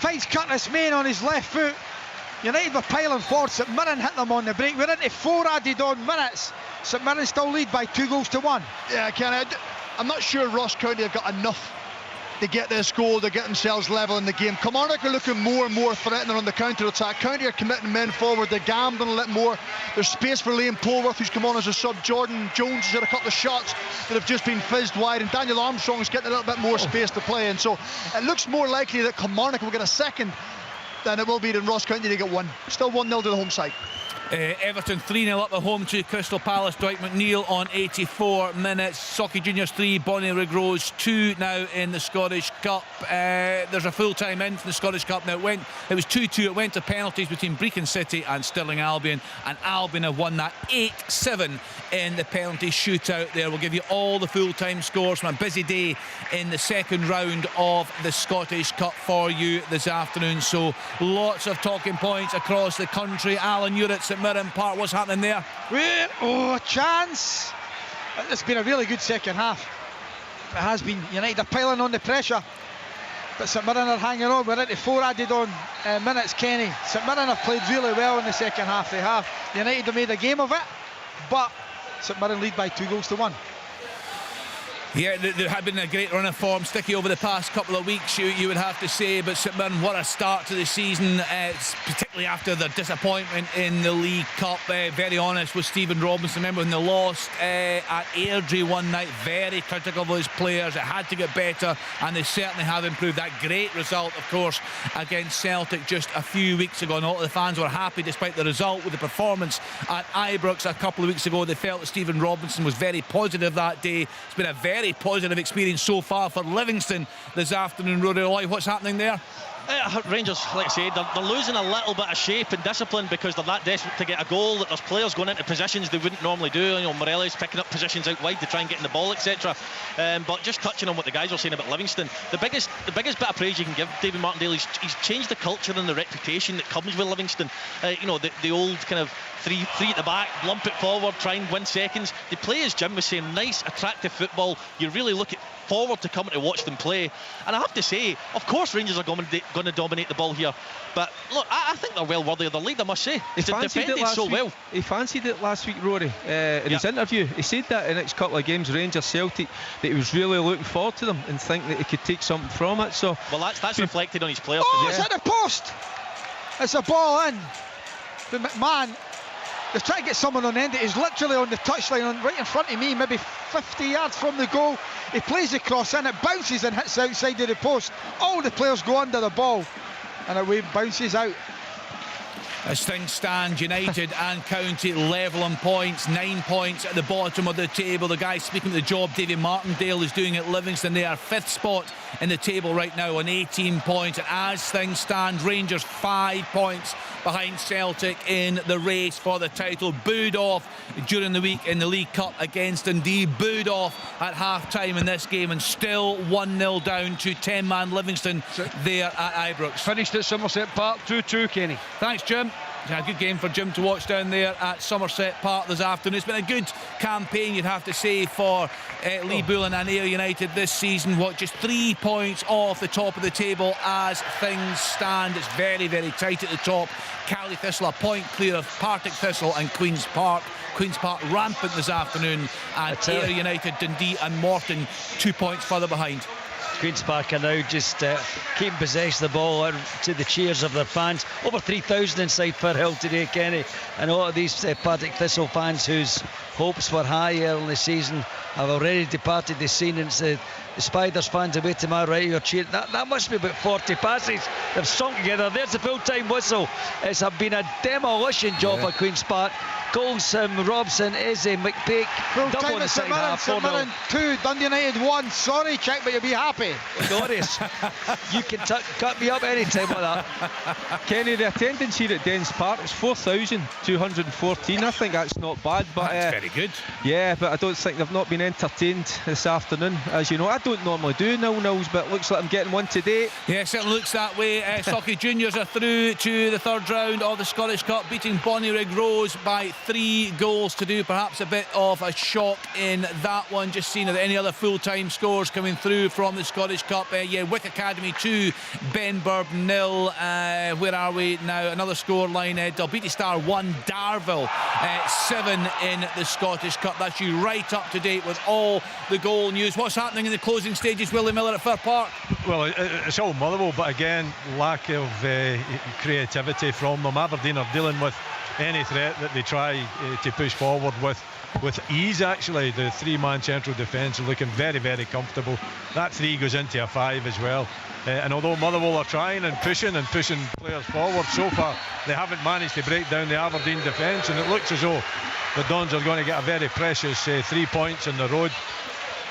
Finds Curtis Main on his left foot. United were piling forward. St Mirren hit them on the break. We're into 4 added on minutes. St Mirren still lead by 2-1. Yeah, Ken, I'm not sure Ross County have got enough They get this goal, they get themselves level in the game. Kilmarnock are looking more and more threatening on the counter-attack. County are committing men forward, they're gambling a little more. There's space for Liam Polworth, who's come on as a sub. Jordan Jones has had a couple of shots that have just been fizzed wide, and Daniel Armstrong's getting a little bit more space to play in. So it looks more likely that Kilmarnock will get a second than it will be in Ross County to get one. Still 1-0 to the home side. Everton 3-0 up at home to Crystal Palace. Dwight McNeil on 84 minutes. Socky Juniors 3, Bonnyrigg Rose 2 now in the Scottish Cup. There's a full-time end in the Scottish Cup now. It was 2-2. It went to penalties between Brecon City and Stirling Albion, and Albion have won that 8-7 in the penalty shootout there. We'll give you all the full-time scores from a busy day in the second round of the Scottish Cup for you this afternoon. So lots of talking points across the country. Alan, you're at St Mirren Park. What's happening there? A chance. It's been a really good second half. It has been. United are piling on the pressure, but St Mirren are hanging on. We're into 4 added on minutes, Kenny. St Mirren have played really well in the second half. They have. United have made a game of it, but St Mirren lead by 2-1. Yeah, there had been a great run of form, sticky over the past couple of weeks, you would have to say. But St Mirren, what a start to the season, particularly after their disappointment in the League Cup. Very honest with Stephen Robinson. Remember when they lost at Airdrie one night, very critical of his players. It had to get better, and they certainly have improved. That great result, of course, against Celtic just a few weeks ago. And all the fans were happy despite the result with the performance at Ibrox a couple of weeks ago. They felt that Stephen Robinson was very positive that day. It's been a very positive experience so far for Livingston this afternoon. Rory Roy, what's happening there? Rangers, like I said, they're losing a little bit of shape and discipline because they're that desperate to get a goal that there's players going into positions they wouldn't normally do. You know, Morella's picking up positions out wide to try and get in the ball, etc. But just touching on what the guys were saying about Livingston, the biggest bit of praise you can give David Martindale is he's changed the culture and the reputation that comes with Livingston. You know, the old kind of three at the back, lump it forward, try and win seconds. They play, as Jim was saying, nice, attractive football. You really look forward to coming to watch them play. And I have to say, of course Rangers are going to dominate the ball here, but look, I think they're well worthy of their lead, I must say. They defended so well. He fancied it last week, Rory, in his interview. He said that in the next couple of games, Rangers Celtic, that he was really looking forward to them and think that he could take something from it. So well, that's reflected on his players. It's at the post. It's a ball in. The McMahon, they're trying to get someone on end. It is literally on the touchline, right in front of me, maybe 50 yards from the goal. He plays the cross in, it bounces and hits outside of the post. All the players go under the ball, and away bounces out. As things stand, United and County level on points, 9 points at the bottom of the table. The guy speaking of the job, David Martindale, is doing at Livingston. They are 5th spot in the table right now on 18 points. And as things stand, Rangers 5 points behind Celtic in the race for the title. Booed off during the week in the League Cup against Dundee. Booed off at half-time in this game, and still 1-0 down to 10-man Livingston there at Ibrox. Finished at Somerset Park 2-2, Kenny. Thanks, Jim. A good game for Jim to watch down there at Somerset Park this afternoon. It's been a good campaign, you'd have to say, for Lee Bullen and Ayr United this season. Just 3 points off the top of the table as things stand. It's very, very tight at the top. Cali Thistle a point clear of Partick Thistle and Queen's Park. Queen's Park rampant this afternoon, and Ayr United, Dundee and Morton 2 points further behind. Queen's Park are now just keeping possession of the ball to the cheers of their fans. Over 3,000 inside Firhill today, Kenny, and a lot of these Partick Thistle fans whose hopes were high early in the season have already departed the scene. And it's the Spiders fans away to my right who are cheering. That must be about 40 passes they've sung together. There's the full-time whistle. It's been a demolition job for Queen's Park. Goals, Robson, Izzy, McPake, double in the second half. St Mirren 2, Dundee United 1. Sorry, Chick, but you'll be happy. Glorious. You can cut me up any time like that. Kenny, the attendance here at Dens Park is 4,214. I think that's not bad. But that's very good. Yeah, but I don't think they've not been entertained this afternoon. As you know, I don't normally do 0-0s, but it looks like I'm getting one today. Yes, it looks that way. Socky Juniors are through to the third round of the Scottish Cup, beating Bonnyrigg Rose by 3 goals to do. Perhaps a bit of a shock in that one. Just seeing any other full-time scores coming through from the Scottish Cup. Wick Academy 2, Benburb 0. Where are we now? Another scoreline. Dalbeattie Star 1, Darville 7 in the Scottish Cup. That's you right up to date with all the goal news. What's happening in the closing stages, Willie Miller, at Fir Park? Well, it's all Motherwell, but again, lack of creativity from them. Aberdeen are dealing with any threat that they try to push forward with ease. Actually, the 3-man central defence are looking very, very comfortable. That 3 goes into a 5 as well. And although Motherwell are trying and pushing players forward, so far they haven't managed to break down the Aberdeen defence, and it looks as though the Dons are going to get a very precious 3 points in the road.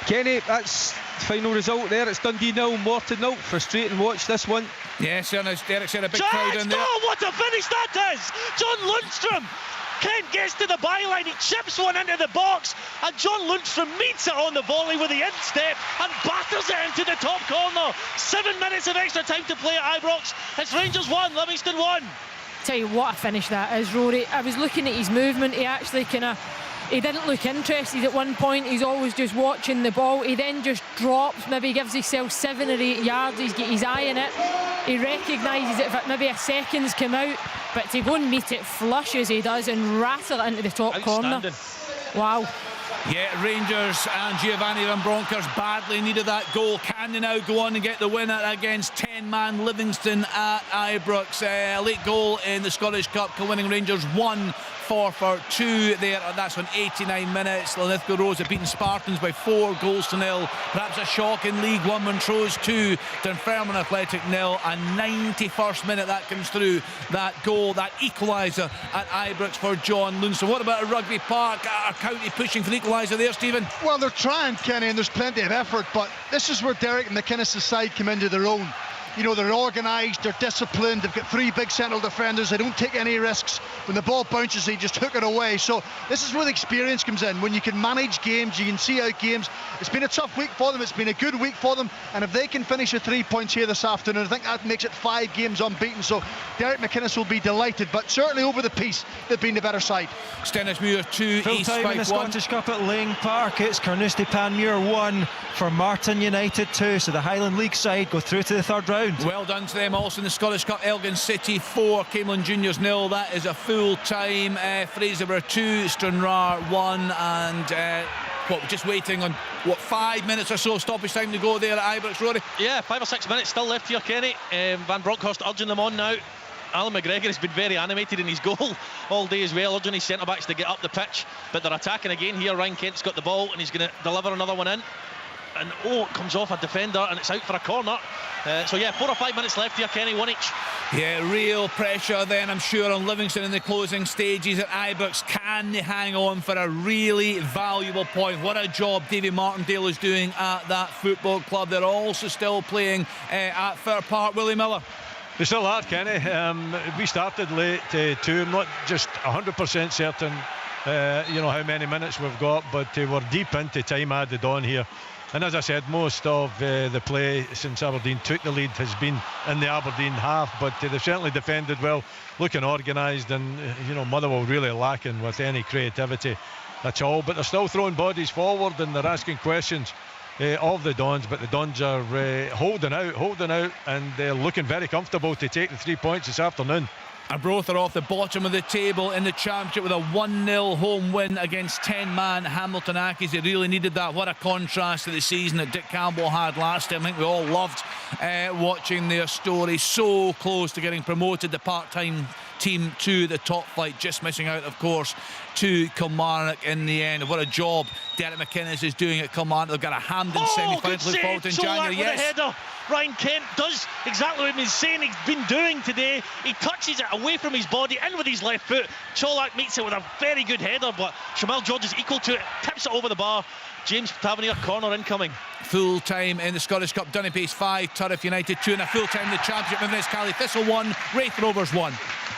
Kenny, that's the final result there. It's Dundee 0, Morton 0. Frustrating watch, this one. Yes, and as Derek said, a big crowd in there. Oh, what a finish that is! John Lundstrom. Kent gets to the byline, he chips one into the box, and John Lundstrom meets it on the volley with the instep and batters it into the top corner. 7 minutes of extra time to play at Ibrox. It's Rangers 1, Livingston 1. Tell you what a finish that is, Rory. I was looking at his movement. He actually he didn't look interested at one point. He's always just watching the ball. He then just drops, maybe gives himself 7 or 8 yards. He's got his eye in it. He recognises it if maybe a second's come out, but to go and meet it flush as he does and rattle it into the top corner. Wow. Yeah, Rangers and Giovanni Van Bronckhorst badly needed that goal. Can they now go on and get the winner against 10-man Livingston at Ibrox? A late goal in the Scottish Cup, winning Rangers 1 for 2 there. That's on 89 minutes. Linlithgow Rose have beaten Spartans by 4 goals to 0. Perhaps a shock in League One. Montrose 2, Dunfermline Athletic 0. And 91st minute that comes through. That goal, that equaliser at Ibrox for John Lundstrom. What about Rugby Park? Are County pushing for the equaliser there, Stephen? Well, they're trying, Kenny, and there's plenty of effort, but this is where Derek McInnes' side come into their own. You know, they're organised, they're disciplined, they've got 3 big central defenders, they don't take any risks. When the ball bounces, they just hook it away. So this is where the experience comes in. When you can manage games, you can see out games. It's been a tough week for them, it's been a good week for them, and if they can finish with 3 points here this afternoon, I think that makes it 5 games unbeaten. So Derek McInnes will be delighted, but certainly over the piece, they've been the better side. Stennismuir 2, full East time 5-1. in the Scottish Cup at Laing Park. It's Carnoustie Panmure 1 for Martin United 2. So the Highland League side go through to the 3rd round. Well done to them. Also in the Scottish Cup, Elgin City 4, Camelon Juniors 0. That is a full time. Fraserburgh 2, Stranraer 1, and just waiting on 5 minutes or so stoppage time to go there at Ibrox, Rory? Yeah, 5 or 6 minutes still left here, Kenny. Van Bronckhorst urging them on now. Alan McGregor has been very animated in his goal all day as well, urging his centre-backs to get up the pitch, but they're attacking again here. Ryan Kent's got the ball and he's going to deliver another one in, and it comes off a defender and it's out for a corner. So yeah, 4 or 5 minutes left here, Kenny, 1 each. Yeah, real pressure then, I'm sure, on Livingston in the closing stages at Ibrox. Can they hang on for a really valuable point? What a job Davy Martindale is doing at that football club. They're also still playing at Fir Park. Willie Miller. They still are, Kenny. We started late too. I'm not just 100% certain how many minutes we've got, but we're deep into time added on here. And as I said, most of the play since Aberdeen took the lead has been in the Aberdeen half, but they've certainly defended well, looking organised, and Motherwell really lacking with any creativity at all. But they're still throwing bodies forward and they're asking questions of the Dons, but the Dons are holding out, and they're looking very comfortable to take the 3 points this afternoon. Arbroath are off the bottom of the table in the Championship with a 1-0 home win against 10-man Hamilton Accies. They really needed that. What a contrast to the season that Dick Campbell had last time. I think we all loved watching their story. So close to getting promoted, the part-time team to the top flight, just missing out, of course, to Kilmarnock in the end. What a job Derek McInnes is doing at Kilmarnock. They've got a Hampden semi-final to look forward in January. Yes. Header. Ryan Kent does exactly what he's saying he's been doing today. He touches it away from his body, in with his left foot. Cholak meets it with a very good header, but Shamal George is equal to it, tips it over the bar. James Tavernier, corner incoming. Full time in the Scottish Cup, Dunnipace 5, Turriff United 2, and a full time in the Championship. Inverness Cali Thistle 1, Wraith Rovers 1.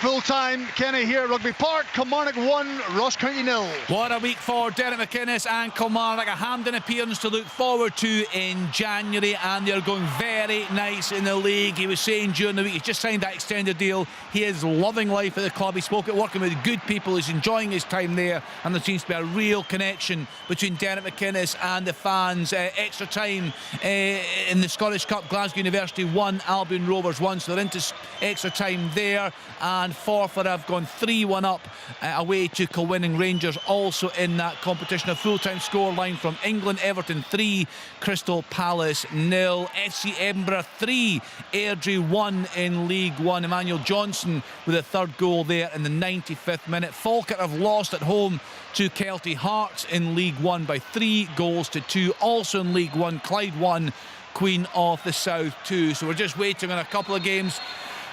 Full time, Kenny here at Rugby Park. Kilmarnock 1, Ross County 0. What a week for Derek McInnes and Kilmarnock. A Hampden appearance to look forward to in January, and they're going very nice in the league. He was saying during the week he's just signed that extended deal. He is loving life at the club. He spoke at working with good people. He's enjoying his time there, and there seems to be a real connection between Derek McInnes and the fans. Extra time in the Scottish Cup. Glasgow University 1, Albion Rovers 1, so they're into extra time there. And Forfar have gone 3-1 up away to Kilwinning Rangers, also in that competition. A full-time scoreline from England: Everton 3, Crystal Palace 0, FC Edinburgh 3, Airdrie 1 in League One. Emmanuel Johnson with a third goal there in the 95th minute. Falkirk have lost at home to Kelty Hearts in League One by 3-2. Also in League One, Clyde 1, Queen of the South 2. So we're just waiting on a couple of games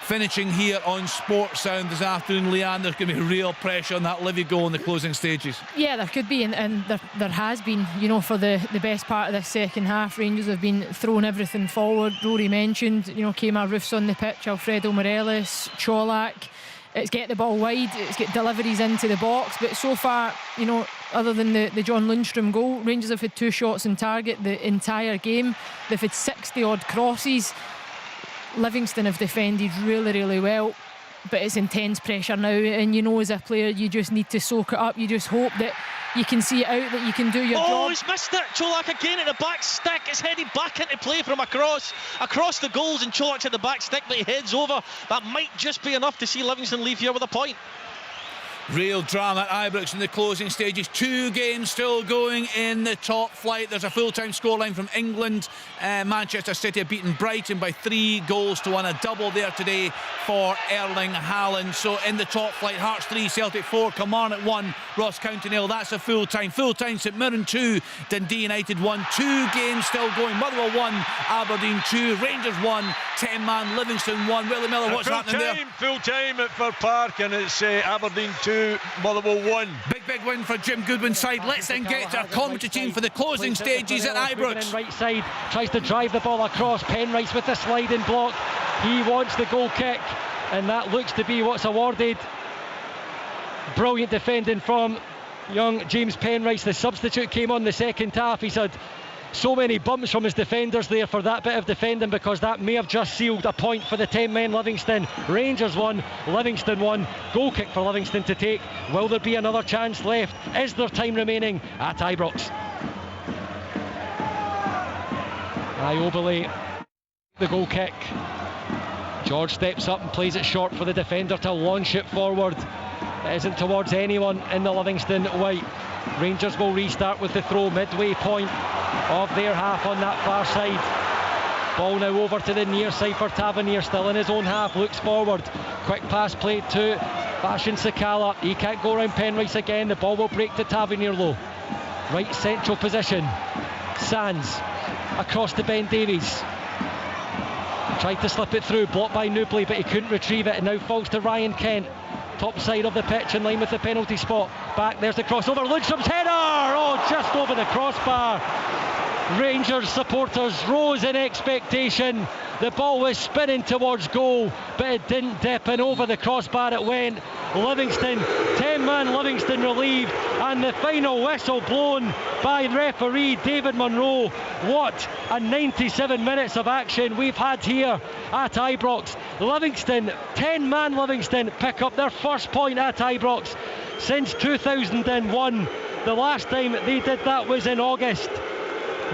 finishing here on Sports Sound this afternoon. Leanne, there's going to be real pressure on that Livy goal in the closing stages. Yeah, there could be, and there has been, you know, for the best part of this second half. Rangers have been throwing everything forward. Rory mentioned, you know, Kemar Roof's on the pitch, Alfredo Morelos, Cholak. It's get the ball wide, it's get deliveries into the box, but so far, you know, other than the John Lundstrom goal, Rangers have had 2 shots on target the entire game. They've had 60 odd crosses. Livingston have defended really well, but it's intense pressure now, and you know, as a player you just need to soak it up. You just hope that you can see it out, that you can do your job. Oh, he's missed it. Cholak again at the back stick. It's headed back into play from across the goals, and Cholak's at the back stick, but he heads over. That might just be enough to see Livingston leave here with a point. Real drama at Ibrox in the closing stages. 2 games still going in the top flight. There's a full-time scoreline from England. Manchester City have beaten Brighton by 3-1. A double there today for Erling Haaland. So in the top flight, Hearts 3, Celtic 4, Kilmarnock 1, Ross County 0. That's a full-time. Full-time, St Mirren 2, Dundee United 1. 2 games still going. Motherwell 1, Aberdeen 2, Rangers 1, 10-man, Livingston 1. Willie Miller, what's happening there? Full-time at Fir Park, and it's Aberdeen 2, Motherwell 1. Big win for Jim Goodwin's side. Let's then get to our commentary team for the closing stages at Ibrox. Right side, tries to drive the ball across. Penrice with the sliding block. He wants the goal kick, and that looks to be what's awarded. Brilliant defending from young James Penrice. The substitute came on the second half. He's had so many bumps from his defenders there for that bit of defending, because that may have just sealed a point for the 10-men Livingston. Rangers 1, Livingston 1. Goal kick for Livingston to take. Will there be another chance left? Is there time remaining at Ibrox? Iobile, the goal kick. George steps up and plays it short for the defender to launch it forward. It isn't towards anyone in the Livingston white. Rangers will restart with the throw, midway point of their half on that far side. Ball now over to the near side for Tavernier, still in his own half, looks forward. Quick pass played to Bashan Sakala. He can't go around Penrice again. The ball will break to Tavernier low. Right central position. Sands across to Ben Davies. Tried to slip it through, blocked by Newbley, but he couldn't retrieve it. It now falls to Ryan Kent. Top side of the pitch, in line with the penalty spot. Back, there's the crossover. Lundstrom's header! Oh, just over the crossbar. Rangers supporters rose in expectation. The ball was spinning towards goal, but it didn't dip, and over the crossbar it went. Livingston, 10-man Livingston relieved, and the final whistle blown by referee David Munro. What a 97 minutes of action we've had here at Ibrox. Livingston, 10-man Livingston, pick up their first point at Ibrox since 2001. The last time they did that was in August.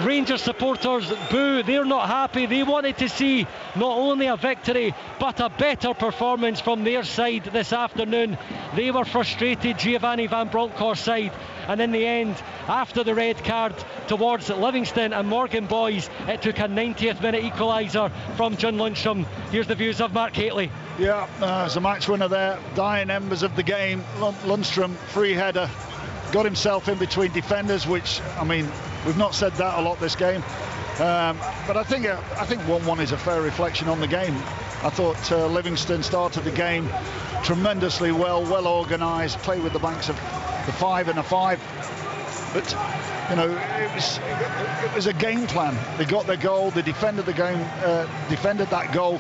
Rangers supporters boo, they're not happy. They wanted to see not only a victory but a better performance from their side this afternoon. They were frustrated, Giovanni Van Bronckhorst's side, and in the end, after the red card towards Livingston and Morgan Boys, it took a 90th minute equaliser from John Lundstrom. Here's the views of Mark Haitley. Yeah, as a match winner there, dying embers of the game. Lundstrom, free header, got himself in between defenders, which, I mean, we've not said that a lot this game, but I think 1-1 is a fair reflection on the game. I thought Livingston started the game tremendously well organised, played with the banks of the 5 and a 5, but you know, it was a game plan. They got their goal, they defended the game, defended that goal,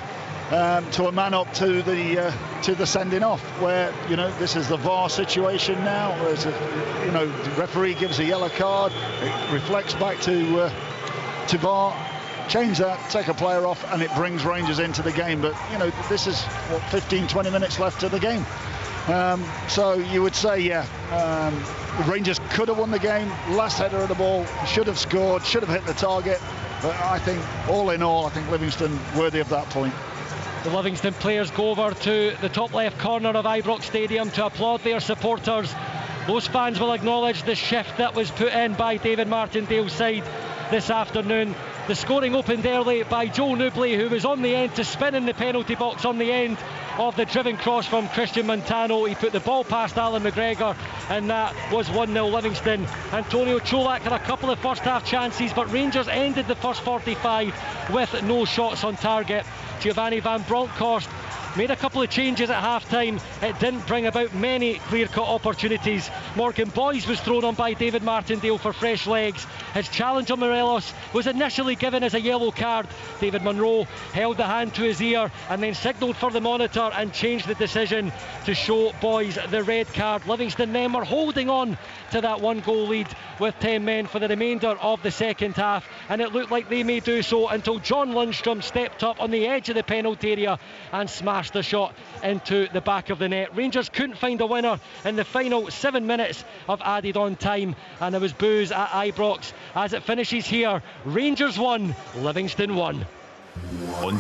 to a man up to the sending off, where this is the VAR situation now. The referee gives a yellow card, it reflects back to VAR, change that, take a player off, and it brings Rangers into the game. But this is 15-20 minutes left of the game. So you would say, Rangers could have won the game. Last header of the ball, should have scored, should have hit the target. But I think, all in all, I think Livingston worthy of that point. The Livingston players go over to the top left corner of Ibrox Stadium to applaud their supporters. Those fans will acknowledge the shift that was put in by David Martindale's side this afternoon. The scoring opened early by Joe Newbley, who was on the end to spin in the penalty box on the end of the driven cross from Christian Montano. He put the ball past Alan McGregor, and that was 1-0 Livingston. Antonio Cholak had a couple of first half chances, but Rangers ended the first 45 with no shots on target. Giovanni van Bronckhorst made a couple of changes at half-time. It didn't bring about many clear-cut opportunities. Morgan Boyes was thrown on by David Martindale for fresh legs. His challenger Morelos was initially given as a yellow card. David Munro held the hand to his ear and then signalled for the monitor and changed the decision to show Boyes the red card. Livingston then were holding on to that 1-goal lead with 10 men for the remainder of the second half, and it looked like they may do so until John Lundstrom stepped up on the edge of the penalty area and smashed the shot into the back of the net. Rangers couldn't find a winner in the final 7 minutes of added on time, and there was boos at Ibrox as it finishes here. Rangers 1, Livingston 1. On